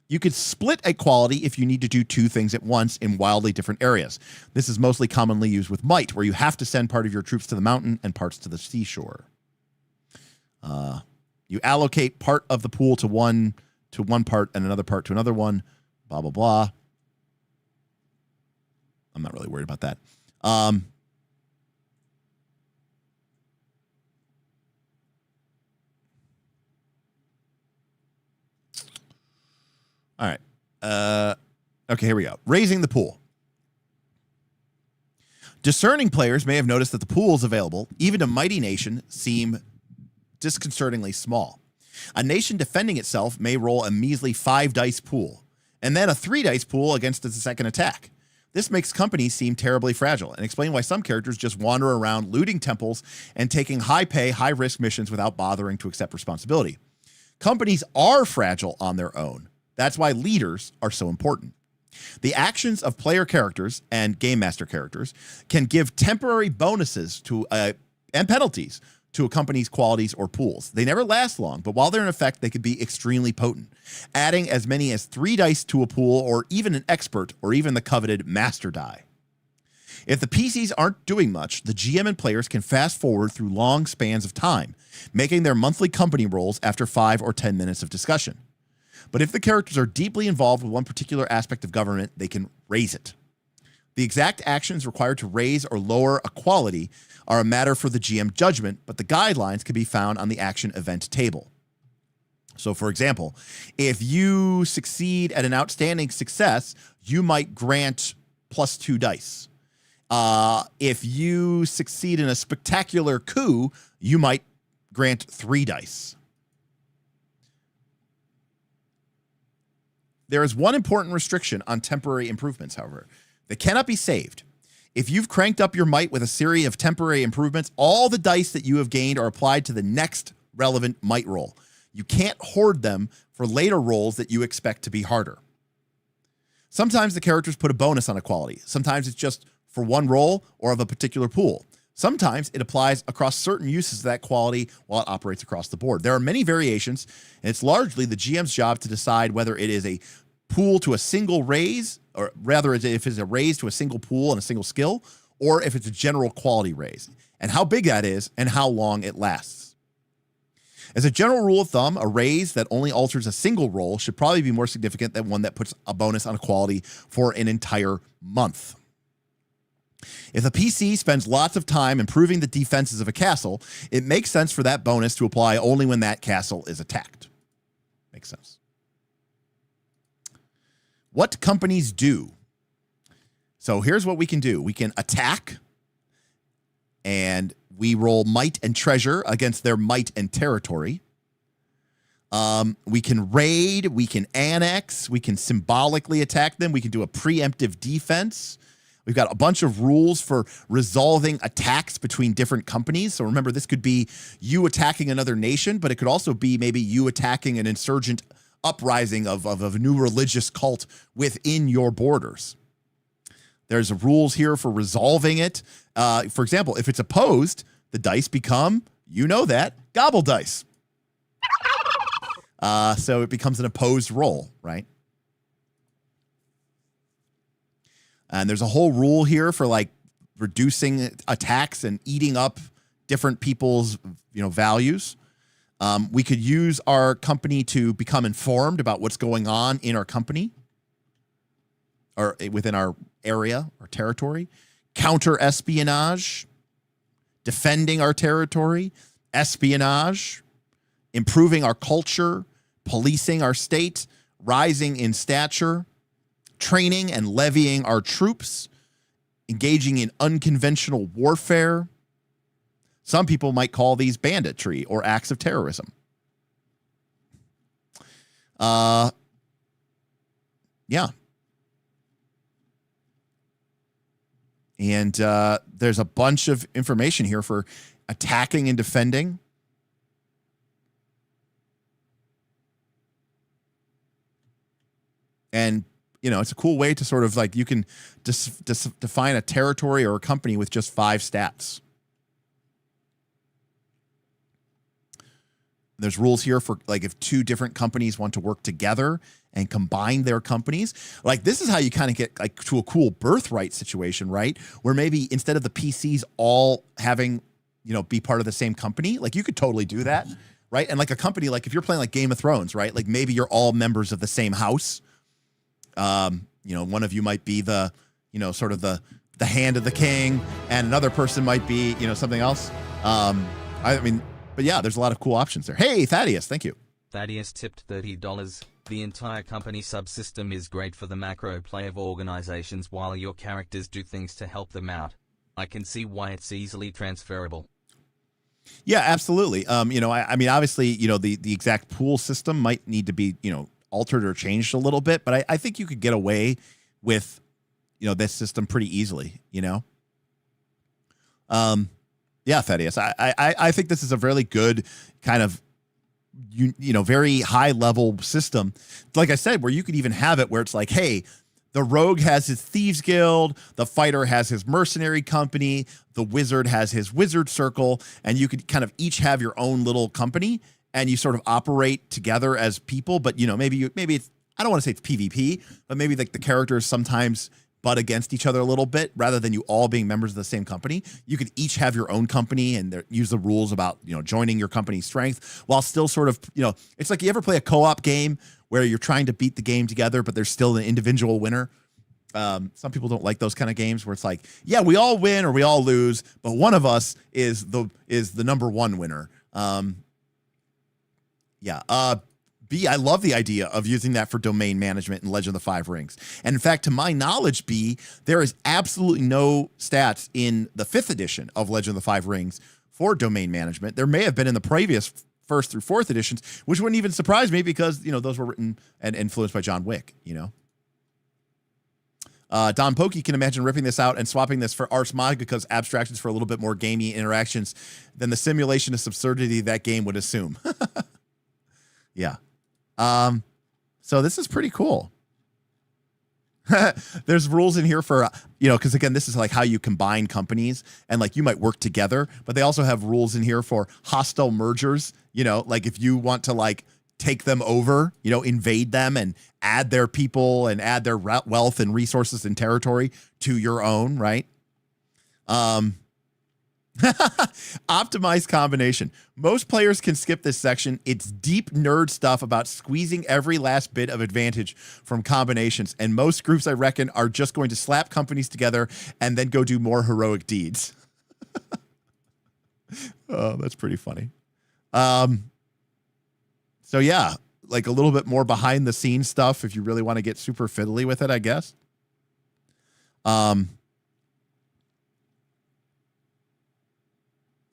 You could split a quality if you need to do 2 things at once in wildly different areas. This is mostly commonly used with might, where you have to send part of your troops to the mountain and parts to the seashore. You allocate part of the pool to one part and another part to another one, blah, blah, blah. I'm not really worried about that. All right. Okay, here we go. Raising the pool. Discerning players may have noticed that the pools available, even to mighty nation, seem disconcertingly small. A nation defending itself may roll a measly 5 dice pool, and then a 3 dice pool against its second attack. This makes companies seem terribly fragile, and explain why some characters just wander around looting temples and taking high-pay, high-risk missions without bothering to accept responsibility. Companies are fragile on their own. That's why leaders are so important. The actions of player characters and game master characters can give temporary bonuses to and penalties to a company's qualities or pools. They never last long, but while they're in effect, they could be extremely potent, adding as many as 3 dice to a pool, or even an expert, or even the coveted master die. If the PCs aren't doing much, the GM and players can fast forward through long spans of time, making their monthly company rolls after 5 or 10 minutes of discussion. But if the characters are deeply involved with one particular aspect of government, they can raise it. The exact actions required to raise or lower a quality are a matter for the GM judgment, but the guidelines can be found on the action event table. So, for example, if you succeed at an outstanding success, you might grant +2 dice. If you succeed in a spectacular coup, you might grant 3 dice. There is one important restriction on temporary improvements, however. They cannot be saved. If you've cranked up your might with a series of temporary improvements, all the dice that you have gained are applied to the next relevant might roll. You can't hoard them for later rolls that you expect to be harder. Sometimes the characters put a bonus on a quality. Sometimes it's just for one roll or of a particular pool. Sometimes it applies across certain uses of that quality while it operates across the board. There are many variations, and it's largely the GM's job to decide whether it is a pool to a single raise, or rather if it's a raise to a single pool and a single skill, or if it's a general quality raise, and how big that is and how long it lasts. As a general rule of thumb, a raise that only alters a single roll should probably be more significant than one that puts a bonus on a quality for an entire month. If a PC spends lots of time improving the defenses of a castle, it makes sense for that bonus to apply only when that castle is attacked. Makes sense. What companies do. So here's what we can do. We can attack, and we roll might and treasure against their might and territory. We can raid, we can annex, we can symbolically attack them. We can do a preemptive defense. We've got a bunch of rules for resolving attacks between different companies. So remember, this could be you attacking another nation, but it could also be maybe you attacking an insurgent uprising of a new religious cult within your borders. There's rules here for resolving it. For example, if it's opposed, the dice become, you know that, gobble dice. So it becomes an opposed roll, right? And there's a whole rule here for like reducing attacks and eating up different people's, values. We could use our company to become informed about what's going on in our company or within our area or territory. Counter espionage, defending our territory, espionage, improving our culture, policing our state, rising in stature, training and levying our troops, engaging in unconventional warfare. Some people might call these banditry or acts of terrorism. Yeah. And there's a bunch of information here for attacking and defending. And, you know, it's a cool way to sort of like, you can define a territory or a company with just 5 stats. There's rules here for like if 2 different companies want to work together and combine their companies. Like this is how you kind of get like to a cool birthright situation, right? Where maybe instead of the PCs all having, you know, be part of the same company, like you could totally do that, right? And like a company, like if you're playing like Game of Thrones, right? Like maybe you're all members of the same house. You know, one of you might be the, you know, sort of the hand of the king, and another person might be, you know, something else. I mean, but yeah, there's a lot of cool options there. Hey, Thaddeus, thank you. Thaddeus tipped $30. The entire company subsystem is great for the macro play of organizations while your characters do things to help them out. I can see why it's easily transferable. Yeah, absolutely. You know, I mean, obviously, you know, the exact pool system might need to be, you know, altered or changed a little bit, but I think you could get away with, you know, this system pretty easily, you know? Yeah, Thaddeus, I think this is a really good kind of, you know, very high level system. Like I said, where you could even have it where it's like, hey, the rogue has his thieves guild, the fighter has his mercenary company, the wizard has his wizard circle, and you could kind of each have your own little company, and you sort of operate together as people. But you know, maybe it's, I don't want to say it's PvP, but maybe like the characters sometimes butt against each other a little bit rather than you all being members of the same company. You could each have your own company and use the rules about, you know, joining your company's strength while still sort of, you know, it's like you ever play a co-op game where you're trying to beat the game together, but there's still an individual winner. Some people don't like those kind of games where it's like, yeah, we all win or we all lose, but one of us is the number one winner. B, I love the idea of using that for domain management in Legend of the Five Rings. And in fact, to my knowledge, B, there is absolutely no stats in the 5th edition of Legend of the Five Rings for domain management. There may have been in the previous 1st through 4th editions, which wouldn't even surprise me because, you know, those were written and influenced by John Wick, you know. Don Pokey can imagine ripping this out and swapping this for Ars Magica's abstractions for a little bit more gamey interactions than the simulation of absurdity that game would assume. Yeah. So this is pretty cool. There's rules in here for, you know, because again, this is like how you combine companies and like you might work together, but they also have rules in here for hostile mergers, you know, like if you want to like take them over, you know, invade them and add their people and add their wealth and resources and territory to your own, right? Optimized combination. Most players can skip this section. It's deep nerd stuff about squeezing every last bit of advantage from combinations. And most groups, I reckon, are just going to slap companies together and then go do more heroic deeds. Oh, that's pretty funny. So yeah, like a little bit more behind the scenes stuff if you really want to get super fiddly with it, I guess.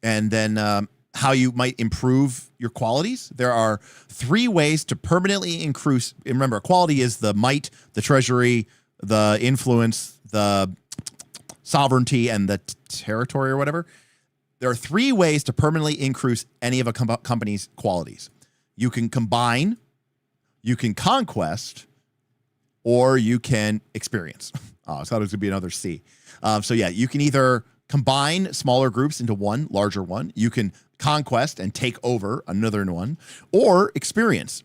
And then how you might improve your qualities. There are 3 ways to permanently increase. Remember, quality is the might, the treasury, the influence, the sovereignty, and the territory or whatever. There are 3 ways to permanently increase any of a company's qualities. You can combine, you can conquest, or you can experience. Oh, I thought it was going to be another C. So yeah, you can either combine smaller groups into one larger one. You can conquest and take over another one, or experience.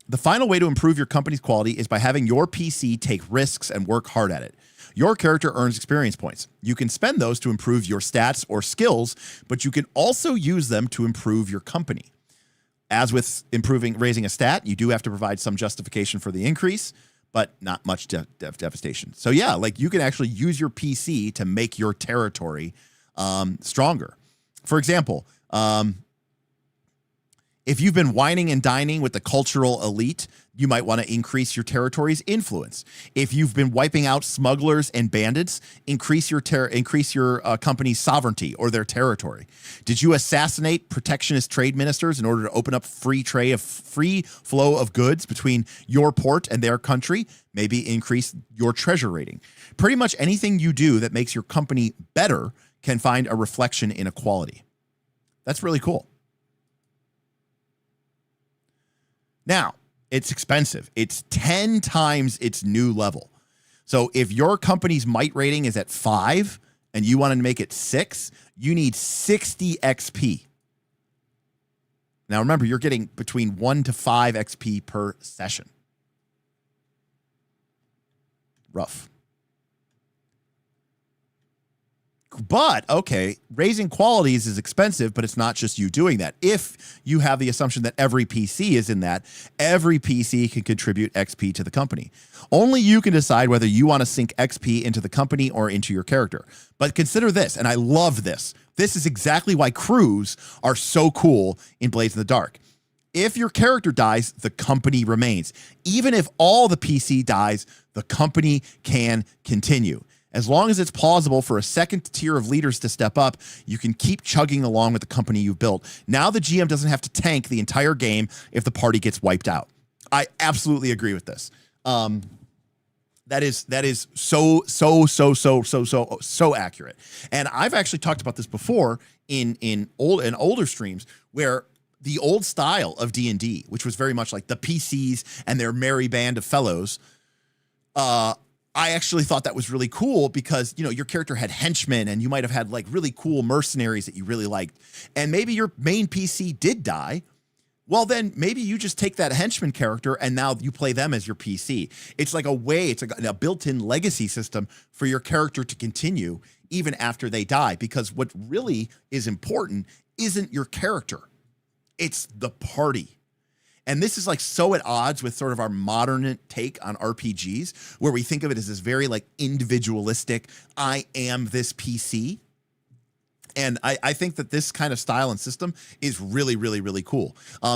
The final way to improve your company's quality is by having your PC take risks and work hard at it. Your character earns experience points. You can spend those to improve your stats or skills, but you can also use them to improve your company. As with raising a stat, you do have to provide some justification for the increase, but not much devastation. So yeah, like you can actually use your PC to make your territory stronger. For example, If you've been wining and dining with the cultural elite, you might want to increase your territory's influence. If you've been wiping out smugglers and bandits, increase your company's sovereignty or their territory. Did you assassinate protectionist trade ministers in order to open up free flow of goods between your port and their country? Maybe increase your treasure rating. Pretty much anything you do that makes your company better can find a reflection in equality. That's really cool. Now, it's expensive. It's 10 times its new level. So if your company's might rating is at 5 and you want to make it 6, you need 60 XP. Now, remember, you're getting between 1 to 5 XP per session. Rough. But, okay, raising qualities is expensive, but it's not just you doing that. If you have the assumption that every PC is in that, every PC can contribute XP to the company. Only you can decide whether you want to sink XP into the company or into your character. But consider this, and I love this. This is exactly why crews are so cool in Blades in the Dark. If your character dies, the company remains. Even if all the PC dies, the company can continue. As long as it's plausible for a second tier of leaders to step up, you can keep chugging along with the company you've built. Now the GM doesn't have to tank the entire game if the party gets wiped out. I absolutely agree with this. That is so accurate. And I've actually talked about this before in older streams where the old style of D&D, which was very much like the PCs and their merry band of fellows, I actually thought that was really cool because, you know, your character had henchmen and you might have had like really cool mercenaries that you really liked. And maybe your main PC did die. Well, then maybe you just take that henchman character and now you play them as your PC. It's like a way, it's a built-in legacy system for your character to continue even after they die. Because what really is important isn't your character. It's the party. And this is like so at odds with sort of our modern take on RPGs, where we think of it as this very like individualistic, I am this PC. And I think that this kind of style and system is really, really, really cool.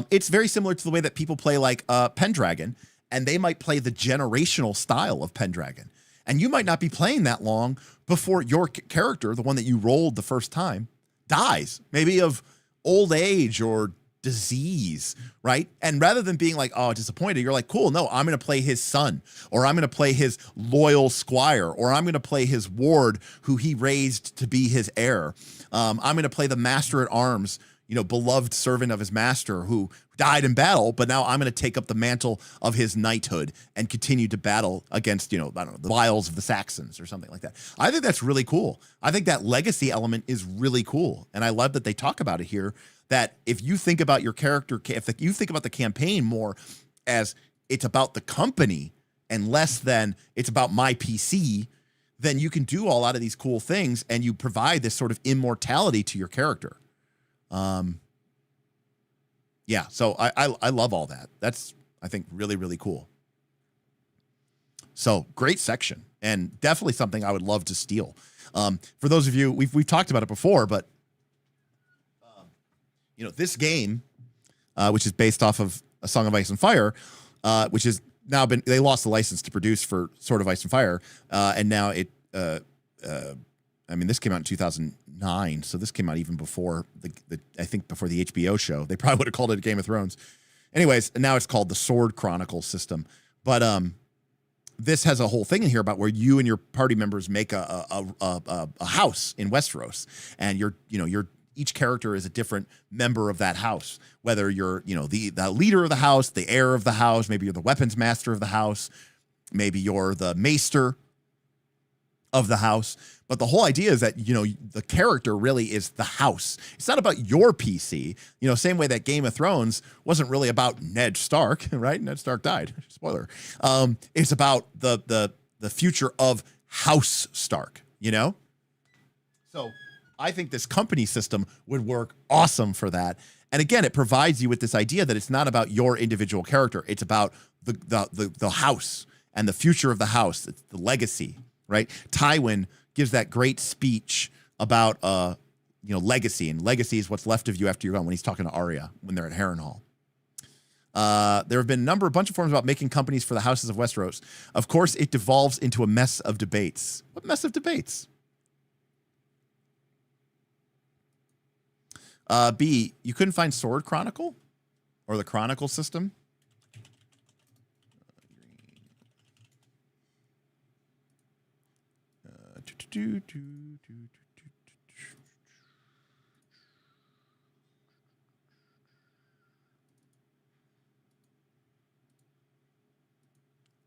It's very similar to the way that people play like Pendragon, and they might play the generational style of Pendragon. And you might not be playing that long before your character, the one that you rolled the first time, dies, maybe of old age or disease, right? And rather than being like, oh, disappointed, you're like, cool, no, I'm going to play his son, or I'm going to play his loyal squire, or I'm going to play his ward who he raised to be his heir. I'm going to play the master at arms, you know, beloved servant of his master who died in battle, but now I'm going to take up the mantle of his knighthood and continue to battle against, you know, I don't know, the wiles of the Saxons or something like that. I think that's really cool. I think that legacy element is really cool. And I love that they talk about it here, that if you think about your character, if you think about the campaign more as it's about the company and less than it's about my PC, then you can do a lot of these cool things and you provide this sort of immortality to your character. Yeah, so I love all that. That's, I think, really, really cool. So great section, and definitely something I would love to steal. For those of you, we've talked about it before, but you know, this game, which is based off of A Song of Ice and Fire, which has now been, they lost the license to produce for Sword of Ice and Fire, and now it, I mean, this came out in 2009, so this came out even before I think before the HBO show. They probably would have called it Game of Thrones. Anyways, now it's called the Sword Chronicles system. But this has a whole thing in here about where you and your party members make a house in Westeros, and each character is a different member of that house. Whether you're, you know, the leader of the house, the heir of the house, maybe you're the weapons master of the house, maybe you're the maester of the house. But the whole idea is that, you know, the character really is the house. It's not about your PC. You know, same way that Game of Thrones wasn't really about Ned Stark, right? Ned Stark died. Spoiler. It's about the future of House Stark, you know? So I think this company system would work awesome for that. And again, it provides you with this idea that it's not about your individual character. It's about the house and the future of the house. It's the legacy, right? Tywin gives that great speech about legacy, and legacy is what's left of you after you're gone. When he's talking to Arya when they're at Harrenhal. There have been a bunch of forums about making companies for the houses of Westeros. Of course, it devolves into a mess of debates. What mess of debates? B, you couldn't find Sword Chronicle or the Chronicle system?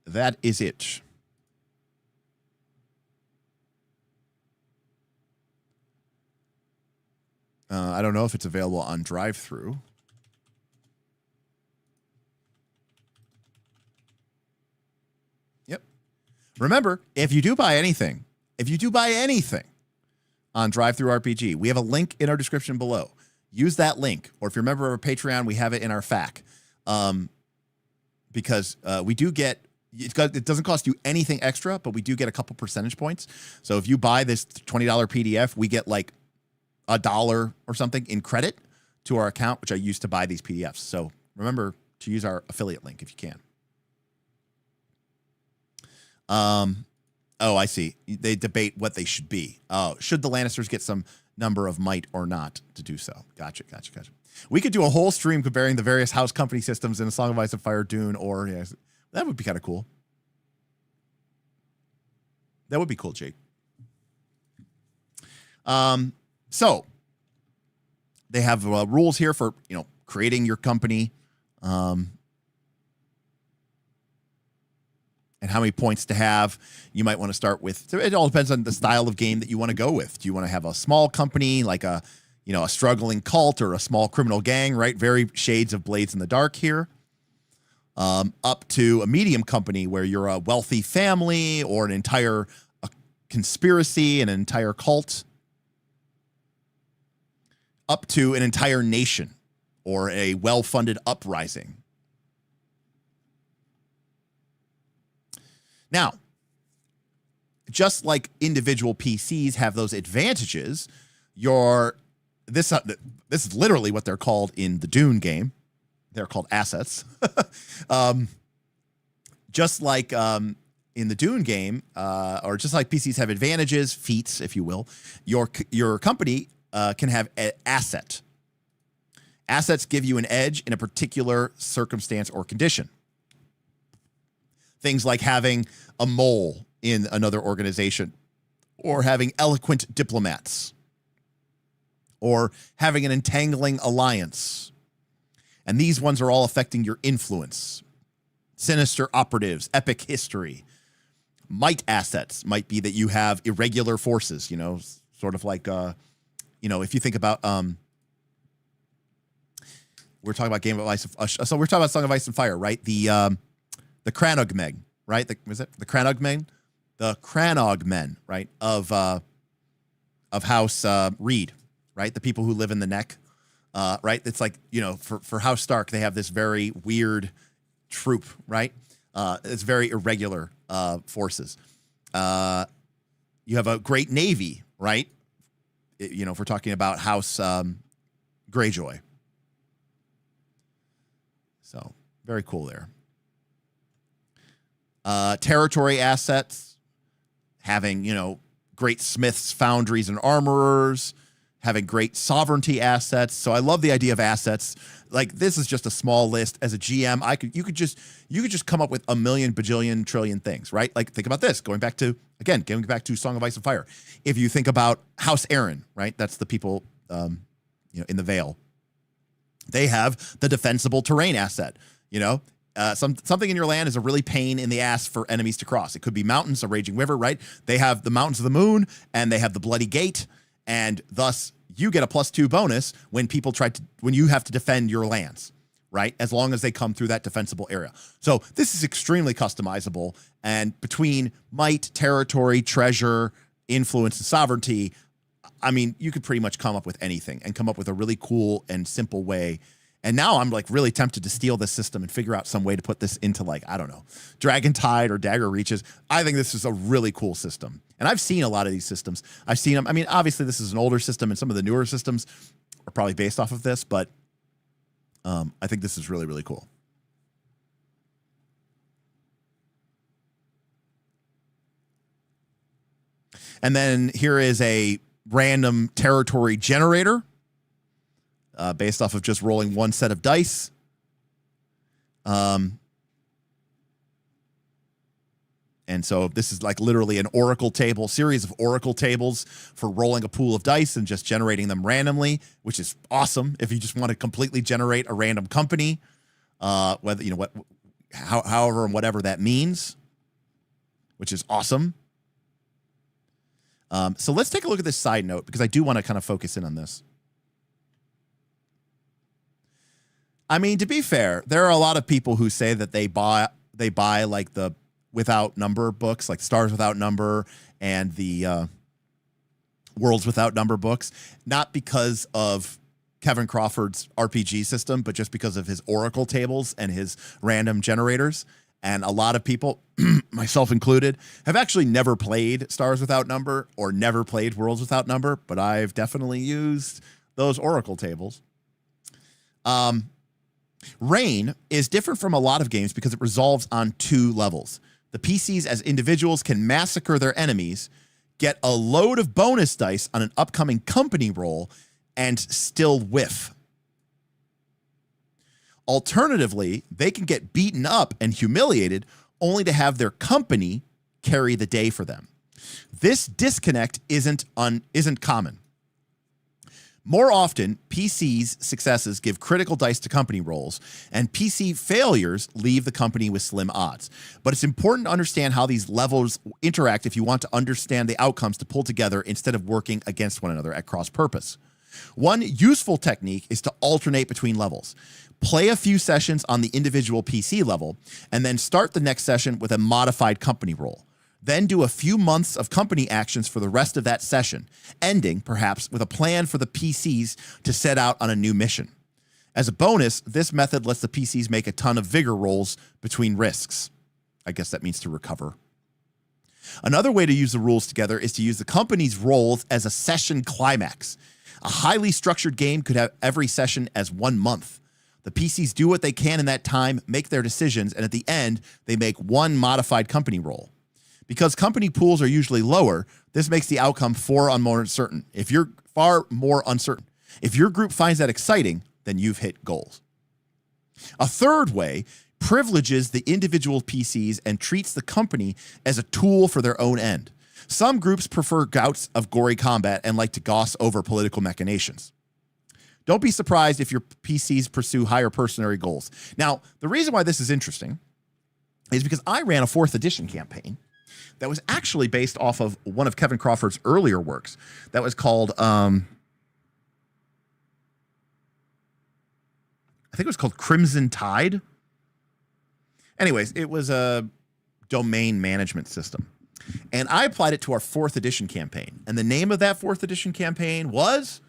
That is it. I don't know if it's available on drive-through. Yep. Remember, if you do buy anything on drive-through RPG, we have a link in our description below. Use that link, or if you're a member of our Patreon, we have it in our FAQ. Because we do get, it doesn't cost you anything extra, but we do get a couple percentage points. So if you buy this $20 PDF, we get like $1 or something in credit to our account, which I use to buy these PDFs. So remember to use our affiliate link if you can. Oh, I see. They debate what they should be. Oh, should the Lannisters get some number of might or not to do so? Gotcha. We could do a whole stream comparing the various house company systems in A Song of Ice and Fire, Dune, or that would be kind of cool. That would be cool, Jake. So they have rules here for, creating your company, and how many points to have. You might want to start with, so it all depends on the style of game that you want to go with. Do you want to have a small company, like a struggling cult or a small criminal gang, right? Very shades of Blades in the Dark here. Up to a medium company where you're a wealthy family or an entire conspiracy, an entire cult. Up to an entire nation or a well-funded uprising. Now, just like individual PCs have those advantages, this is literally what they're called in the Dune game. They're called assets. Just like in the Dune game, or just like PCs have advantages, feats, if you will, your company can have an asset. Assets give you an edge in a particular circumstance or condition. Things like having a mole in another organization, or having eloquent diplomats, or having an entangling alliance. And these ones are all affecting your influence. Sinister operatives, epic history. Might assets might be that you have irregular forces, sort of like, if you think about, we're talking about Game of Ice. So we're talking about Song of Ice and Fire, right? The Cranogmen, right? Was it the Cranogmen? The Cranogmen, right? Of House Reed, right? The people who live in the neck, right? It's like, for House Stark, they have this very weird troop, right? It's very irregular forces. You have a great navy, right? If we're talking about House Greyjoy. So very cool there. Territory assets, having, great smiths, foundries, and armorers, having great sovereignty assets. So I love the idea of assets. Like, this is just a small list. As a GM, you could just come up with a million, bajillion, trillion things, right? Like, think about this, going back to Song of Ice and Fire. If you think about House Aaron, right? That's the people, in the Vale. They have the defensible terrain asset, something in your land is a really pain in the ass for enemies to cross. It could be mountains, a raging river, right? They have the Mountains of the Moon, and they have the Bloody Gate, and thus you get a +2 bonus when you have to defend your lands, right? As long as they come through that defensible area. So this is extremely customizable, and between might, territory, treasure, influence, and sovereignty, I mean, you could pretty much come up with anything and come up with a really cool and simple way. And now I'm like really tempted to steal this system and figure out some way to put this into like, I don't know, Dragon Tide or Dagger Reaches. I think this is a really cool system. And I've seen a lot of these systems. I've seen them. I mean, obviously this is an older system and some of the newer systems are probably based off of this, but I think this is really, really cool. And then here is a random territory generator. Based off of just rolling one set of dice. And so this is like literally an oracle table, series of oracle tables for rolling a pool of dice and just generating them randomly, which is awesome if you just want to completely generate a random company, whether, you know, however and whatever that means, which is awesome. So let's take a look at this side note because I do want to kind of focus in on this. I mean, to be fair, there are a lot of people who say that they buy like the without number books, like Stars Without Number and the Worlds Without Number books, not because of Kevin Crawford's RPG system, but just because of his oracle tables and his random generators. And a lot of people, myself included, have actually never played Stars Without Number or never played Worlds Without Number, but I've definitely used those oracle tables. Reign is different from a lot of games because it resolves on two levels. The PCs as individuals can massacre their enemies, get a load of bonus dice on an upcoming company roll, and still whiff. Alternatively, they can get beaten up and humiliated only to have their company carry the day for them. This disconnect isn't common. More often, PC's successes give critical dice to company rolls, and PC failures leave the company with slim odds. But it's important to understand how these levels interact if you want to understand the outcomes to pull together instead of working against one another at cross purpose. One useful technique is to alternate between levels. Play a few sessions on the individual PC level, and then start the next session with a modified company roll. Then do a few months of company actions for the rest of that session, ending, perhaps, with a plan for the PCs to set out on a new mission. As a bonus, this method lets the PCs make a ton of vigor rolls between risks. I guess that means to recover. Another way to use the rules together is to use the company's rolls as a session climax. A highly structured game could have every session as 1 month. The PCs do what they can in that time, make their decisions, and at the end, they make one modified company roll. Because company pools are usually lower, this makes the outcome far more uncertain. If your group finds that exciting, then you've hit goals. A third way privileges the individual PCs and treats the company as a tool for their own end. Some groups prefer bouts of gory combat and like to gloss over political machinations. Don't be surprised if your PCs pursue higher mercenary goals. Now, the reason why this is interesting is because I ran a 4th edition campaign that was actually based off of one of Kevin Crawford's earlier works that was called, I think it was called Crimson Tide. Anyways, it was a domain management system. And I applied it to our 4th edition campaign. And the name of that 4th edition campaign was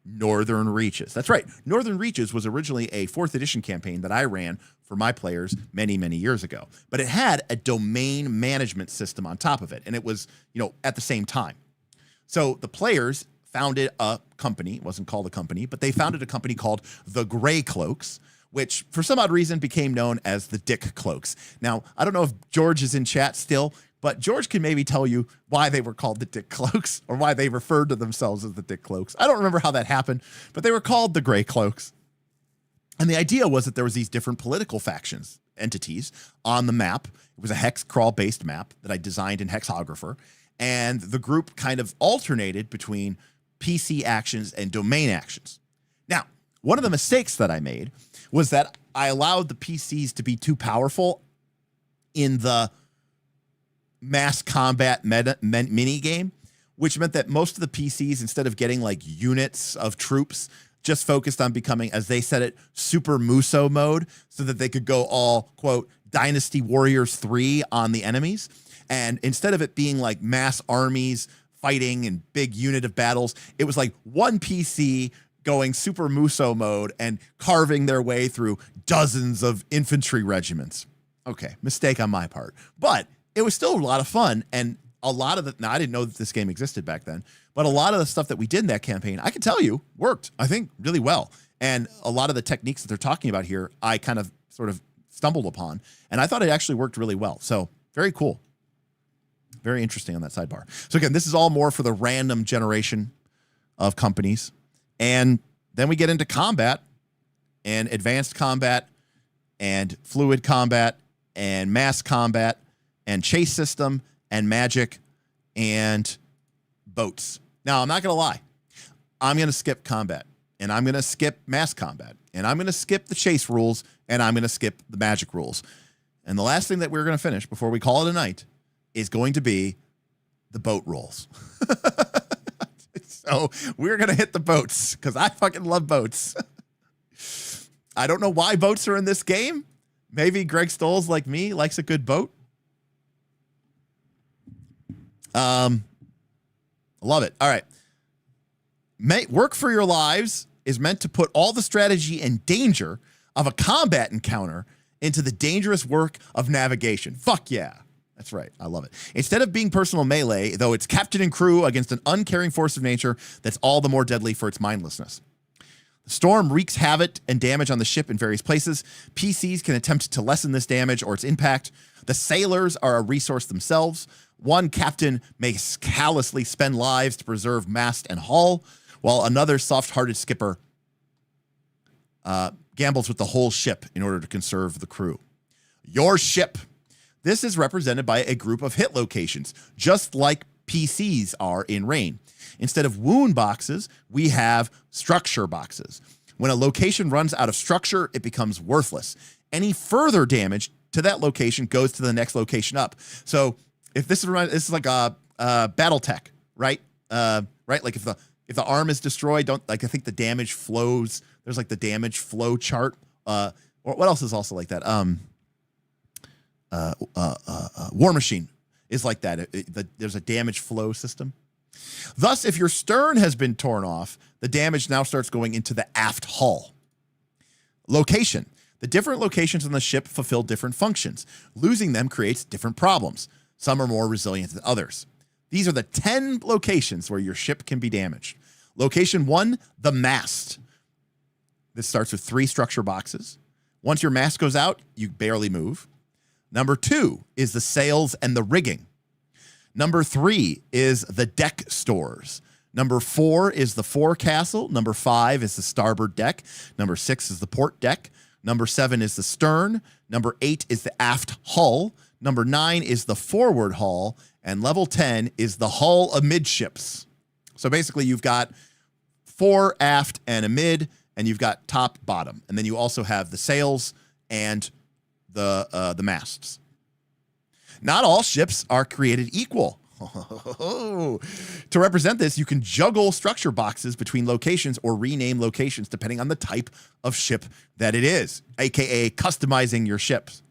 Northern Reaches. That's right. Northern Reaches was originally a 4th edition campaign that I ran for my players many, many years ago. But it had a domain management system on top of it. And it was, at the same time. So the players founded a company. It wasn't called a company, but they founded a company called the Gray Cloaks, which for some odd reason became known as the Dick Cloaks. Now, I don't know if George is in chat still, but George can maybe tell you why they were called the Dick Cloaks or why they referred to themselves as the Dick Cloaks. I don't remember how that happened, but they were called the Gray Cloaks. And the idea was that there was these different political factions, entities on the map. It was a hex crawl based map that I designed in Hexographer. And the group kind of alternated between PC actions and domain actions. Now, one of the mistakes that I made was that I allowed the PCs to be too powerful in the mass combat mini game, which meant that most of the PCs, instead of getting like units of troops, just focused on becoming, as they said it, Super Muso mode, so that they could go all, quote, Dynasty Warriors 3 on the enemies. And instead of it being like mass armies fighting and big unit of battles, it was like one PC going super Muso mode and carving their way through dozens of infantry regiments. Okay, mistake on my part. But it was still a lot of fun, and a lot of now I didn't know that this game existed back then, but a lot of the stuff that we did in that campaign, I can tell you, worked, I think, really well. And a lot of the techniques that they're talking about here, I kind of sort of stumbled upon, and I thought it actually worked really well. So very cool. Very interesting on that sidebar. So again, this is all more for the random generation of companies. And then we get into combat and advanced combat and fluid combat and mass combat and chase system and magic and boats. Now, I'm not going to lie. I'm going to skip combat, and I'm going to skip mass combat, and I'm going to skip the chase rules, and I'm going to skip the magic rules. And the last thing that we're going to finish before we call it a night is going to be the boat rules. So we're going to hit the boats because I fucking love boats. I don't know why boats are in this game. Maybe Greg Stolze, like me, likes a good boat. I love it. All right. Work for Your Lives is meant to put all the strategy and danger of a combat encounter into the dangerous work of navigation. Fuck yeah. That's right. I love it. Instead of being personal melee, though, it's captain and crew against an uncaring force of nature that's all the more deadly for its mindlessness. The storm wreaks havoc and damage on the ship in various places. PCs can attempt to lessen this damage or its impact. The sailors are a resource themselves. One captain may callously spend lives to preserve mast and hull, while another soft-hearted skipper gambles with the whole ship in order to conserve the crew. Your ship. This is represented by a group of hit locations, just like PCs are in Rain. Instead of wound boxes, we have structure boxes. When a location runs out of structure, it becomes worthless. Any further damage to that location goes to the next location up. So if this is like a battle tech, right? Right? Like if the arm is destroyed, I think the damage flows. There's like the damage flow chart. Or what else is also like that? War Machine is like that. There's a damage flow system. Thus, if your stern has been torn off, the damage now starts going into the aft hull. Location. The different locations on the ship fulfill different functions. Losing them creates different problems. Some are more resilient than others. These are the 10 locations where your ship can be damaged. Location 1, the mast. This starts with 3 structure boxes. Once your mast goes out, you barely move. Number 2 is the sails and the rigging. Number 3 is the deck stores. Number 4 is the forecastle. Number 5 is the starboard deck. Number 6 is the port deck. Number 7 is the stern. Number 8 is the aft hull. Number 9 is the forward hull. And level 10 is the hull amidships. So basically you've got 4 aft and a mid, and you've got top, bottom. And then you also have the sails and the masts. Not all ships are created equal. To represent this, you can juggle structure boxes between locations or rename locations depending on the type of ship that it is, aka customizing your ships.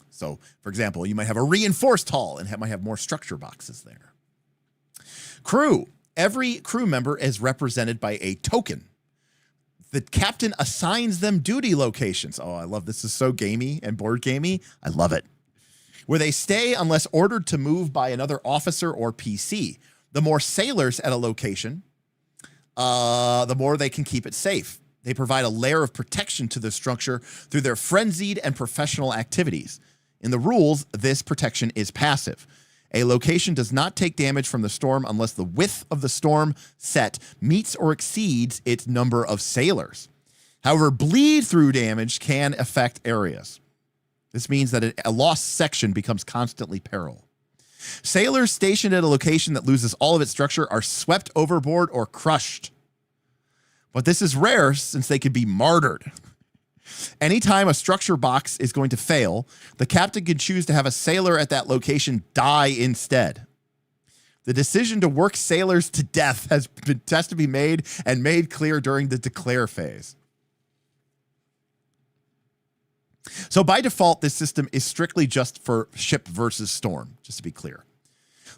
So, for example, you might have a reinforced hull and might have more structure boxes there. Crew. Every crew member is represented by a token. The captain assigns them duty locations. Oh, I love this. This is so gamey and board gamey. I love it. Where they stay unless ordered to move by another officer or PC. The more sailors at a location, the more they can keep it safe. They provide a layer of protection to the structure through their frenzied and professional activities. In the rules, this protection is passive. A location does not take damage from the storm unless the width of the storm set meets or exceeds its number of sailors. However, bleed-through damage can affect areas. This means that a lost section becomes constantly peril. Sailors stationed at a location that loses all of its structure are swept overboard or crushed. But this is rare since they could be martyred. Anytime a structure box is going to fail, the captain can choose to have a sailor at that location die instead. The decision to work sailors to death has to be made and made clear during the declare phase. So by default, this system is strictly just for ship versus storm, just to be clear.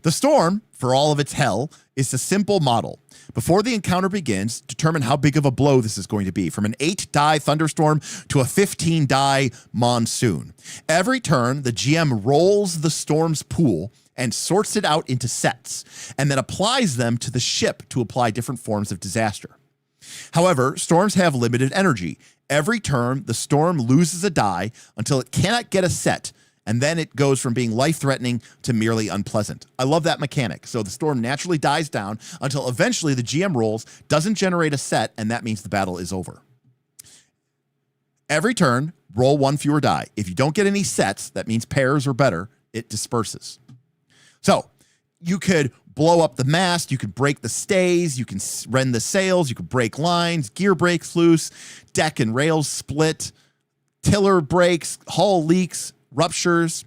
The storm, for all of its hell, is a simple model. Before the encounter begins, determine how big of a blow this is going to be, from an 8-die thunderstorm to a 15-die monsoon. Every turn, the GM rolls the storm's pool and sorts it out into sets, and then applies them to the ship to apply different forms of disaster. However, storms have limited energy. Every turn, the storm loses a die until it cannot get a set, and then it goes from being life-threatening to merely unpleasant. I love that mechanic. So the storm naturally dies down until eventually the GM rolls, doesn't generate a set, and that means the battle is over. Every turn, roll 1 fewer die. If you don't get any sets, that means pairs or better, it disperses. So you could blow up the mast, you could break the stays, you can rend the sails, you could break lines, gear breaks loose, deck and rails split, tiller breaks, hull leaks, ruptures,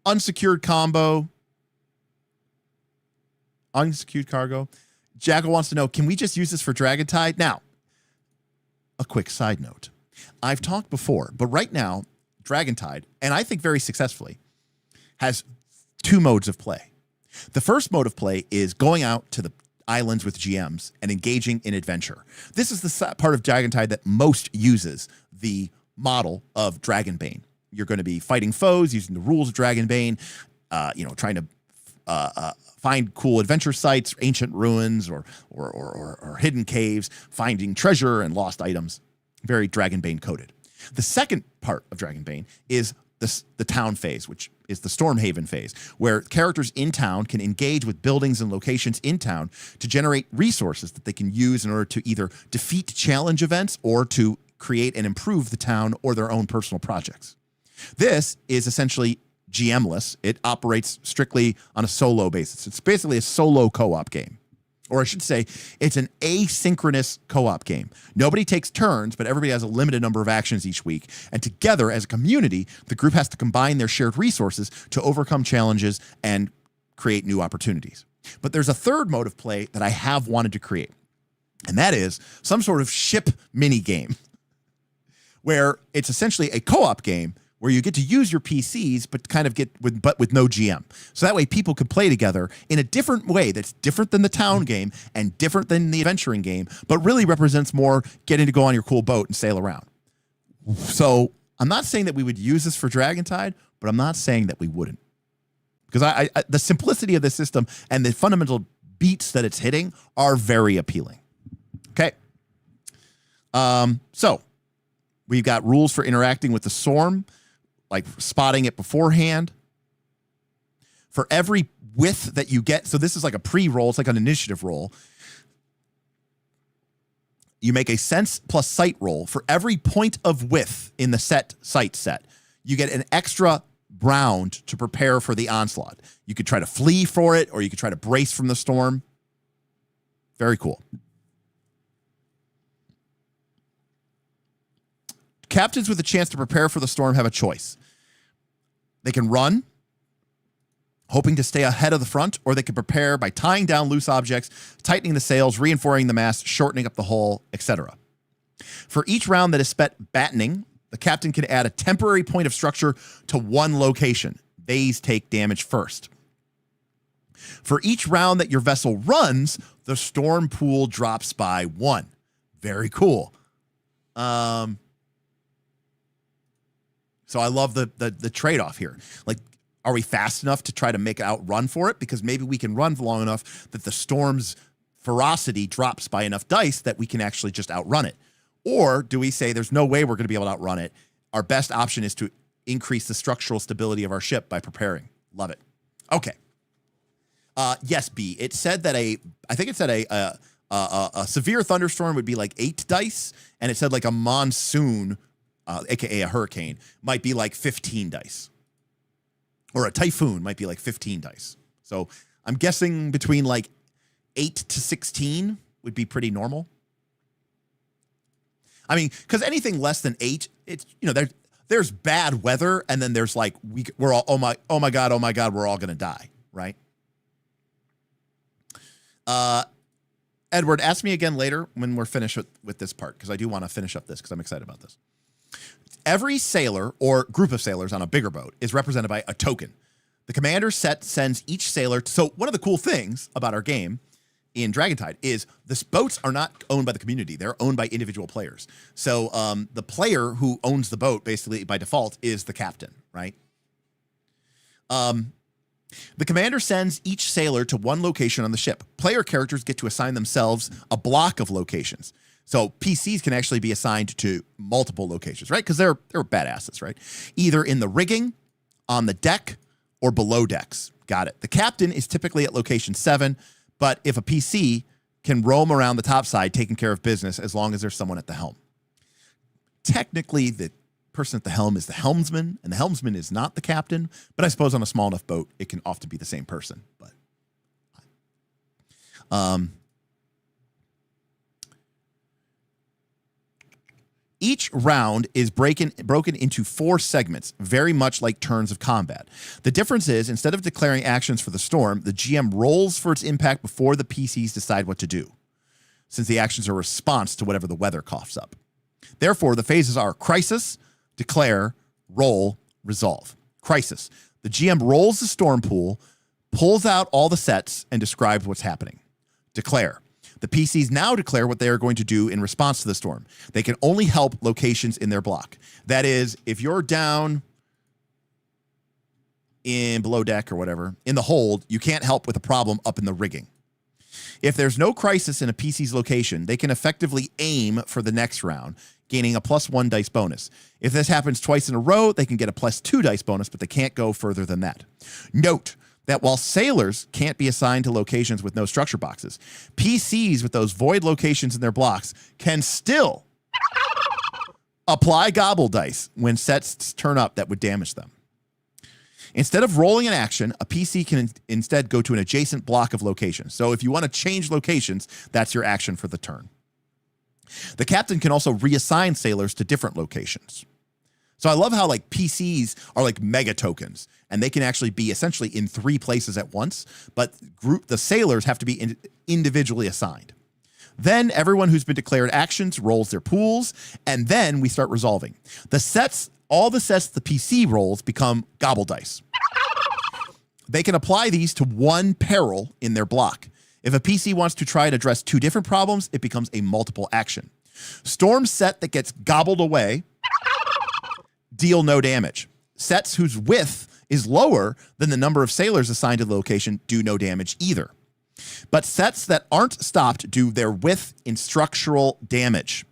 unsecured combo, unsecured cargo. Jackal wants to know, can we just use this for Dragon Tide? Now, a quick side note. I've talked before, but right now, Dragon Tide, and I think very successfully, has 2 modes of play. The first mode of play is going out to the islands with GMs and engaging in adventure. This is the part of Dragon Tide that most uses the model of Dragonbane. You're going to be fighting foes using the rules of Dragonbane, trying to find cool adventure sites, ancient ruins, or hidden caves, finding treasure and lost items. Very Dragonbane coded. The second part of Dragonbane is the town phase, which is the Stormhaven phase, where characters in town can engage with buildings and locations in town to generate resources that they can use in order to either defeat challenge events or to create and improve the town or their own personal projects. This is essentially GM-less. It operates strictly on a solo basis. It's basically a solo co-op game. Or I should say, it's an asynchronous co-op game. Nobody takes turns, but everybody has a limited number of actions each week. And together, as a community, the group has to combine their shared resources to overcome challenges and create new opportunities. But there's a third mode of play that I have wanted to create, and that is some sort of ship mini game, where it's essentially a co-op game where you get to use your PCs, but kind of with no GM. So that way people can play together in a different way that's different than the town game and different than the adventuring game, but really represents more getting to go on your cool boat and sail around. So I'm not saying that we would use this for Dragon Tide, but I'm not saying that we wouldn't. Because I the simplicity of the system and the fundamental beats that it's hitting are very appealing. Okay. So we've got rules for interacting with the storm, like spotting it beforehand. For every width that you get, so this is like a pre-roll, it's like an initiative roll. You make a sense plus sight roll. For every point of width in the sight set, you get an extra round to prepare for the onslaught. You could try to flee for it, or you could try to brace from the storm. Very cool. Captains with a chance to prepare for the storm have a choice. They can run, hoping to stay ahead of the front, or they can prepare by tying down loose objects, tightening the sails, reinforcing the mast, shortening up the hull, etc. For each round that is spent battening, the captain can add a temporary point of structure to one location. These take damage first. For each round that your vessel runs, the storm pool drops by 1. Very cool. So I love the trade-off here. Like, are we fast enough to try to make it outrun for it? Because maybe we can run long enough that the storm's ferocity drops by enough dice that we can actually just outrun it. Or do we say there's no way we're going to be able to outrun it? Our best option is to increase the structural stability of our ship by preparing. Love it. Okay. Yes, B. It said that a severe thunderstorm would be like 8 dice, and it said like a monsoon, aka a hurricane, might be like 15 dice. Or a typhoon might be like 15 dice. So I'm guessing between like 8 to 16 would be pretty normal. I mean, because anything less than 8, it's, there's bad weather, and then there's like we're all oh my god, we're all gonna die, right? Edward, ask me again later when we're finished with this part, because I do want to finish up this because I'm excited about this. Every sailor or group of sailors on a bigger boat is represented by a token. The commander sends each sailor. So one of the cool things about our game in Dragontide is the boats are not owned by the community. They're owned by individual players. So the player who owns the boat basically by default is the captain, right? The commander sends each sailor to one location on the ship. Player characters get to assign themselves a block of locations. So PCs can actually be assigned to multiple locations, right? Because they're badasses, right? Either in the rigging, on the deck, or below decks. Got it. The captain is typically at location 7, but if a PC can roam around the topside taking care of business as long as there's someone at the helm. Technically, the person at the helm is the helmsman, and the helmsman is not the captain, but I suppose on a small enough boat, it can often be the same person. But each round is broken into 4 segments, very much like turns of combat. The difference is, instead of declaring actions for the storm, the GM rolls for its impact before the PCs decide what to do, since the actions are a response to whatever the weather coughs up. Therefore, the phases are crisis, declare, roll, resolve. Crisis. The GM rolls the storm pool, pulls out all the sets, and describes what's happening. Declare. The PCs now declare what they are going to do in response to the storm. They can only help locations in their block. That is, if you're down in below deck or whatever, in the hold, you can't help with a problem up in the rigging. If there's no crisis in a PC's location, they can effectively aim for the next round, gaining a +1 dice bonus. If this happens twice in a row, they can get a +2 dice bonus, but they can't go further than that. Note that while sailors can't be assigned to locations with no structure boxes, PCs with those void locations in their blocks can still apply gobble dice when sets turn up that would damage them. Instead of rolling an action, a PC can instead go to an adjacent block of locations. So if you want to change locations, that's your action for the turn. The captain can also reassign sailors to different locations. So I love how like PCs are like mega tokens, and they can actually be essentially in 3 places at once, but the sailors have to be individually assigned. Then everyone who's been declared actions rolls their pools, and then we start resolving. All the sets the PC rolls become gobble dice. They can apply these to one peril in their block. If a PC wants to try and address 2 different problems, it becomes a multiple action. Storm set that gets gobbled away deal no damage. Sets whose width is lower than the number of sailors assigned to the location do no damage either. But sets that aren't stopped do their width in structural damage.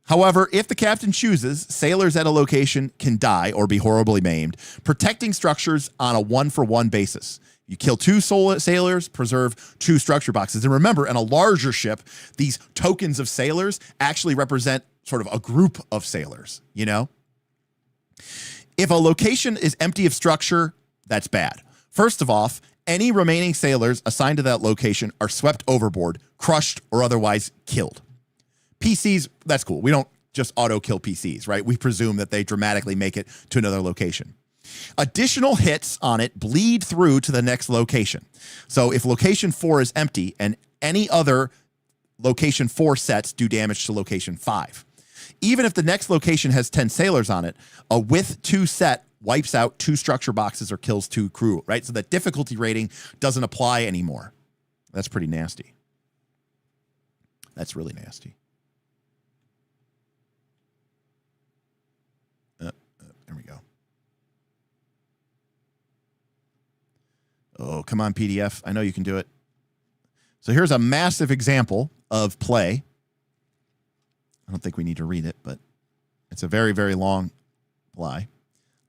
However, if the captain chooses, sailors at a location can die or be horribly maimed, protecting structures on a 1-for-1 basis. You kill 2 sailors, preserve 2 structure boxes. And remember, in a larger ship, these tokens of sailors actually represent sort of a group of sailors, you know? If a location is empty of structure, that's bad. First of all, any remaining sailors assigned to that location are swept overboard, crushed, or otherwise killed. PCs, that's cool. We don't just auto-kill PCs, right? We presume that they dramatically make it to another location. Additional hits on it bleed through to the next location. So if location 4 is empty and any other location 4 sets do damage to location 5. Even if the next location has 10 sailors on it, a with 2 set wipes out 2 structure boxes or kills 2 crew, right? So that difficulty rating doesn't apply anymore. That's pretty nasty. That's really nasty. There we go. Oh, come on, PDF. I know you can do it. So here's a massive example of play. I don't think we need to read it, but it's a very, very long lie.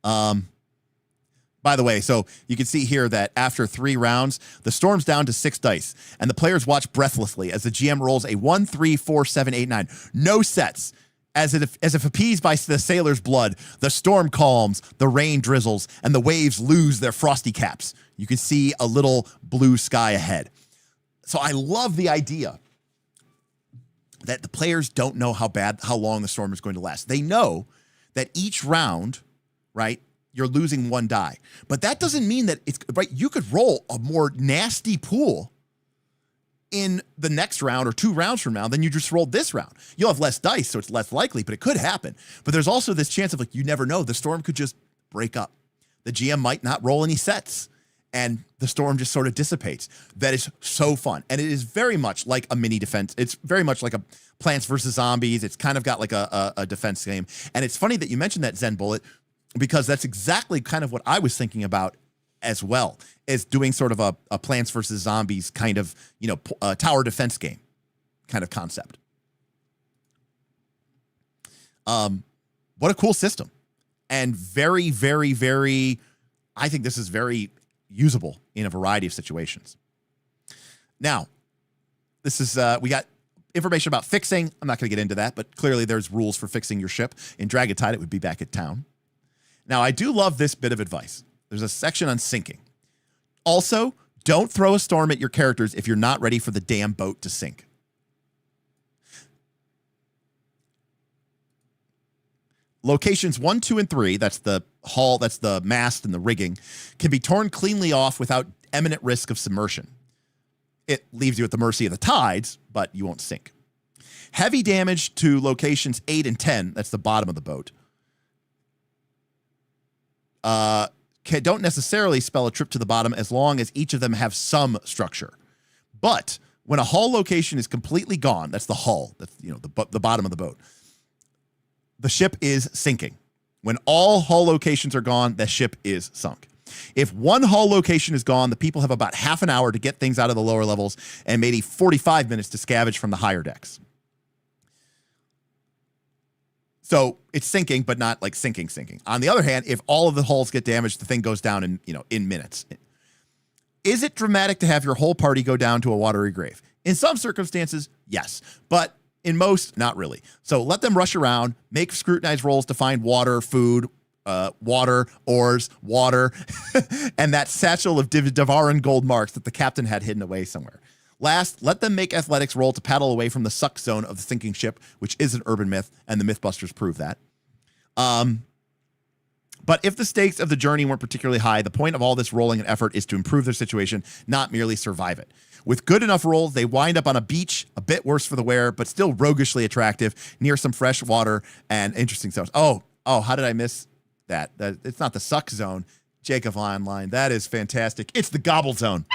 By the way, so you can see here that after 3 rounds, the storm's down to 6 dice, and the players watch breathlessly as the GM rolls a 1, 3, 4, 7, 8, 9. No sets. As if appeased by the sailor's blood, the storm calms, the rain drizzles, and the waves lose their frosty caps. You can see a little blue sky ahead. So I love the idea that the players don't know how long the storm is going to last. They know that each round, right, you're losing 1 die. But that doesn't mean that it's right. You could roll a more nasty pool in the next round or 2 rounds from now than you just rolled this round. You'll have less dice, so it's less likely, but it could happen. But there's also this chance of, like, you never know. The storm could just break up. The GM might not roll any sets, and the storm just sort of dissipates. That is so fun. And it is very much like a mini defense. It's very much like a Plants vs. Zombies. It's kind of got like a defense game. And it's funny that you mentioned that, Zen Bullet, because that's exactly kind of what I was thinking about as well, as doing sort of a Plants vs. Zombies kind of, tower defense game kind of concept. What a cool system. And very, very, very, I think this is very usable in a variety of situations. Now, this is, we got information about fixing. I'm not going to get into that, but clearly there's rules for fixing your ship. In Dragon Tide, it would be back at town. Now, I do love this bit of advice. There's a section on sinking. Also, don't throw a storm at your characters if you're not ready for the damn boat to sink. Locations 1, 2, and 3, that's the hull, that's the mast and the rigging, can be torn cleanly off without imminent risk of submersion. It leaves you at the mercy of the tides, but you won't sink. Heavy damage to locations 8 and 10, that's the bottom of the boat, don't necessarily spell a trip to the bottom as long as each of them have some structure. But when a hull location is completely gone, that's the hull, that's the bottom of the boat, the ship is sinking. When all hull locations are gone, the ship is sunk. If one hull location is gone, the people have about half an hour to get things out of the lower levels and maybe 45 minutes to scavenge from the higher decks. So it's sinking, but not like sinking. On the other hand, if all of the hulls get damaged, the thing goes down in minutes. Is it dramatic to have your whole party go down to a watery grave? In some circumstances, yes, but in most, not really. So let them rush around, make scrutinized rolls to find water, food, water, ores, water, and that satchel of Devaran gold marks that the captain had hidden away somewhere. Last, let them make athletics roll to paddle away from the suck zone of the sinking ship, which is an urban myth, and the Mythbusters prove that. But if the stakes of the journey weren't particularly high, the point of all this rolling and effort is to improve their situation, not merely survive it. With good enough rolls, they wind up on a beach, a bit worse for the wear, but still roguishly attractive, near some fresh water and interesting stuff. Oh, how did I miss that? It's not the suck zone. Jacob Online, that is fantastic. It's the gobble zone.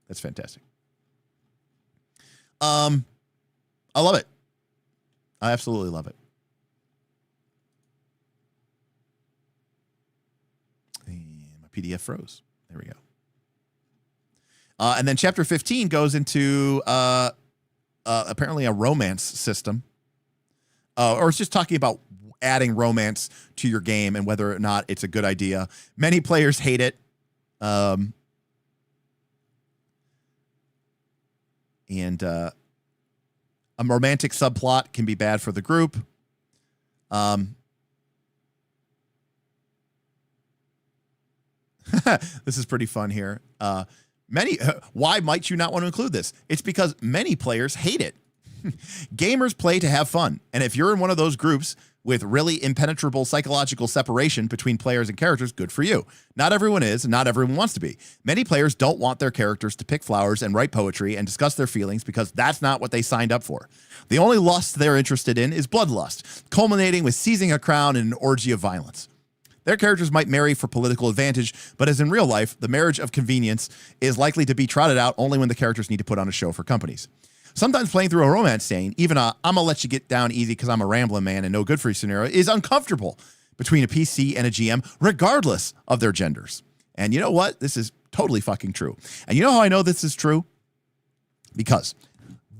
That's fantastic. I love it. I absolutely love it. And my PDF froze. There we go. And then chapter 15 goes into apparently a romance system. Or it's just talking about adding romance to your game and whether or not it's a good idea. Many players hate it. And a romantic subplot can be bad for the group. This is pretty fun here. Why might you not want to include this? It's because many players hate it. Gamers play to have fun. And if you're in one of those groups with really impenetrable psychological separation between players and characters, good for you. Not everyone is, and not everyone wants to be. Many players don't want their characters to pick flowers and write poetry and discuss their feelings because that's not what they signed up for. The only lust they're interested in is bloodlust, culminating with seizing a crown in an orgy of violence. Their characters might marry for political advantage, but as in real life, the marriage of convenience is likely to be trotted out only when the characters need to put on a show for companies. Sometimes playing through a romance scene, even a I'm gonna let you get down easy because I'm a rambling man and no good for you scenario, is uncomfortable between a PC and a GM, regardless of their genders. And you know what? This is totally fucking true. And you know how I know this is true? Because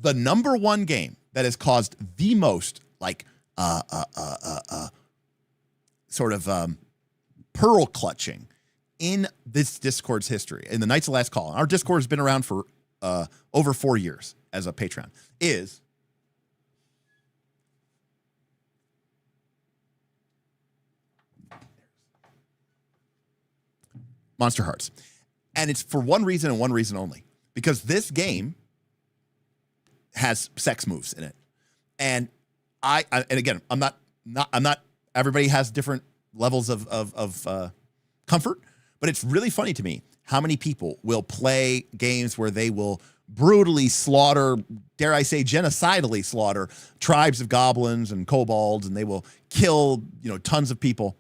the number one game that has caused the most pearl clutching in this Discord's history, in the Knights of Last Call, our Discord has been around for over 4 years as a Patreon, is Monster Hearts. And it's for one reason and one reason only. Because this game has sex moves in it. And and again, I'm not everybody has different levels of comfort, but it's really funny to me how many people will play games where they will brutally slaughter, dare I say, genocidally slaughter tribes of goblins and kobolds, and they will kill, tons of people,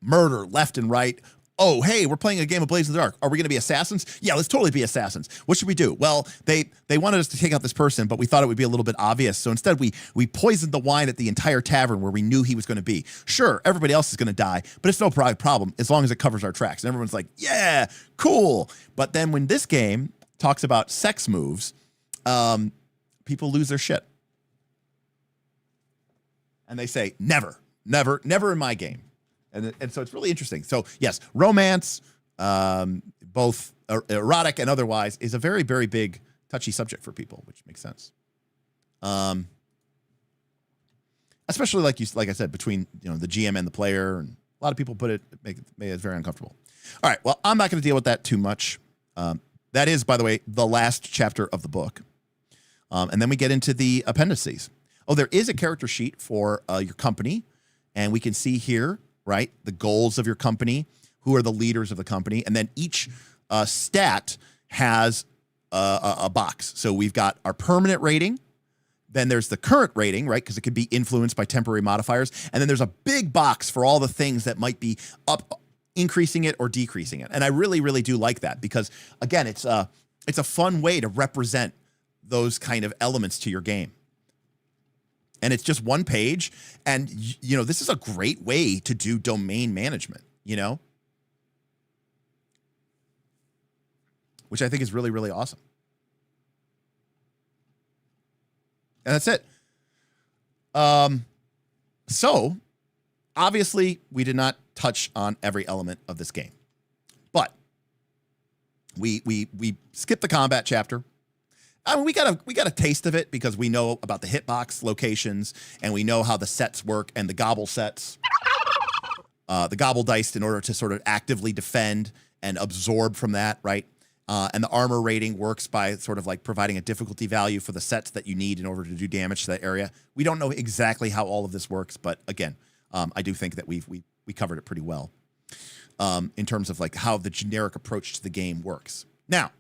murder left and right. Oh, hey, we're playing a game of Blades in the Dark. Are we going to be assassins? Yeah, let's totally be assassins. What should we do? Well, they wanted us to take out this person, but we thought it would be a little bit obvious. So instead, we poisoned the wine at the entire tavern where we knew he was going to be. Sure, everybody else is going to die, but it's no problem as long as it covers our tracks. And everyone's like, yeah, cool. But then when this game talks about sex moves, people lose their shit. And they say, never in my game. And so it's really interesting. So yes, romance, both erotic and otherwise, is a very, very big, touchy subject for people, which makes sense. Especially like I said, between the GM and the player, and a lot of people make it very uncomfortable. All right, well, I'm not going to deal with that too much. That is, by the way, the last chapter of the book, and then we get into the appendices. Oh, there is a character sheet for your company, and we can see here. Right? The goals of your company, who are the leaders of the company. And then each stat has a box. So we've got our permanent rating. Then there's the current rating, right? Because it could be influenced by temporary modifiers. And then there's a big box for all the things that might be increasing it or decreasing it. And I really, really do like that because, again, it's a fun way to represent those kind of elements to your game. And it's just one page. And, this is a great way to do domain management, which I think is really, really awesome. And that's it. So, obviously, we did not touch on every element of this game. But we skipped the combat chapter. I mean, we got a taste of it because we know about the hitbox locations and we know how the sets work and the gobble sets, the gobble dice in order to sort of actively defend and absorb from that, right? And the armor rating works by sort of like providing a difficulty value for the sets that you need in order to do damage to that area. We don't know exactly how all of this works, but again, I do think that we covered it pretty well in terms of like how the generic approach to the game works. Now,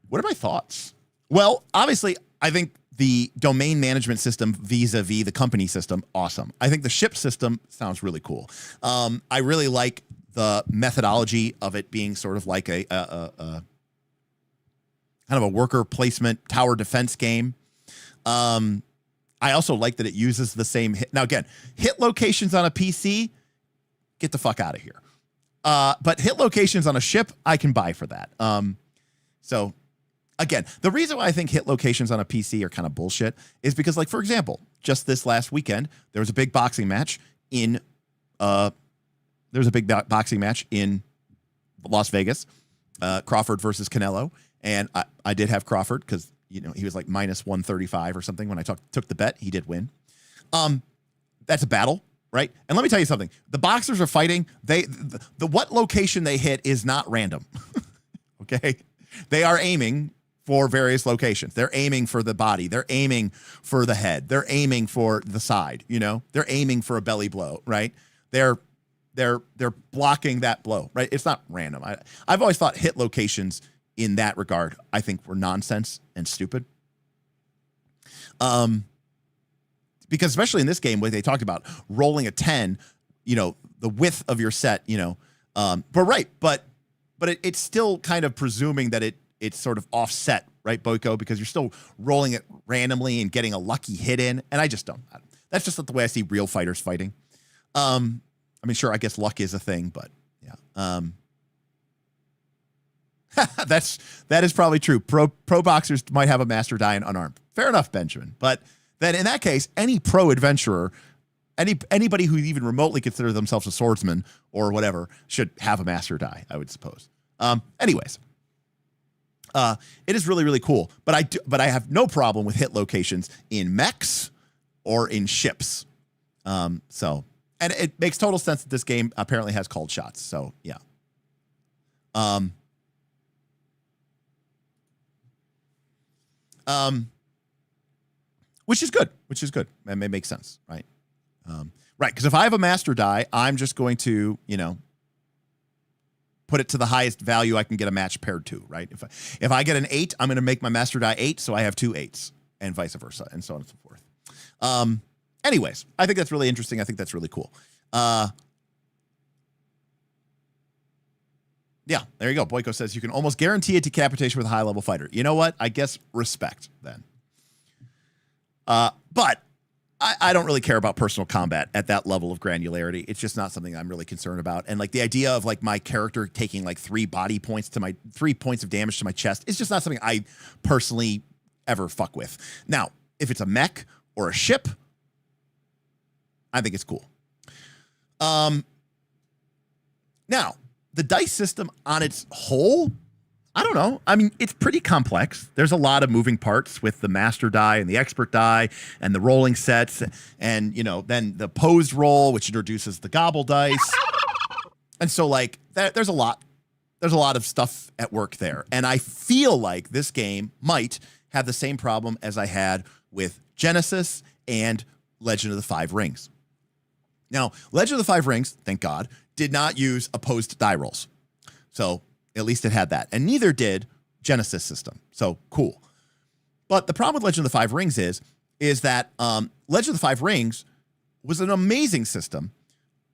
what are my thoughts? Well, obviously, I think the domain management system vis-a-vis the company system, awesome. I think the ship system sounds really cool. I really like the methodology of it being sort of like a kind of a worker placement tower defense game. I also like that it uses the same hit. Now, again, hit locations on a PC, get the fuck out of here. But hit locations on a ship, I can buy for that. So... Again, the reason why I think hit locations on a PC are kind of bullshit is because, like, for example, just this last weekend, there was a big boxing match in Las Vegas, Crawford versus Canelo. And I did have Crawford because, he was like minus 135 or something. When I took the bet, he did win. That's a battle, right? And let me tell you something. The boxers are fighting. The what location they hit is not random. Okay? They are aiming for various locations. They're aiming for the body. They're aiming for the head. They're aiming for the side, They're aiming for a belly blow, right? They're blocking that blow, right? It's not random. I've always thought hit locations in that regard, I think, were nonsense and stupid. Because especially in this game where they talked about rolling a 10, the width of your set, but it's still kind of presuming that it's sort of offset, right, Boyko? Because you're still rolling it randomly and getting a lucky hit in. And I just don't. That's just not the way I see real fighters fighting. I mean, sure, I guess luck is a thing, but yeah. That is probably true. Pro boxers might have a master die in unarmed. Fair enough, Benjamin. But then in that case, any pro adventurer, anybody who even remotely considers themselves a swordsman or whatever should have a master die, I would suppose. Anyways. It is really, really cool, but I have no problem with hit locations in mechs or in ships. And it makes total sense that this game apparently has called shots. So yeah. Which is good. It may make sense, right? Right. Because if I have a master die, I'm just going to, put it to the highest value I can get a match paired to, right? If I get an 8, I'm going to make my master die 8, so I have 2 8s, and vice versa, and so on and so forth. Anyways, I think that's really interesting. I think that's really cool. Yeah, there you go. Boyko says you can almost guarantee a decapitation with a high-level fighter. You know what? I guess respect then. But I don't really care about personal combat at that level of granularity. It's just not something I'm really concerned about. And like the idea of like my character taking like 3 points of damage to my chest is just not something I personally ever fuck with. Now, if it's a mech or a ship, I think it's cool. Now, the dice system on its whole, I don't know. I mean, it's pretty complex. There's a lot of moving parts with the master die and the expert die and the rolling sets and, you know, then the opposed roll, which introduces the gobble dice. And so, like, there's a lot of stuff at work there. And I feel like this game might have the same problem as I had with Genesis and Legend of the Five Rings. Now, Legend of the Five Rings, thank God, did not use opposed die rolls. So at least it had that. And neither did Genesis system. So cool. But the problem with Legend of the Five Rings is that Legend of the Five Rings was an amazing system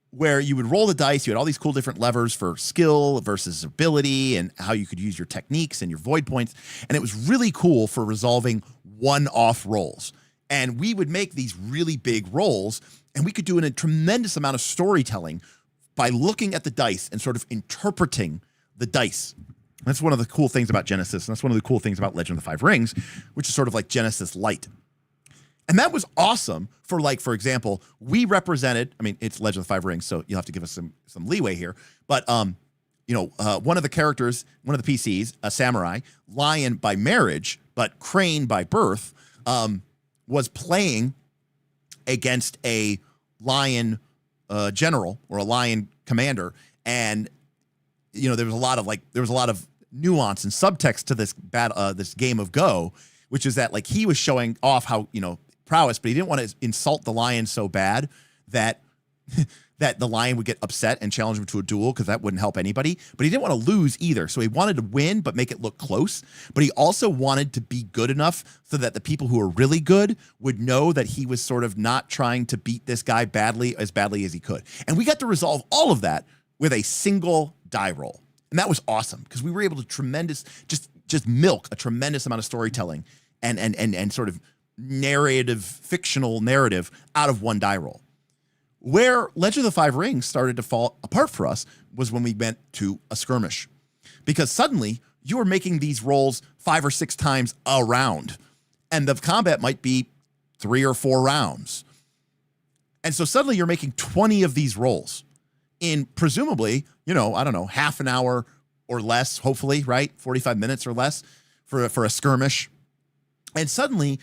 where you would roll the dice. You had all these cool different levers for skill versus ability and how you could use your techniques and your void points. And it was really cool for resolving one-off rolls. And we would make these really big rolls, and we could do a tremendous amount of storytelling by looking at the dice and sort of interpreting the dice. That's one of the cool things about Genesis, and that's one of the cool things about Legend of the Five Rings, which is sort of like Genesis Light. And that was awesome for, like, for example, we represented, I mean, it's Legend of the Five Rings, so you'll have to give us some leeway here. But, one of the characters, one of the PCs, a samurai, lion by marriage, but crane by birth, was playing against a lion general or a lion commander. And, you know, there was a lot of nuance and subtext to this game of Go, which is that, like, he was showing off how, you know, prowess, but he didn't want to insult the lion so bad that that the lion would get upset and challenge him to a duel, because that wouldn't help anybody. But he didn't want to lose either. So he wanted to win, but make it look close. But he also wanted to be good enough so that the people who are really good would know that he was sort of not trying to beat this guy as badly as he could. And we got to resolve all of that with a single die roll. And that was awesome, because we were able to just milk a tremendous amount of storytelling and sort of fictional narrative out of one die roll. Where Legend of the Five Rings started to fall apart for us was when we went to a skirmish, because suddenly you were making these rolls 5 or 6 times a round, and the combat might be 3 or 4 rounds. And so suddenly you're making 20 of these rolls in presumably, you know, I don't know, half an hour or less, hopefully, right? 45 minutes or less for a skirmish. And suddenly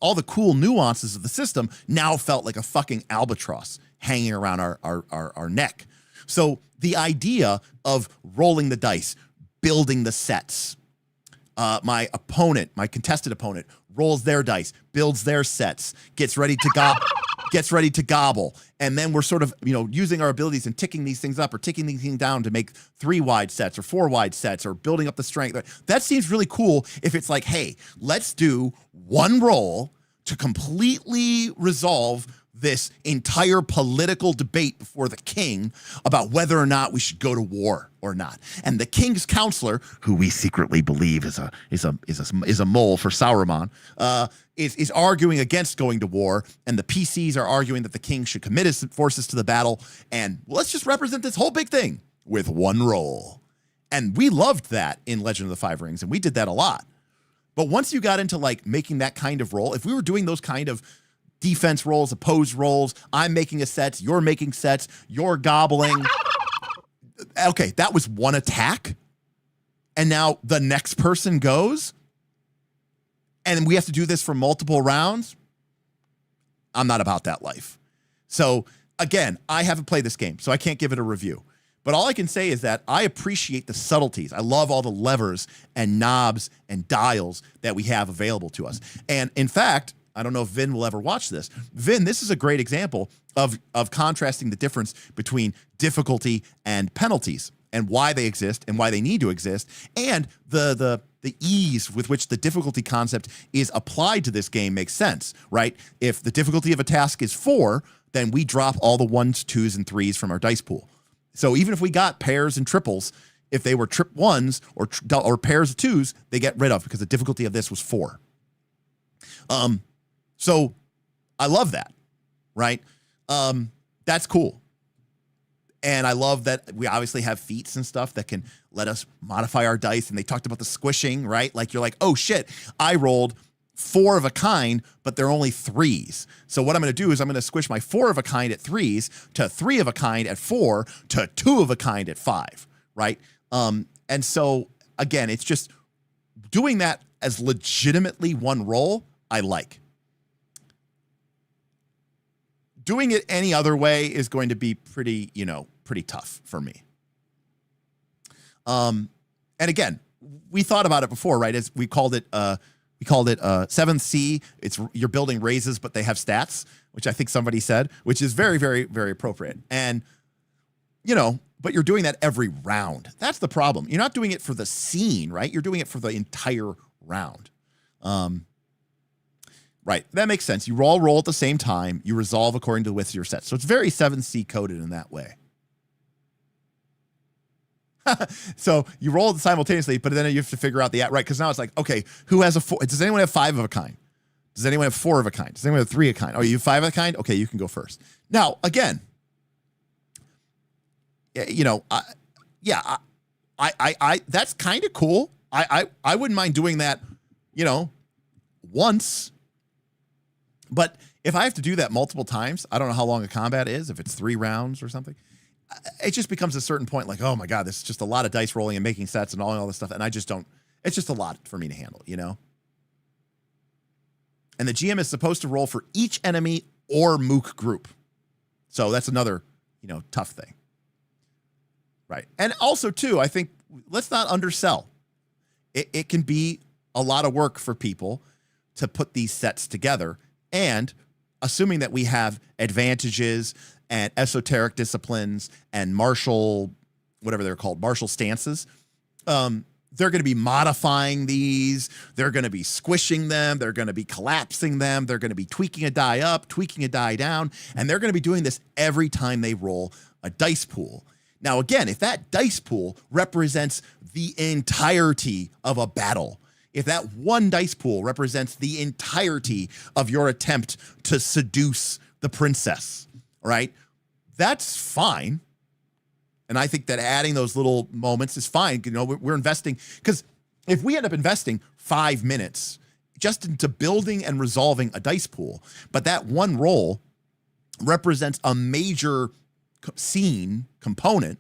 all the cool nuances of the system now felt like a fucking albatross hanging around our neck. So the idea of rolling the dice, building the sets, my contested opponent, rolls their dice, builds their sets, gets ready to gobble, and then we're sort of, you know, using our abilities and ticking these things up or ticking these things down to make 3 wide sets or 4 wide sets or building up the strength. That seems really cool if it's like, hey, let's do one roll to completely resolve this entire political debate before the king about whether or not we should go to war or not. And the king's counselor, who we secretly believe is a mole for Sauron, is arguing against going to war, and the PCs are arguing that the king should commit his forces to the battle, and let's just represent this whole big thing with one roll. And we loved that in Legend of the Five Rings, and we did that a lot. But once you got into, like, making that kind of roll, if we were doing those kind of defense rolls, opposed rolls, I'm making a set, you're making sets, you're gobbling. Okay, that was one attack. And now the next person goes. And we have to do this for multiple rounds. I'm not about that life. So, again, I haven't played this game, so I can't give it a review. But all I can say is that I appreciate the subtleties. I love all the levers and knobs and dials that we have available to us. And in fact, I don't know if Vin will ever watch this. Vin, this is a great example of contrasting the difference between difficulty and penalties. and why they exist and why they need to exist, and the ease with which the difficulty concept is applied to this game makes sense, right? If the difficulty of a task is 4, then we drop all the 1s, 2s, and 3s from our dice pool. So even if we got pairs and triples, if they were trip 1s or pairs of 2s, they get rid of because the difficulty of this was 4. So I love that, right? That's cool. And I love that we obviously have feats and stuff that can let us modify our dice. And they talked about the squishing, right? Like you're like, oh shit, I rolled 4 of a kind, but they're only 3s. So what I'm going to do is I'm going to squish my 4 of a kind at 3s to 3 of a kind at 4 to 2 of a kind at 5, right? And so again, it's just doing that as legitimately one roll, I like. Doing it any other way is going to be pretty tough for me. And again, we thought about it before, right? As we called it 7th C. It's you're building raises, but they have stats, which I think somebody said, which is very, very, very appropriate. And but you're doing that every round. That's the problem. You're not doing it for the scene, right? You're doing it for the entire round. Right. That makes sense. You all roll at the same time. You resolve according to the width of your set. So it's very 7C coded in that way. So you roll simultaneously, but then you have to figure out right. Because now it's like, okay, who has a 4? Does anyone have 5 of a kind? Does anyone have 4 of a kind? Does anyone have 3 of a kind? Oh, you have 5 of a kind? Okay, you can go first. Now, again, I that's kind of cool. I wouldn't mind doing that, once. But if I have to do that multiple times, I don't know how long a combat is, if it's 3 rounds or something. It just becomes a certain point like, oh my God, this is just a lot of dice rolling and making sets and all this stuff. And I just don't, it's just a lot for me to handle, And the GM is supposed to roll for each enemy or mook group. So that's another, tough thing. Right. And also too, I think let's not undersell. It can be a lot of work for people to put these sets together. And assuming that we have advantages and esoteric disciplines and martial, whatever they're called, martial stances, they're going to be modifying these. They're going to be squishing them. They're going to be collapsing them. They're going to be tweaking a die up, tweaking a die down. And they're going to be doing this every time they roll a dice pool. Now, again, if that dice pool represents the entirety of a battle, if that one dice pool represents the entirety of your attempt to seduce the princess, right? That's fine. And I think that adding those little moments is fine. We're investing, because if we end up investing 5 minutes just into building and resolving a dice pool, but that one roll represents a major scene component,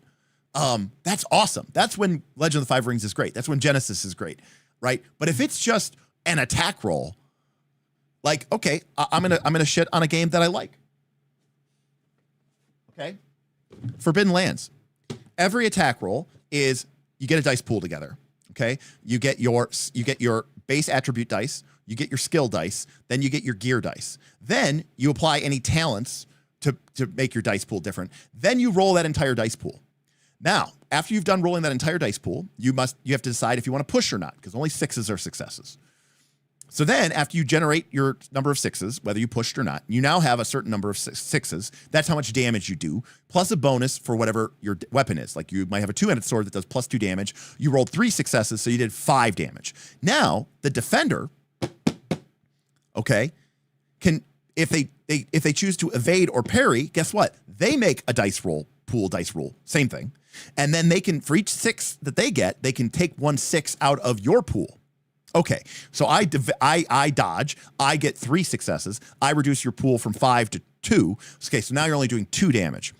that's awesome. That's when Legend of the Five Rings is great. That's when Genesis is great. Right. But if it's just an attack roll, like, okay, I'm gonna shit on a game that I like. Okay. Forbidden Lands. Every attack roll is you get a dice pool together. Okay. You get your base attribute dice, you get your skill dice, then you get your gear dice. Then you apply any talents to make your dice pool different. Then you roll that entire dice pool. Now, after you've done rolling that entire dice pool, you have to decide if you want to push or not, because only 6s are successes. So then, after you generate your number of 6s, whether you pushed or not, you now have a certain number of 6s. That's how much damage you do, plus a bonus for whatever your weapon is. Like you might have a 2-handed sword that does plus 2 damage. You rolled 3 successes, so you did 5 damage. Now, the defender, okay, can if they choose to evade or parry, guess what? They make a dice roll, same thing. And then they can, for each 6 that they get, they can take 1 6 out of your pool. Okay, so I dodge. I get 3 successes. I reduce your pool from 5 to 2. Okay, so now you're only doing 2 damage.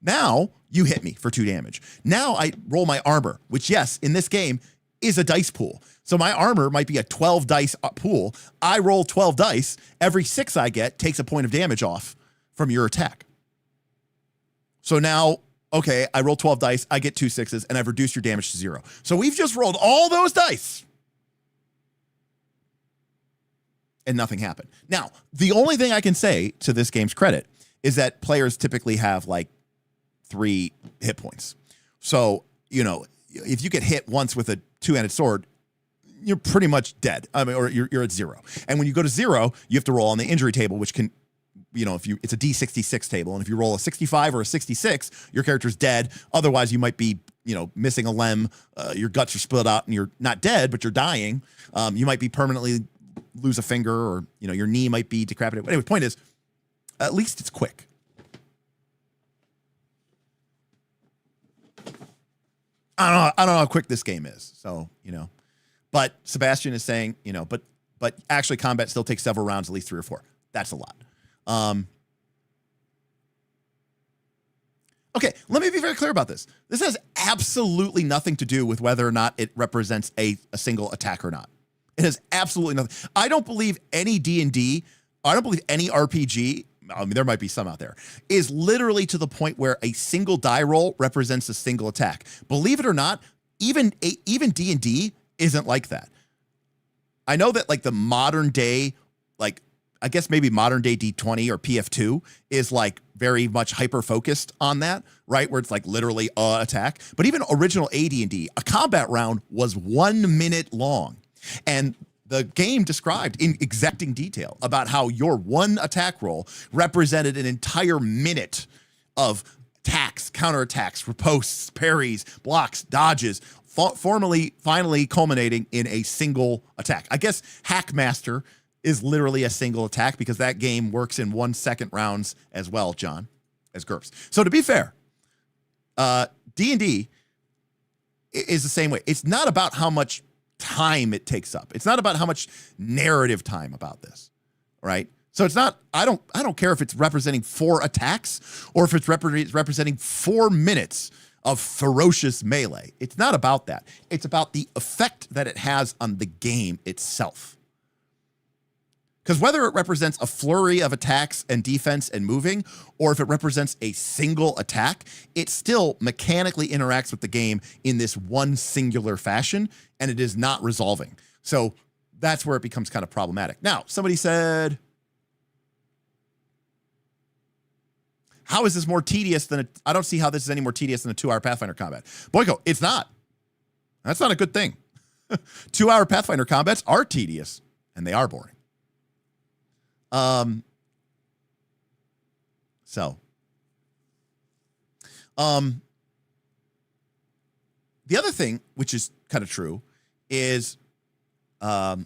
Now you hit me for 2 damage. Now I roll my armor, which, yes, in this game is a dice pool. So my armor might be a 12 dice pool. I roll 12 dice. Every 6 I get takes a point of damage off from your attack. So now, okay, I roll 12 dice, I get 2 6s, and I've reduced your damage to 0. So we've just rolled all those dice. And nothing happened. Now, the only thing I can say to this game's credit is that players typically have like 3 hit points. So if you get hit once with a two-handed sword, you're pretty much dead. I mean, or you're at 0. And when you go to 0, you have to roll on the injury table, which can, it's a D66 table. And if you roll a 65 or a 66, your character's dead. Otherwise, you might be, missing a limb. Your guts are split out and you're not dead, but you're dying. You might be permanently lose a finger, or, your knee might be decrepitated. Anyway, point is, at least it's quick. I don't know how quick this game is. So, but Sebastian is saying, but actually combat still takes several rounds, at least 3 or 4. That's a lot. Okay, let me be very clear about this. This has absolutely nothing to do with whether or not it represents a single attack or not. It has absolutely nothing. I don't believe any D&D, I don't believe any RPG, I mean, there might be some out there, is literally to the point where a single die roll represents a single attack. Believe it or not, even D&D isn't like that. I know that like the modern day, like I guess maybe modern day D20 or PF2 is like very much hyper focused on that, right? Where it's like literally a attack. But even original AD&D, a combat round was 1 minute long. And the game described in exacting detail about how your one attack roll represented an entire minute of attacks, counterattacks, ripostes, parries, blocks, dodges, finally culminating in a single attack. I guess Hackmaster is literally a single attack because that game works in 1 second rounds as well, John, as GURPS. So to be fair, D&D is the same way. It's not about how much time it takes up. It's not about how much narrative time about this, right? So it's not, I don't care if it's representing 4 attacks or if it's representing 4 minutes of ferocious melee. It's not about that. It's about the effect that it has on the game itself. Because whether it represents a flurry of attacks and defense and moving, or if it represents a single attack, it still mechanically interacts with the game in this one singular fashion, and it is not resolving. So that's where it becomes kind of problematic. Now, somebody said, how is this more tedious than I don't see how this is any more tedious than a 2-hour Pathfinder combat. Boyko, it's not. That's not a good thing. 2-hour Pathfinder combats are tedious, and they are boring. The other thing, which is kind of true, is that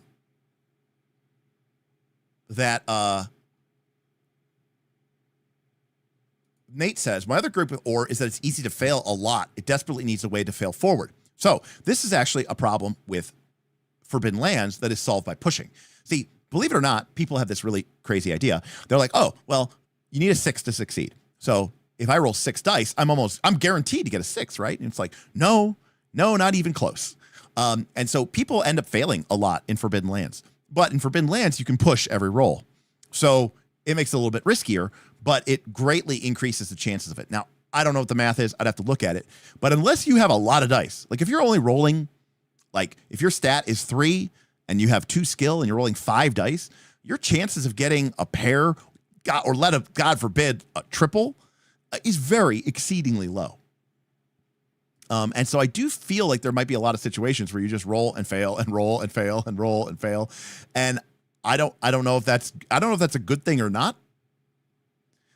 Nate says, my other group with ore is that it's easy to fail a lot. It desperately needs a way to fail forward. So this is actually a problem with Forbidden Lands that is solved by pushing. See, believe it or not, people have this really crazy idea. They're like, oh, well, you need a 6 to succeed. So if I roll 6 dice, I'm guaranteed to get a 6, right? And it's like, no, not even close. And so people end up failing a lot in Forbidden Lands. But in Forbidden Lands, you can push every roll. So it makes it a little bit riskier, but it greatly increases the chances of it. Now, I don't know what the math is. I'd have to look at it. But unless you have a lot of dice, like if you're only rolling, like if your stat is 3 and you have 2 skill and you're rolling 5 dice, your chances of getting a pair, or God forbid, a triple, is very exceedingly low. And so I do feel like there might be a lot of situations where you just roll and fail and roll and fail and roll and fail. And I don't know if that's a good thing or not.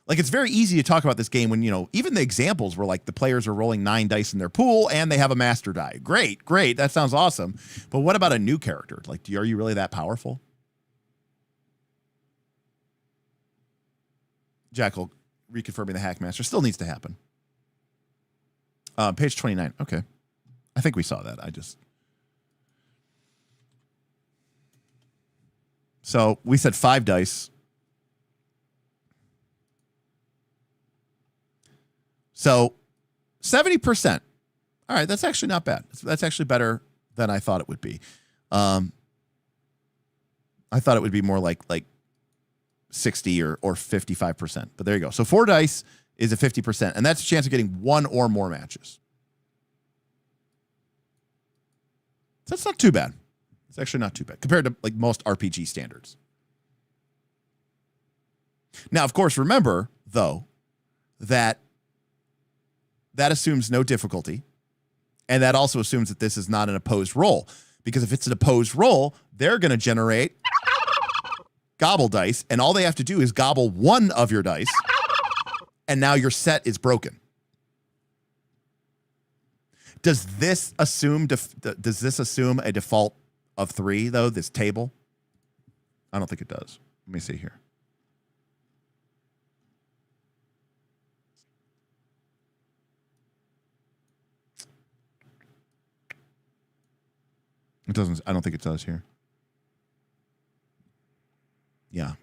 Like, it's very easy to talk about this game when, even the examples where like the players are rolling 9 dice in their pool and they have a master die. Great. That sounds awesome. But what about a new character? Like, are you really that powerful? Jackal reconfirming the Hackmaster still needs to happen. Page 29. Okay. I think we saw that. So we said 5 dice. So 70%. All right, that's actually not bad. That's actually better than I thought it would be. I thought it would be more like 60 or 55%. But there you go. So 4 dice is a 50%, and that's a chance of getting 1 or more matches. So that's not too bad. It's actually not too bad compared to like most RPG standards. Now, of course, remember, though, that assumes no difficulty, And that also assumes that this is not an opposed roll, because if it's an opposed roll, they're going to generate gobble dice, and all they have to do is gobble one of your dice, and now your set is broken. Does this assume a default of 3 though? This table, I don't think it does. Let me see here. It doesn't. I don't think it does here. Yeah.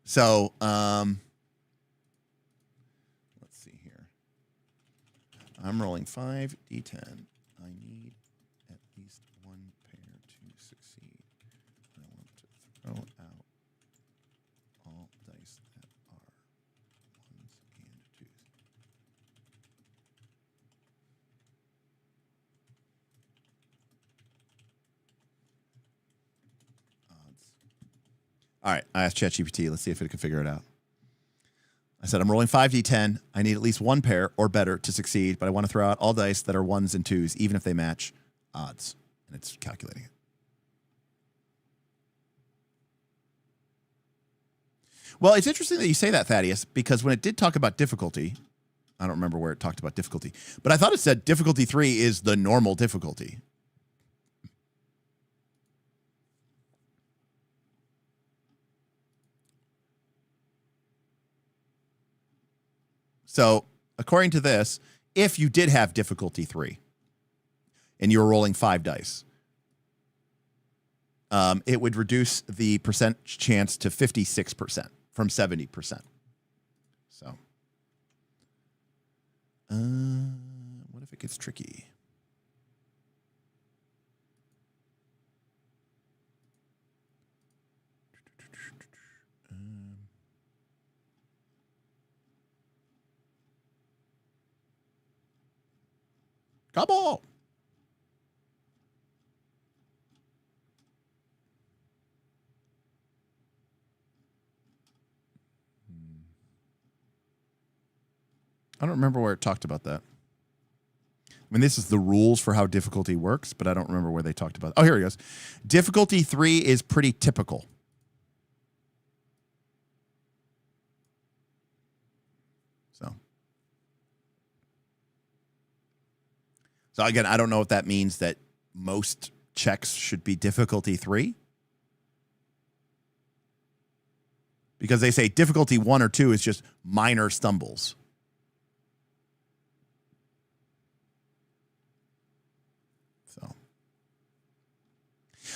So, let's see here. I'm rolling 5d10. I need at least 1 pair to succeed. I want to throw out all dice that are 1s and 2s. All right, I asked ChatGPT. Let's see if it can figure it out. I said, I'm rolling 5d10. I need at least 1 pair or better to succeed, but I want to throw out all dice that are 1s and 2s, even if they match odds. And it's calculating it. Well, it's interesting that you say that, Thaddeus, because when it did talk about difficulty, I don't remember where it talked about difficulty, but I thought it said difficulty 3 is the normal difficulty. So, according to this, if you did have difficulty 3 and you were rolling 5 dice, it would reduce the percent chance to 56% from 70%. So, what if it gets tricky? Gobble! I don't remember where it talked about that. I mean, this is the rules for how difficulty works, but I don't remember where they talked about it. Oh, here it goes. Difficulty 3 is pretty typical. So again, I don't know if that means that most checks should be difficulty 3. Because they say difficulty 1 or 2 is just minor stumbles. So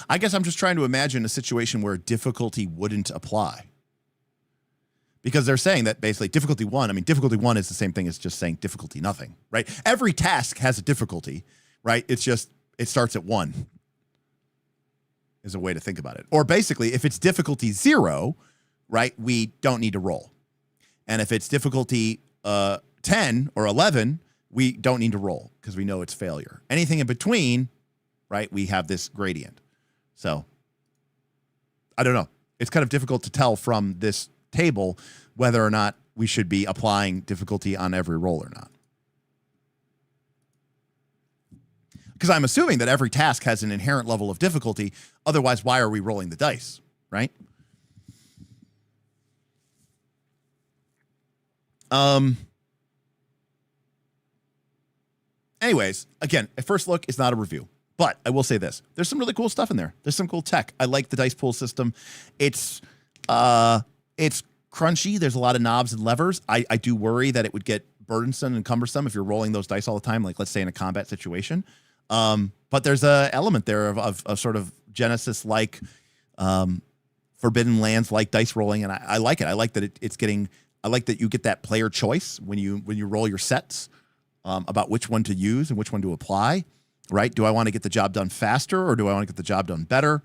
I guess I'm just trying to imagine a situation where difficulty wouldn't apply. Because they're saying that basically difficulty 1, I mean, difficulty 1 is the same thing as just saying difficulty nothing, right? Every task has a difficulty, right? It's just, it starts at 1 is a way to think about it. Or basically, if it's difficulty 0, right, we don't need to roll. And if it's difficulty 10 or 11, we don't need to roll because we know it's failure. Anything in between, right, we have this gradient. So, I don't know. It's kind of difficult to tell from this table whether or not we should be applying difficulty on every roll or not. Because I'm assuming that every task has an inherent level of difficulty. Otherwise, why are we rolling the dice, right? Anyways, again, a first look is not a review. But I will say this. There's some really cool stuff in there. There's some cool tech. I like the dice pool system. It's crunchy. There's a lot of knobs and levers. I do worry that it would get burdensome and cumbersome if you're rolling those dice all the time, like let's say in a combat situation. But there's a element there of sort of Genesis-like, Forbidden Lands-like dice rolling, and I like it. I like that I like that you get that player choice when you roll your sets about which one to use and which one to apply. Right? Do I want to get the job done faster or do I want to get the job done better?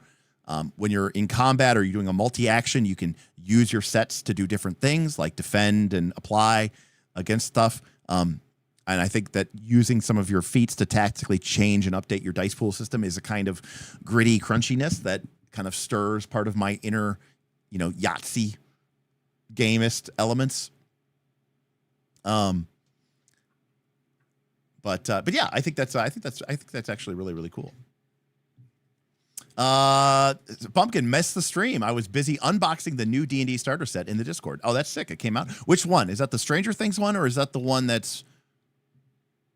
When you're in combat or you're doing a multi-action, you can use your sets to do different things like defend and apply against stuff. And I think that using some of your feats to tactically change and update your dice pool system is a kind of gritty crunchiness that kind of stirs part of my inner, Yahtzee gamist elements. But yeah, I think that's actually really, really cool. Pumpkin missed the stream. I was busy unboxing the new D&D starter set in the Discord. Oh, that's sick. It came out. Which one? Is that the Stranger Things one, or is that the one that's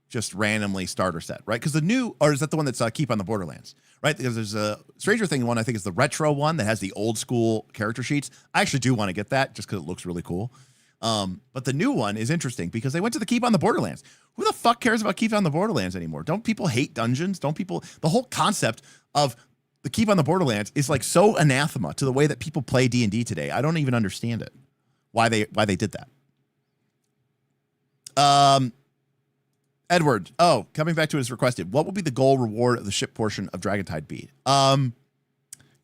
just randomly starter set, right? Because or is that the one that's Keep on the Borderlands, right? Because there's a Stranger Thing one, I think is the retro one that has the old school character sheets. I actually do want to get that just because it looks really cool. But the new one is interesting because they went to the Keep on the Borderlands. Who the fuck cares about Keep on the Borderlands anymore? Don't people hate dungeons? The whole concept of the Keep on the Borderlands is like so anathema to the way that people play D&D today. I don't even understand it. Why they did that. Edward, coming back to his requested, what will be the goal reward of the ship portion of Dragontide be?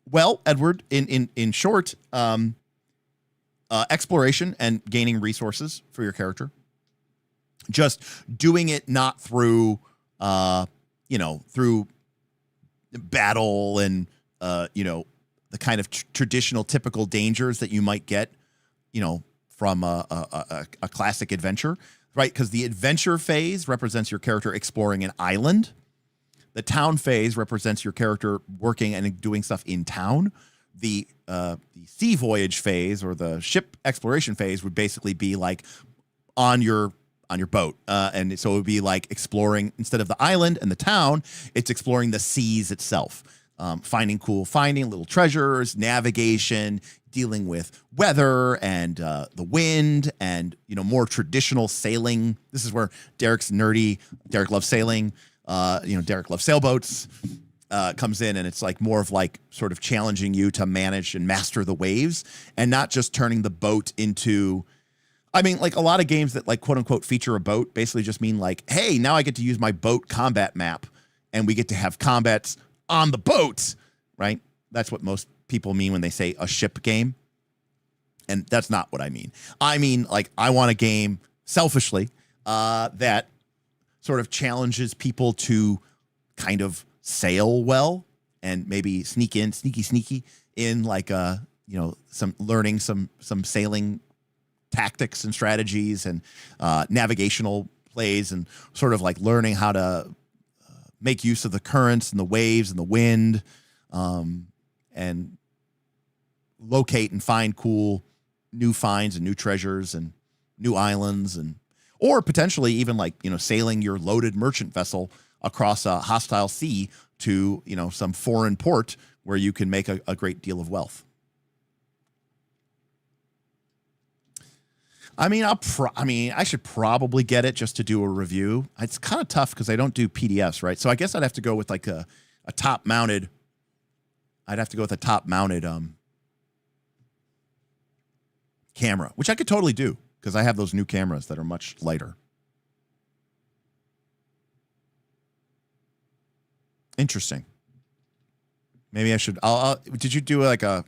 Well, Edward, in short, exploration and gaining resources for your character. Just doing it not through, through battle and, the kind of traditional, typical dangers that you might get, from a classic adventure, right? Because the adventure phase represents your character exploring an island. The town phase represents your character working and doing stuff in town. The sea voyage phase or the ship exploration phase would basically be like on your boat. And so it would be like exploring, instead of the island and the town, it's exploring the seas itself. Finding little treasures, navigation, dealing with weather and the wind and, more traditional sailing. This is where Derek's nerdy. Derek loves sailing. Derek loves sailboats. Comes in, and it's like more of like sort of challenging you to manage and master the waves and not just turning the boat into, like a lot of games that like quote unquote feature a boat basically just mean like, hey, now I get to use my boat combat map and we get to have combats on the boat, right? That's what most people mean when they say a ship game. And that's not what I mean. I mean, like, I want a game selfishly that sort of challenges people to kind of sail well and maybe sneaky in like some sailing tactics and strategies and navigational plays and sort of like learning how to make use of the currents and the waves and the wind, and locate and find cool new finds and new treasures and new islands, or potentially even like, sailing your loaded merchant vessel across a hostile sea to, some foreign port where you can make a great deal of wealth. I should probably get it just to do a review. It's kind of tough because I don't do PDFs, right? So I guess I'd have to go with like a top mounted. I'd have to go with a top mounted camera, which I could totally do because I have those new cameras that are much lighter. Interesting. Maybe I should. Did you do like an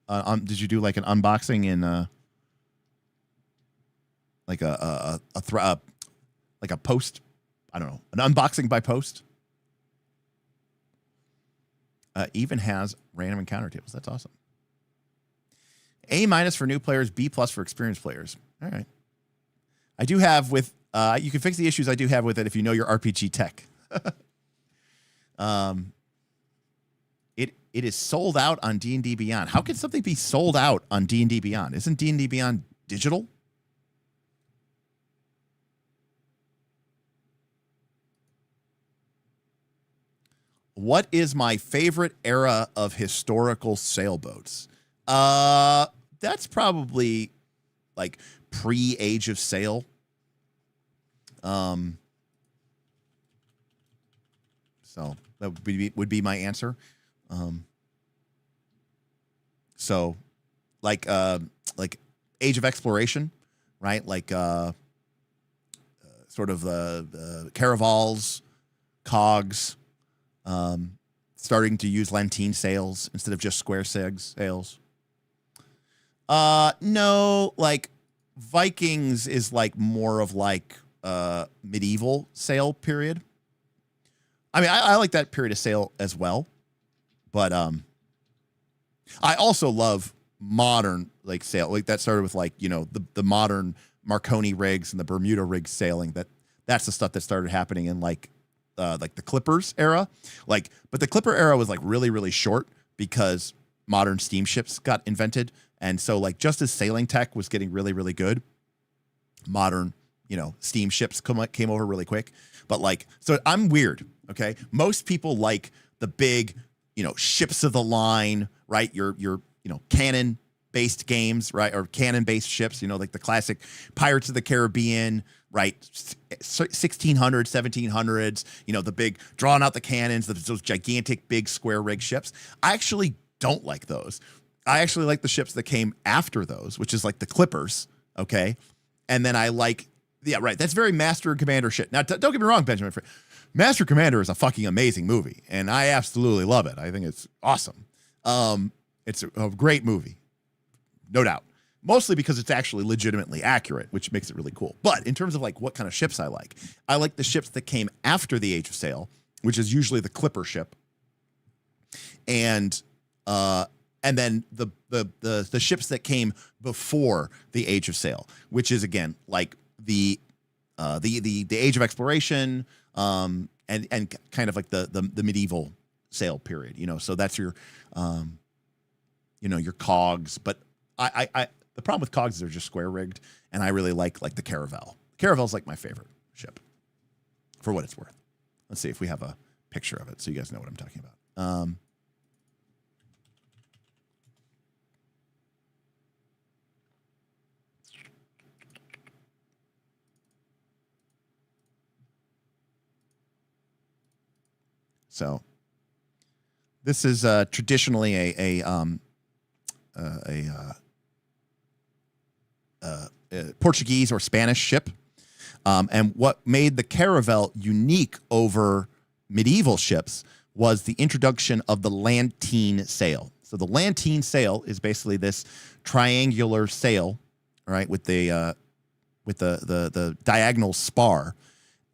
unboxing in like a post? I don't know, an unboxing by post. Even has random encounter tables. That's awesome. A- for new players, B+ for experienced players. All right. I do have with you can fix the issues I do have with it if you know your RPG tech. It is sold out on D&D Beyond. How can something be sold out on D&D Beyond? Isn't D&D Beyond digital? What is my favorite era of historical sailboats? That's probably like pre-Age of Sail. So that would be my answer. So like Age of Exploration, right? Like sort of the caravals, cogs, starting to use Lantine sails instead of just square sails. No, like Vikings is like more of like medieval sail period. I mean, I like that period of sail as well, but I also love modern like sail, like that started with like the modern Marconi rigs and the Bermuda rigs sailing. that's the stuff that started happening in like the Clippers era. Like, but the Clipper era was like really, really short because modern steamships got invented. And so like just as sailing tech was getting really, really good, modern, steamships came over really quick. But like, so I'm weird. Okay. Most people like the big, ships of the line, right? Your cannon based games, right? Or cannon based ships, like the classic Pirates of the Caribbean, right? 1600s, 1700s, the big drawing out the cannons, those gigantic big square rig ships. I actually don't like those. I actually like the ships that came after those, which is like the Clippers. Okay. And then I like, yeah, right. That's very Master and Commander shit. Now, don't get me wrong, Benjamin. Master Commander is a fucking amazing movie, and I absolutely love it. I think it's awesome. It's a great movie, no doubt. Mostly because it's actually legitimately accurate, which makes it really cool. But in terms of like what kind of ships I like the ships that came after the Age of Sail, which is usually the Clipper ship, and then the ships that came before the Age of Sail, which is again like the Age of Exploration, and kind of like the medieval sail period, so that's your your cogs. But I the problem with cogs is they're just square rigged, and I really like the Caravel. Caravel's like my favorite ship, for what it's worth. Let's see if we have a picture of it so you guys know what I'm talking about. So this is traditionally a Portuguese or Spanish ship. And what made the Caravel unique over medieval ships was the introduction of the lantine sail. So the lantine sail is basically this triangular sail, right, with the diagonal spar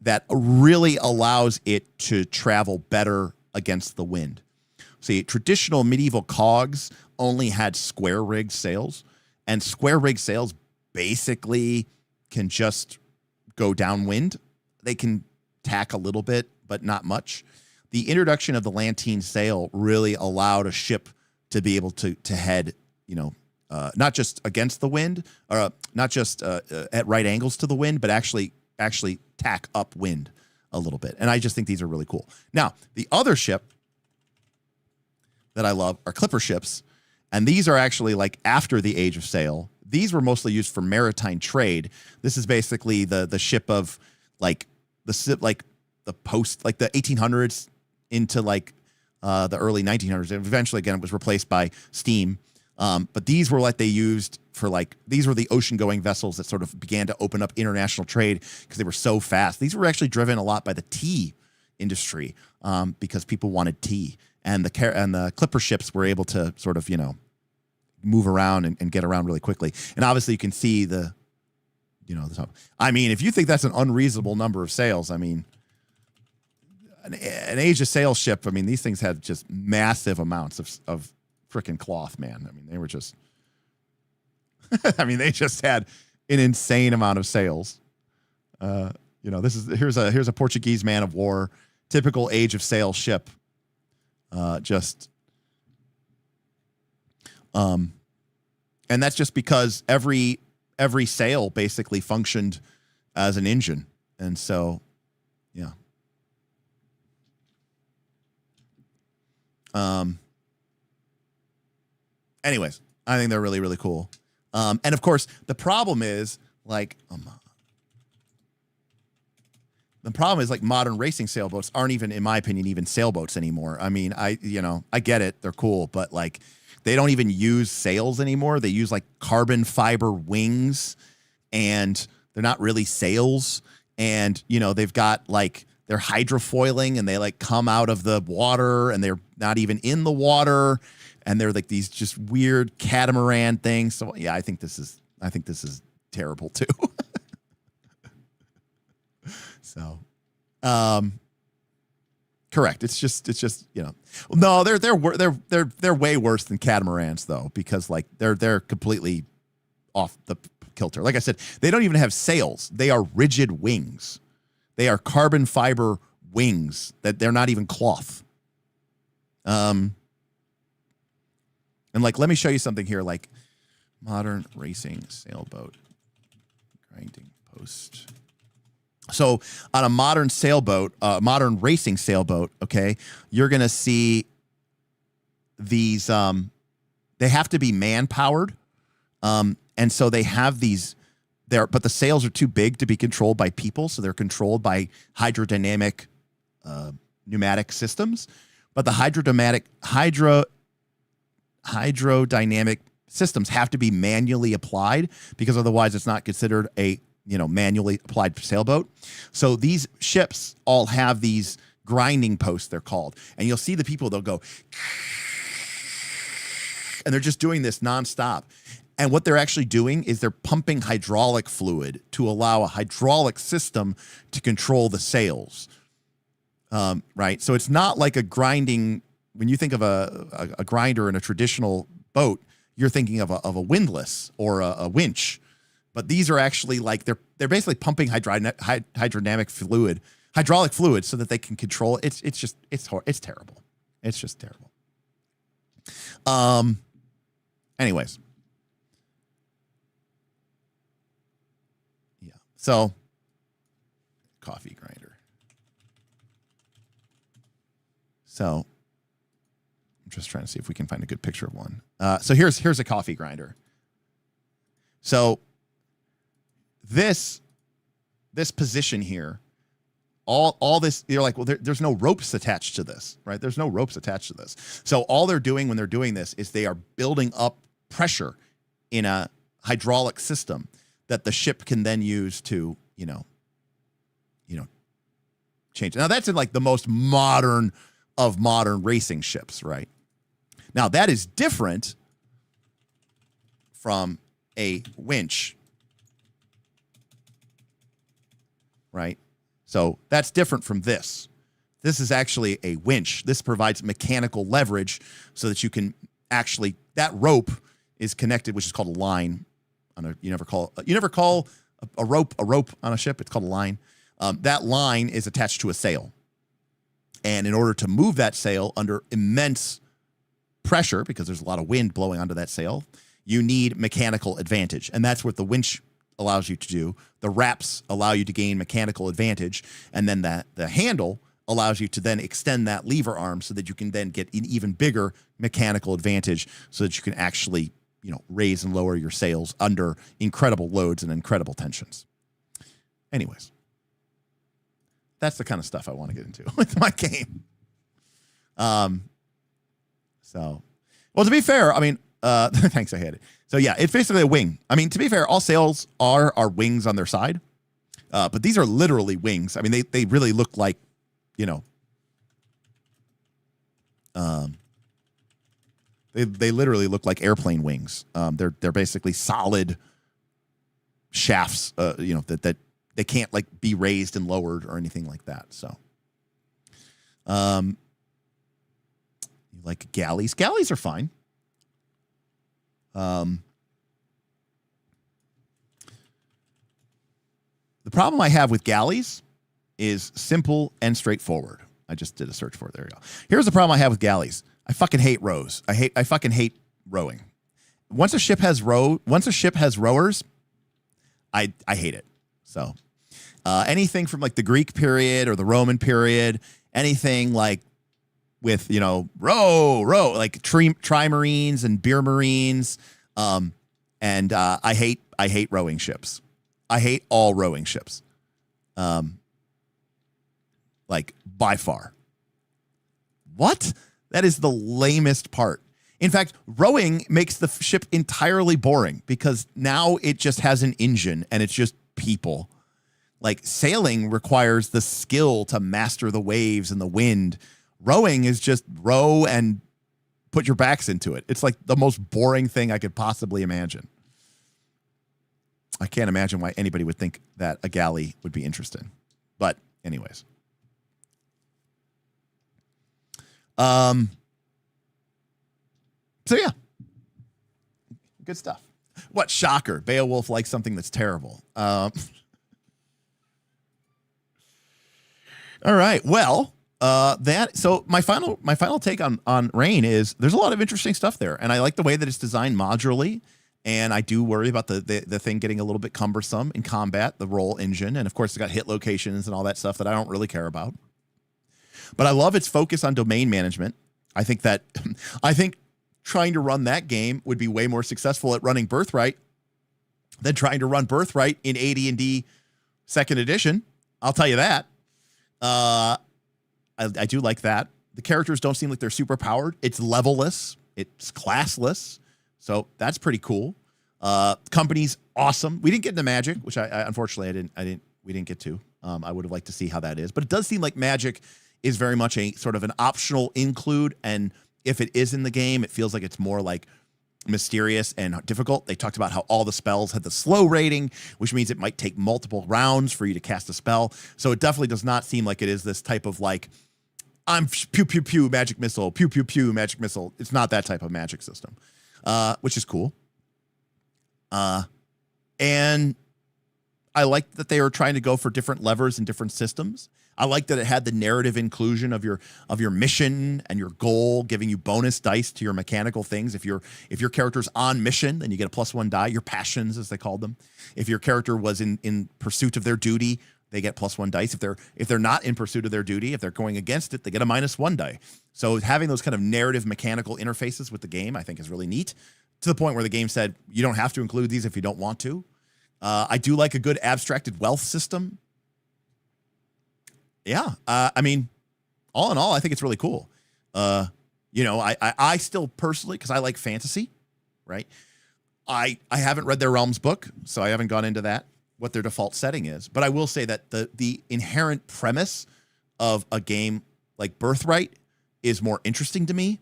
that really allows it to travel better against the wind. See, traditional medieval cogs only had square rigged sails, and square rigged sails basically can just go downwind. They can tack a little bit, but not much. The introduction of the lantine sail really allowed a ship to be able to head, not just against the wind, or not just at right angles to the wind, but actually tack upwind a little bit. And I just think these are really cool. Now, the other ship that I love are Clipper ships, and these are actually like after the Age of Sail. These were mostly used for maritime trade. This is basically the ship of the 1800s into the early 1900s. And eventually, again, it was replaced by steam. But these were they used for these were the ocean going vessels that sort of began to open up international trade because they were so fast. These were actually driven a lot by the tea industry because people wanted tea, and the Clipper ships were able to sort of move around and get around really quickly. And obviously you can see the top. I mean, if you think that's an unreasonable number of sails, I mean, an Age of Sail ship, I mean, these things had just massive amounts of freaking cloth, man. I mean, they were just, they just had an insane amount of sails. Here's a Portuguese man of war, typical Age of Sail ship. And that's just because every sail basically functioned as an engine. And so, yeah. Anyways, I think they're really, really cool. And of course, the problem is modern racing sailboats aren't even, in my opinion, even sailboats anymore. I mean, I get it. They're cool, but they don't even use sails anymore. They use carbon fiber wings, and they're not really sails. And, they've got they're hydrofoiling, and they come out of the water, and they're not even in the water. And they're these just weird catamaran things. So yeah, I think this is terrible too. So, correct. It's just no, they're way worse than catamarans though, because they're completely off the kilter. Like I said, they don't even have sails. They are rigid wings. They are carbon fiber wings that they're not even cloth. And like, let me show you something here. Like modern racing sailboat grinding post. So on a modern sailboat, modern racing sailboat, okay, you're going to see these, they have to be man powered. And so they have these there, but the sails are too big to be controlled by people. So they're controlled by hydrodynamic, pneumatic systems, but the hydrodynamic systems have to be manually applied because otherwise it's not considered a, manually applied sailboat. So these ships all have these grinding posts, they're called. And you'll see the people, they'll go, and they're just doing this nonstop. And what they're actually doing is they're pumping hydraulic fluid to allow a hydraulic system to control the sails. Right. So it's not like a grinding. When you think of a grinder in a traditional boat, you're thinking of a windlass or a winch. But these are actually like they're basically pumping hydraulic fluid so that they can control it. It's terrible. It's just terrible. Anyways. Yeah. So coffee grinder. So I'm just trying to see if we can find a good picture of one. So here's a coffee grinder. So this position here, all this, you're like, well, there's no ropes attached to this, right? There's no ropes attached to this. So all they're doing when they're doing this is they are building up pressure in a hydraulic system that the ship can then use to, change. Now that's in like the most modern of modern racing ships, right? Now that is different from a winch, right? So that's different from this. This is actually a winch. This provides mechanical leverage so that you can actually, that rope is connected, which is called a line. You never call a rope on a ship. It's called a line. That line is attached to a sail. And in order to move that sail under immense pressure, because there's a lot of wind blowing onto that sail, you need mechanical advantage. And that's what the winch allows you to do. The wraps allow you to gain mechanical advantage. And then the handle allows you to then extend that lever arm so that you can then get an even bigger mechanical advantage so that you can actually, raise and lower your sails under incredible loads and incredible tensions. Anyways, that's the kind of stuff I want to get into with my game. So, well, to be fair, I mean, thanks, I had it. So yeah, it's basically a wing. I mean, to be fair, all sails are wings on their side. But these are literally wings. I mean, they really look like, they literally look like airplane wings. They're basically solid shafts, that they can't like be raised and lowered or anything like that. So, you like galleys? Galleys are fine. The problem I have with galleys is simple and straightforward. I just did a search for it. There you go. Here's the problem I have with galleys. I fucking hate rows. I fucking hate rowing. Once a ship has rowers, I hate it. So, anything from like the Greek period or the Roman period, anything like with, row, like trimarines and beer marines. And I hate rowing ships. I hate all rowing ships. Like by far. What? That is the lamest part. In fact, rowing makes the ship entirely boring because now it just has an engine and it's just people. Like sailing requires the skill to master the waves and the wind. Rowing is just row and put your backs into it. It's like the most boring thing I could possibly imagine. I can't imagine why anybody would think that a galley would be interesting. But anyways. So yeah. Good stuff. What shocker. Beowulf likes something that's terrible. All right. Well, so my final take on Reign is there's a lot of interesting stuff there, and I like the way that it's designed modularly. And I do worry about the thing getting a little bit cumbersome in combat, the roll engine, and of course it's got hit locations and all that stuff that I don't really care about. But I love its focus on domain management. I think trying to run that game would be way more successful at running Birthright than trying to run Birthright in AD&D 2nd edition. I'll tell you that. I do like that. The characters don't seem like they're super powered. It's levelless. It's classless. So that's pretty cool. Company's awesome. We didn't get into Magic, which I unfortunately we didn't get to. I would have liked to see how that is, but it does seem like Magic is very much a sort of an optional include. And if it is in the game, it feels like it's more like mysterious and difficult. They talked about how all the spells had the slow rating, which means it might take multiple rounds for you to cast a spell. So it definitely does not seem like it is this type of like, I'm pew, pew, pew, magic missile, pew, pew, pew, magic missile. It's not that type of magic system. Which is cool. And I like that they were trying to go for different levers and different systems. I like that it had the narrative inclusion of your mission and your goal, giving you bonus dice to your mechanical things. If your character's on mission, then you get a +1 die, your passions, as they called them. If your character was in pursuit of their duty, they get +1 dice. If they're not in pursuit of their duty, if they're going against it, they get a -1 die. So having those kind of narrative mechanical interfaces with the game, I think is really neat, to the point where the game said, you don't have to include these if you don't want to. I do like a good abstracted wealth system. Yeah. I mean, all in all, I think it's really cool. I still personally, because I like fantasy, right? I haven't read their Realms book, so I haven't gone into that, what their default setting is. But I will say that the inherent premise of a game like Birthright is more interesting to me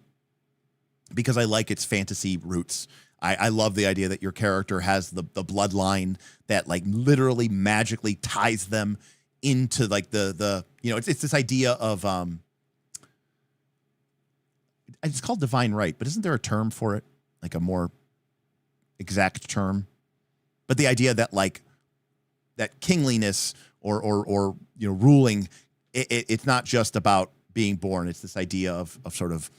because I like its fantasy roots. I love the idea that your character has the bloodline that like literally magically ties them into like it's this idea of it's called divine right, but isn't there a term for it? Like a more exact term? But the idea that like that kingliness or ruling, it's not just about being born. It's this idea of sort of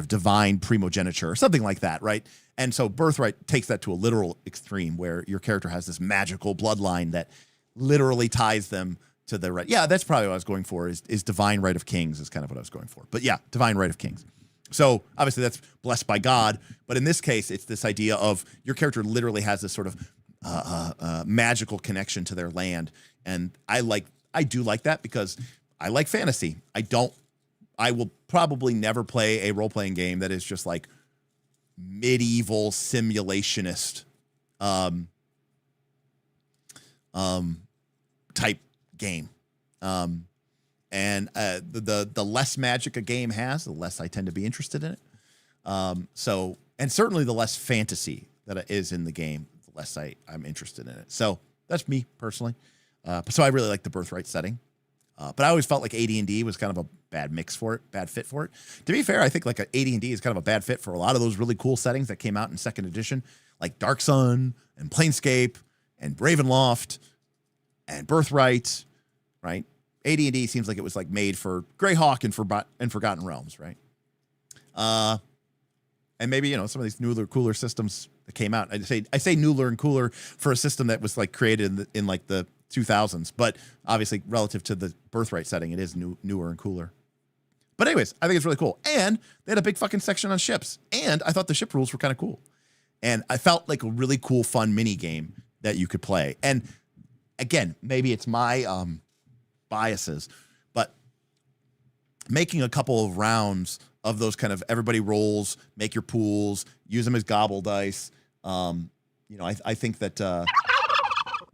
divine primogeniture or something like that, right? And so Birthright takes that to a literal extreme where your character has this magical bloodline that literally ties them to the right. Yeah, that's probably what I was going for is divine right of kings is kind of what I was going for. But yeah, divine right of kings. So obviously that's blessed by God. But in this case, it's this idea of your character literally has this sort of magical connection to their land. And I do like that because I like fantasy. I will probably never play a role-playing game that is just like medieval simulationist type game. And the less magic a game has, the less I tend to be interested in it. And certainly the less fantasy that is in the game, the less I'm interested in it. So that's me personally. So I really like the Birthright setting. But I always felt like AD&D was kind of a bad fit for it. To be fair, I think like AD&D is kind of a bad fit for a lot of those really cool settings that came out in 2nd edition, like Dark Sun and Planescape and Ravenloft and Birthright, right? AD&D seems like it was like made for Greyhawk and Forgotten Realms, right? And maybe, some of these newer, cooler systems that came out. I say newer and cooler for a system that was like created in like the 2000s, but obviously relative to the Birthright setting, it is newer and cooler. But anyways, I think it's really cool. And they had a big fucking section on ships. And I thought the ship rules were kind of cool. And I felt like a really cool, fun mini game that you could play. And again, maybe it's my biases, but making a couple of rounds of those kind of everybody rolls, make your pools, use them as gobble dice. I think that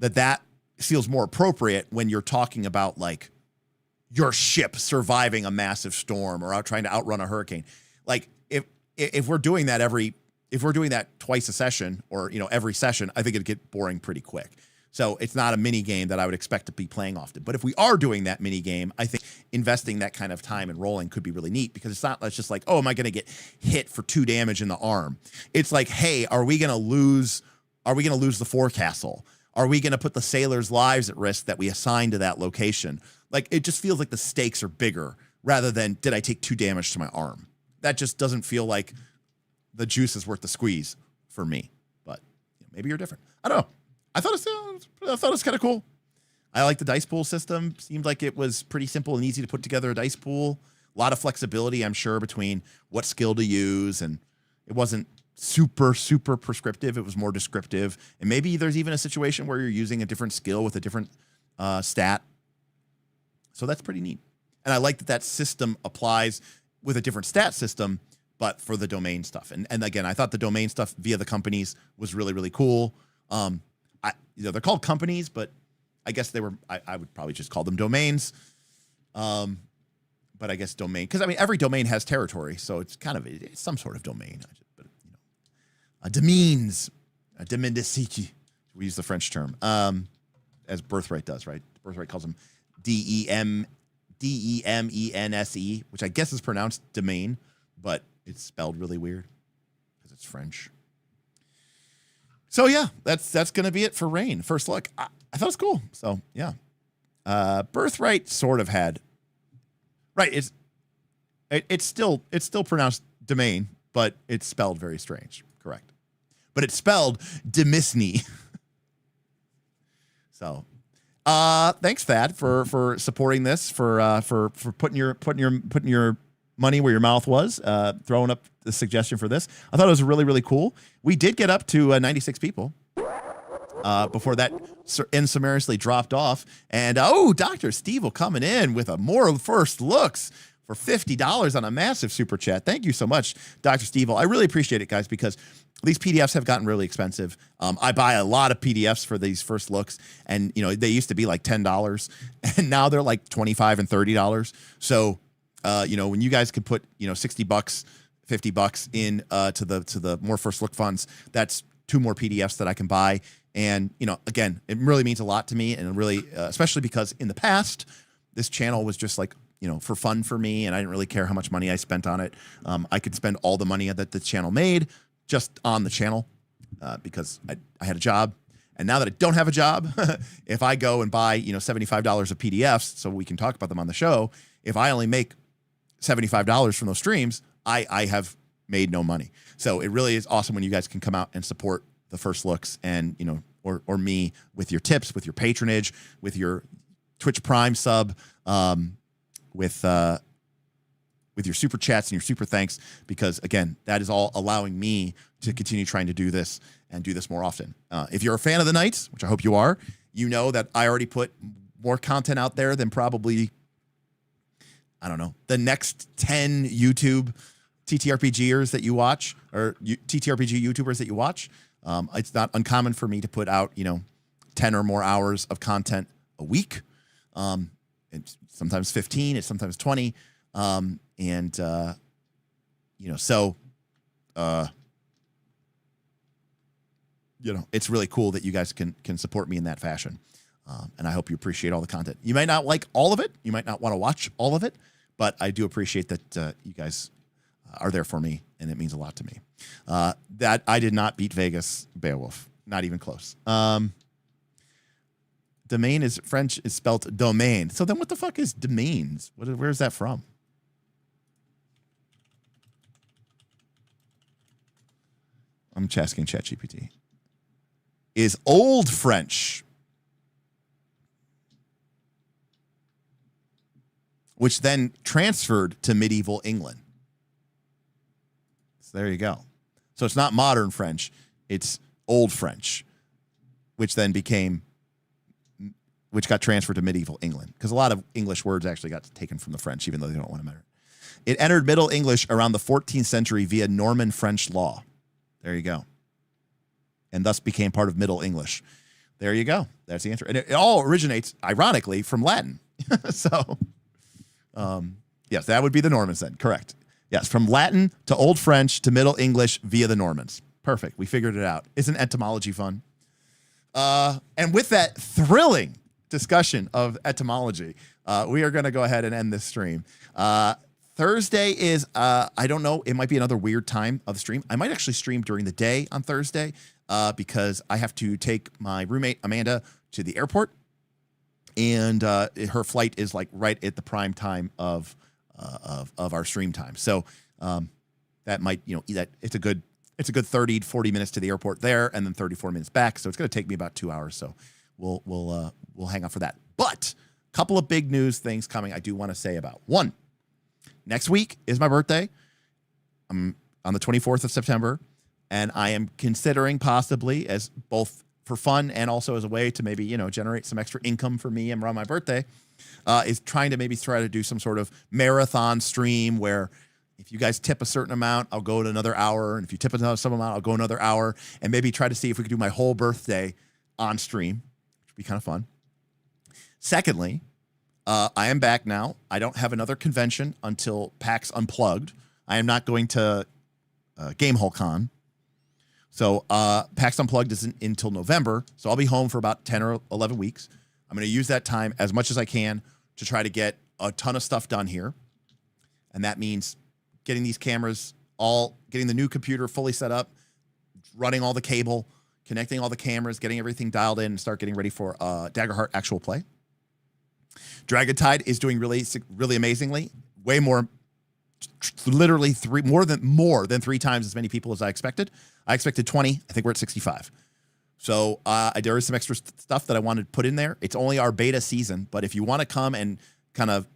that feels more appropriate when you're talking about like your ship surviving a massive storm or out trying to outrun a hurricane. Like if we're doing that twice a session or every session, I think it'd get boring pretty quick. So it's not a mini game that I would expect to be playing often. But if we are doing that mini game, I think investing that kind of time and rolling could be really neat because it's just like, oh, am I going to get hit for 2 damage in the arm? It's like, hey, are we going to lose the forecastle? Are we going to put the sailors' lives at risk that we assign to that location? Like, it just feels like the stakes are bigger rather than did I take 2 damage to my arm. That just doesn't feel like the juice is worth the squeeze for me. But maybe you're different. I don't know. I thought it was kind of cool. I like the dice pool system. Seemed like it was pretty simple and easy to put together a dice pool. A lot of flexibility, I'm sure, between what skill to use, and it wasn't super prescriptive. It was more descriptive. And maybe there's even a situation where you're using a different skill with a different stat. So that's pretty neat. And I like that system applies with a different stat system, but for the domain stuff. And again, I thought the domain stuff via the companies was really, really cool. They're called companies, but I guess they were, I would probably just call them domains. But I guess domain, because I mean, every domain has territory, so it's kind of it's some sort of domain. But domains, demendiciti, we use the French term, as Birthright does, right? Birthright calls them DEMENSE, which I guess is pronounced domain, but it's spelled really weird because it's French. So yeah, that's gonna be it for Reign. First look, I thought it was cool. So yeah, Birthright sort of had, right? It's still pronounced domain, but it's spelled very strange. Correct, but it's spelled Demisney. So, thanks, Thad, for supporting this, for putting your money where your mouth was, throwing up the suggestion for this. I thought it was really, really cool. We did get up to 96 people before that insummariously dropped off. And, Dr. Steve will coming in with a more first looks for $50 on a massive super chat. Thank you so much, Dr. Steve. I really appreciate it, guys, because these PDFs have gotten really expensive. I buy a lot of PDFs for these first looks, and they used to be like $10, and now they're like $25 and $30. So, when you guys could put $60, $50 in to the more first look funds, that's 2 more PDFs that I can buy. And again, it really means a lot to me, and really, especially because in the past, this channel was just like for fun for me, and I didn't really care how much money I spent on it. I could spend all the money that the channel made just on the channel because I had a job. And now that I don't have a job, if I go and buy $75 of PDFs so we can talk about them on the show, if I only make $75 from those streams, I have made no money. So it really is awesome when you guys can come out and support the first looks, and or me with your tips, with your patronage, with your Twitch Prime sub, with your super chats and your super thanks, because again, that is all allowing me to continue trying to do this and do this more often. If you're a fan of the Knights, which I hope you are, you know that I already put more content out there than probably, I don't know, the next 10 YouTube TTRPGers that you watch, or TTRPG YouTubers that you watch. It's not uncommon for me to put out, 10 or more hours of content a week. It's sometimes 15, it's sometimes 20. It's really cool that you guys can support me in that fashion. And I hope you appreciate all the content. You might not like all of it. You might not want to watch all of it, but I do appreciate that you guys are there for me, and it means a lot to me. That I did not beat Vegas Beowulf. Not even close. Domain is French, is spelled domain. So then what the fuck is domains? Where's that from? I'm asking ChatGPT. Is Old French, which then transferred to medieval England. So there you go. So it's not modern French, it's Old French, which got transferred to medieval England, because a lot of English words actually got taken from the French, even though they don't want to matter. It entered Middle English around the 14th century via Norman French law. There you go. And thus became part of Middle English. There you go. That's the answer. And it all originates, ironically, from Latin. So, yes, that would be the Normans then. Correct. Yes, from Latin to Old French to Middle English via the Normans. Perfect. We figured it out. Isn't etymology fun? And with that thrilling discussion of etymology, we are going to go ahead and end this stream. Thursday is, I don't know, it might be another weird time of the stream. I might actually stream during the day on Thursday because I have to take my roommate, Amanda, to the airport. and her flight is like right at the prime time of our stream time. So that might, that it's a good 30 to 40 minutes to the airport there, and then 34 minutes back. So it's going to take me about 2 hours. So we'll hang out for that. But a couple of big news things coming I do want to say about. One, next week is my birthday. I'm on the 24th of September, and I am considering possibly, as both for fun and also as a way to maybe, generate some extra income for me and around my birthday, is trying to maybe try to do some sort of marathon stream where if you guys tip a certain amount, I'll go to another hour. And if you tip some amount, I'll go another hour, and maybe try to see if we could do my whole birthday on stream, which would be kind of fun. Secondly, I am back now. I don't have another convention until PAX Unplugged. I am not going to Gamehole Con. So PAX Unplugged isn't until November. So I'll be home for about 10 or 11 weeks. I'm going to use that time as much as I can to try to get a ton of stuff done here. And that means getting these cameras, getting the new computer fully set up, running all the cable, connecting all the cameras, getting everything dialed in, and start getting ready for Daggerheart actual play. Dragon Tide is doing really, really amazingly. Way more, literally more than 3 times as many people as I expected. I expected 20. I think we're at 65. So there is some extra stuff that I wanted to put in there. It's only our beta season, but if you want to come and kind of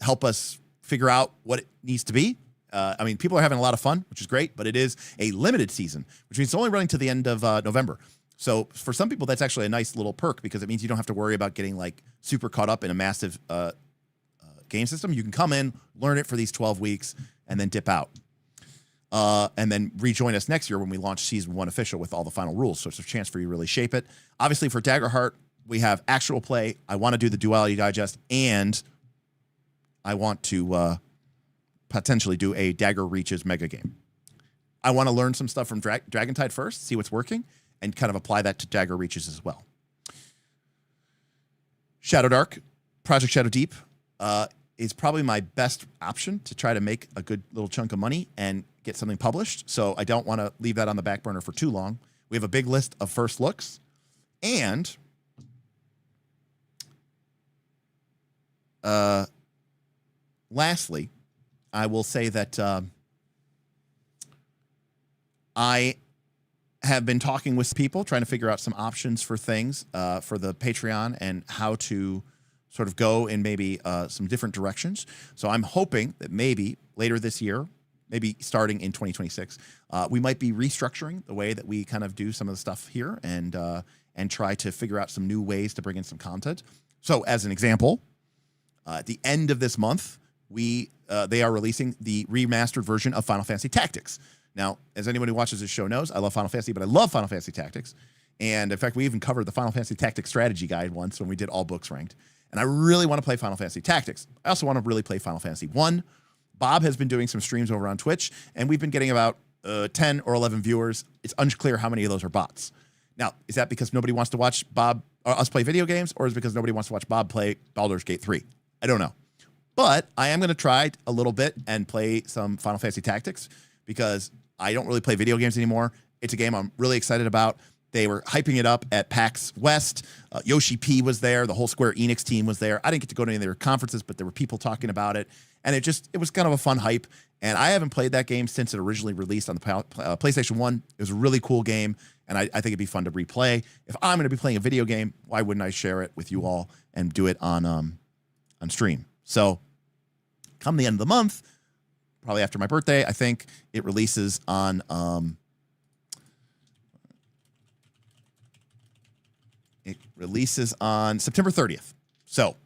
help us figure out what it needs to be, people are having a lot of fun, which is great, but it is a limited season, which means it's only running to the end of November. So for some people, that's actually a nice little perk because it means you don't have to worry about getting like super caught up in a massive game system. You can come in, learn it for these 12 weeks, and then dip out. And then rejoin us next year when we launch Season 1 official with all the final rules. So it's a chance for you to really shape it. Obviously, for Daggerheart, we have actual play. I want to do the Duality Digest, and I want to potentially do a Dagger Reaches mega game. I want to learn some stuff from Dragon Tide first, see what's working, and kind of apply that to Dagger Reaches as well. Shadow Dark, Project Shadow Deep, is probably my best option to try to make a good little chunk of money and get something published. So I don't want to leave that on the back burner for too long. We have a big list of first looks. And lastly, I will say that I have been talking with people, trying to figure out some options for things for the Patreon and how to sort of go in maybe some different directions. So I'm hoping that maybe later this year, maybe starting in 2026, we might be restructuring the way that we kind of do some of the stuff here and try to figure out some new ways to bring in some content. So as an example, at the end of this month, they are releasing the remastered version of Final Fantasy Tactics. Now, as anyone who watches this show knows, I love Final Fantasy, but I love Final Fantasy Tactics. And in fact, we even covered the Final Fantasy Tactics strategy guide once when we did all books ranked. And I really want to play Final Fantasy Tactics. I also want to really play Final Fantasy 1. Bob has been doing some streams over on Twitch, and we've been getting about 10 or 11 viewers. It's unclear how many of those are bots. Now, is that because nobody wants to watch Bob or us play video games, or is it because nobody wants to watch Bob play Baldur's Gate 3? I don't know. But I am going to try a little bit and play some Final Fantasy Tactics because I don't really play video games anymore. It's a game I'm really excited about. They were hyping it up at PAX West. Yoshi P was there. The whole Square Enix team was there. I didn't get to go to any of their conferences, but there were people talking about it. And it was kind of a fun hype. And I haven't played that game since it originally released on the PlayStation 1. It was a really cool game, and I think it'd be fun to replay. If I'm going to be playing a video game, why wouldn't I share it with you all and do it on stream? So come the end of the month, probably after my birthday, I think it releases on September 30th. So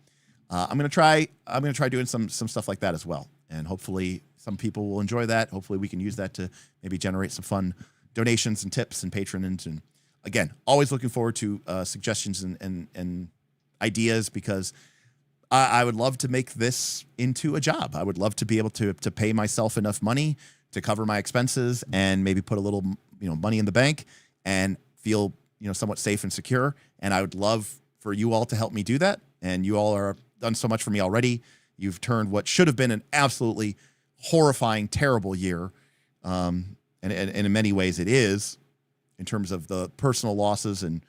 I'm gonna try doing some stuff like that as well, and hopefully some people will enjoy that. Hopefully we can use that to maybe generate some fun donations and tips and patronage. And again, always looking forward to suggestions and ideas, because I would love to make this into a job. I would love to be able to pay myself enough money to cover my expenses and maybe put a little money in the bank and feel somewhat safe and secure. And I would love for you all to help me do that. And you all are done so much for me already. You've turned what should have been an absolutely horrifying, terrible year, and in many ways it is, in terms of the personal losses and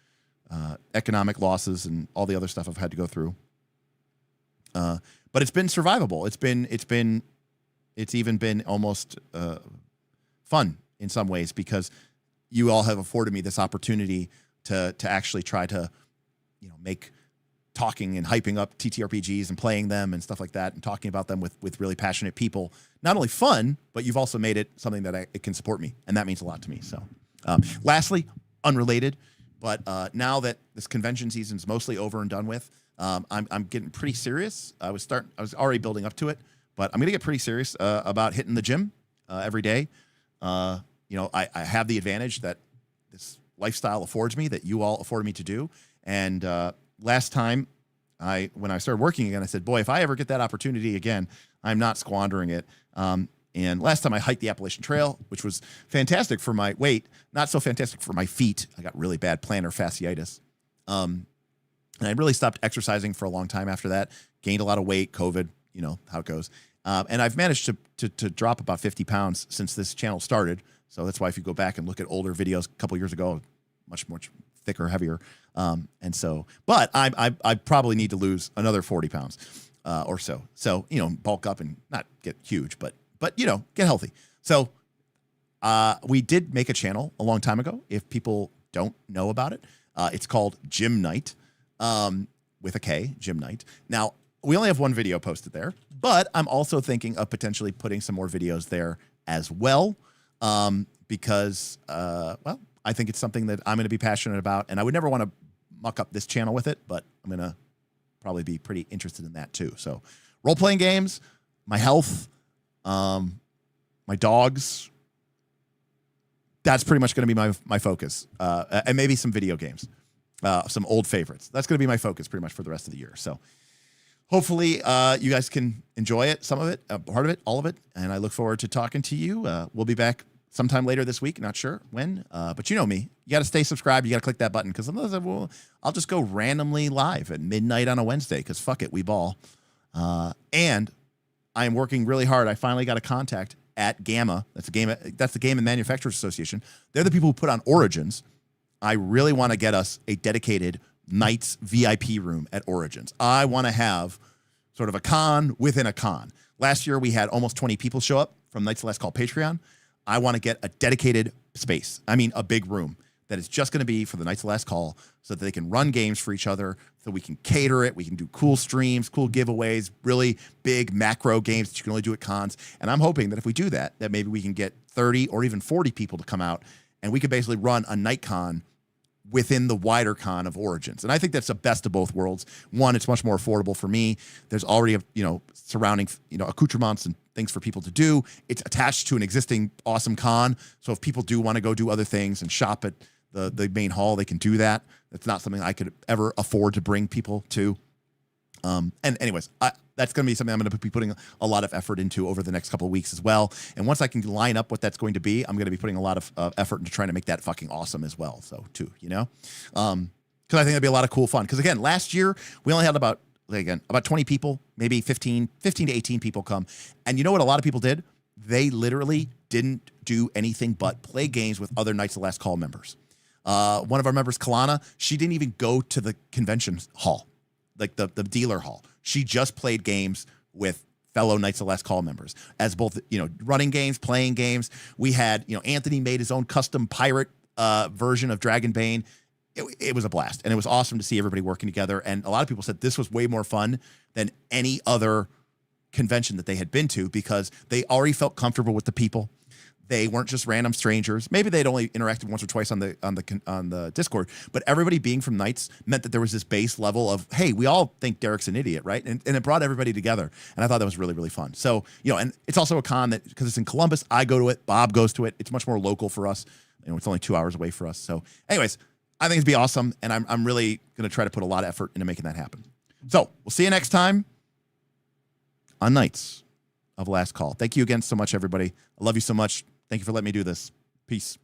economic losses and all the other stuff I've had to go through, But it's been survivable. It's even been almost fun in some ways because you all have afforded me this opportunity to actually try to, make talking and hyping up TTRPGs and playing them and stuff like that and talking about them with really passionate people, not only fun, but you've also made it something that it can support me. And that means a lot to me. So lastly, unrelated, but now that this convention season is mostly over and done with, I'm getting pretty serious. I was already building up to it, but I'm going to get pretty serious about hitting the gym every day. I have the advantage that this lifestyle affords me, that you all afforded me to do. And last time when I started working again, I said, boy, if I ever get that opportunity again, I'm not squandering it. And last time I hiked the Appalachian Trail, which was fantastic for my weight, not so fantastic for my feet. I got really bad plantar fasciitis. And I really stopped exercising for a long time after that, gained a lot of weight, COVID, how it goes. And I've managed to drop about 50 pounds since this channel started. So that's why if you go back and look at older videos a couple years ago, much more thicker, heavier. But I probably need to lose another 40 pounds or so. So, bulk up and not get huge, but get healthy. So we did make a channel a long time ago. If people don't know about it, it's called Gym Night with a K, Gym Night. Now, we only have one video posted there, but I'm also thinking of potentially putting some more videos there as well because, I think it's something that I'm going to be passionate about, and I would never want to muck up this channel with it, but I'm going to probably be pretty interested in that too. So role-playing games, my health, my dogs, that's pretty much going to be my focus, and maybe some video games, some old favorites. That's going to be my focus pretty much for the rest of the year. So hopefully you guys can enjoy it, some of it, part of it, all of it, and I look forward to talking to you. We'll be back sometime later this week, not sure when, but you know me. You got to stay subscribed. You got to click that button because sometimes I'll just go randomly live at midnight on a Wednesday because fuck it, we ball. And I am working really hard. I finally got a contact at Gamma. That's the Game and Manufacturers Association. They're the people who put on Origins. I really want to get us a dedicated Knights VIP room at Origins. I want to have sort of a con within a con. Last year we had almost 20 people show up from Knights of the Last Call Patreon. I want to get a dedicated space. I mean, a big room that is just going to be for the Knights of the Last Call so that they can run games for each other, so we can cater it. We can do cool streams, cool giveaways, really big macro games that you can only do at cons. And I'm hoping that if we do that maybe we can get 30 or even 40 people to come out and we could basically run a night con within the wider con of Origins. And I think that's the best of both worlds. One, it's much more affordable for me. There's already, surrounding, accoutrements and things for people to do. It's attached to an existing awesome con. So if people do want to go do other things and shop at the main hall, they can do that. That's not something I could ever afford to bring people to. And anyways, that's going to be something I'm going to be putting a lot of effort into over the next couple of weeks as well. And once I can line up what that's going to be, I'm going to be putting a lot of effort into trying to make that fucking awesome as well. So too, because I think that'd be a lot of cool fun. Because again, last year we only had about 20 people, maybe 15 to 18 people come. And you know what a lot of people did? They literally didn't do anything but play games with other Knights of the Last Call members. One of our members, Kalana, she didn't even go to the convention hall, like the dealer hall. She just played games with fellow Knights of the Last Call members as both, running games, playing games. We had, Anthony made his own custom pirate version of Dragonbane. It was a blast, and it was awesome to see everybody working together. And a lot of people said this was way more fun than any other convention that they had been to because they already felt comfortable with the people. They weren't just random strangers. Maybe they'd only interacted once or twice on the Discord, but everybody being from Knights meant that there was this base level of, hey, we all think Derek's an idiot, right? And it brought everybody together, and I thought that was really, really fun. So, and it's also a con that because it's in Columbus, I go to it, Bob goes to it. It's much more local for us. It's only 2 hours away for us. So, anyways, I think it'd be awesome, and I'm really going to try to put a lot of effort into making that happen. So, we'll see you next time on Knights of Last Call. Thank you again so much, everybody. I love you so much. Thank you for letting me do this. Peace.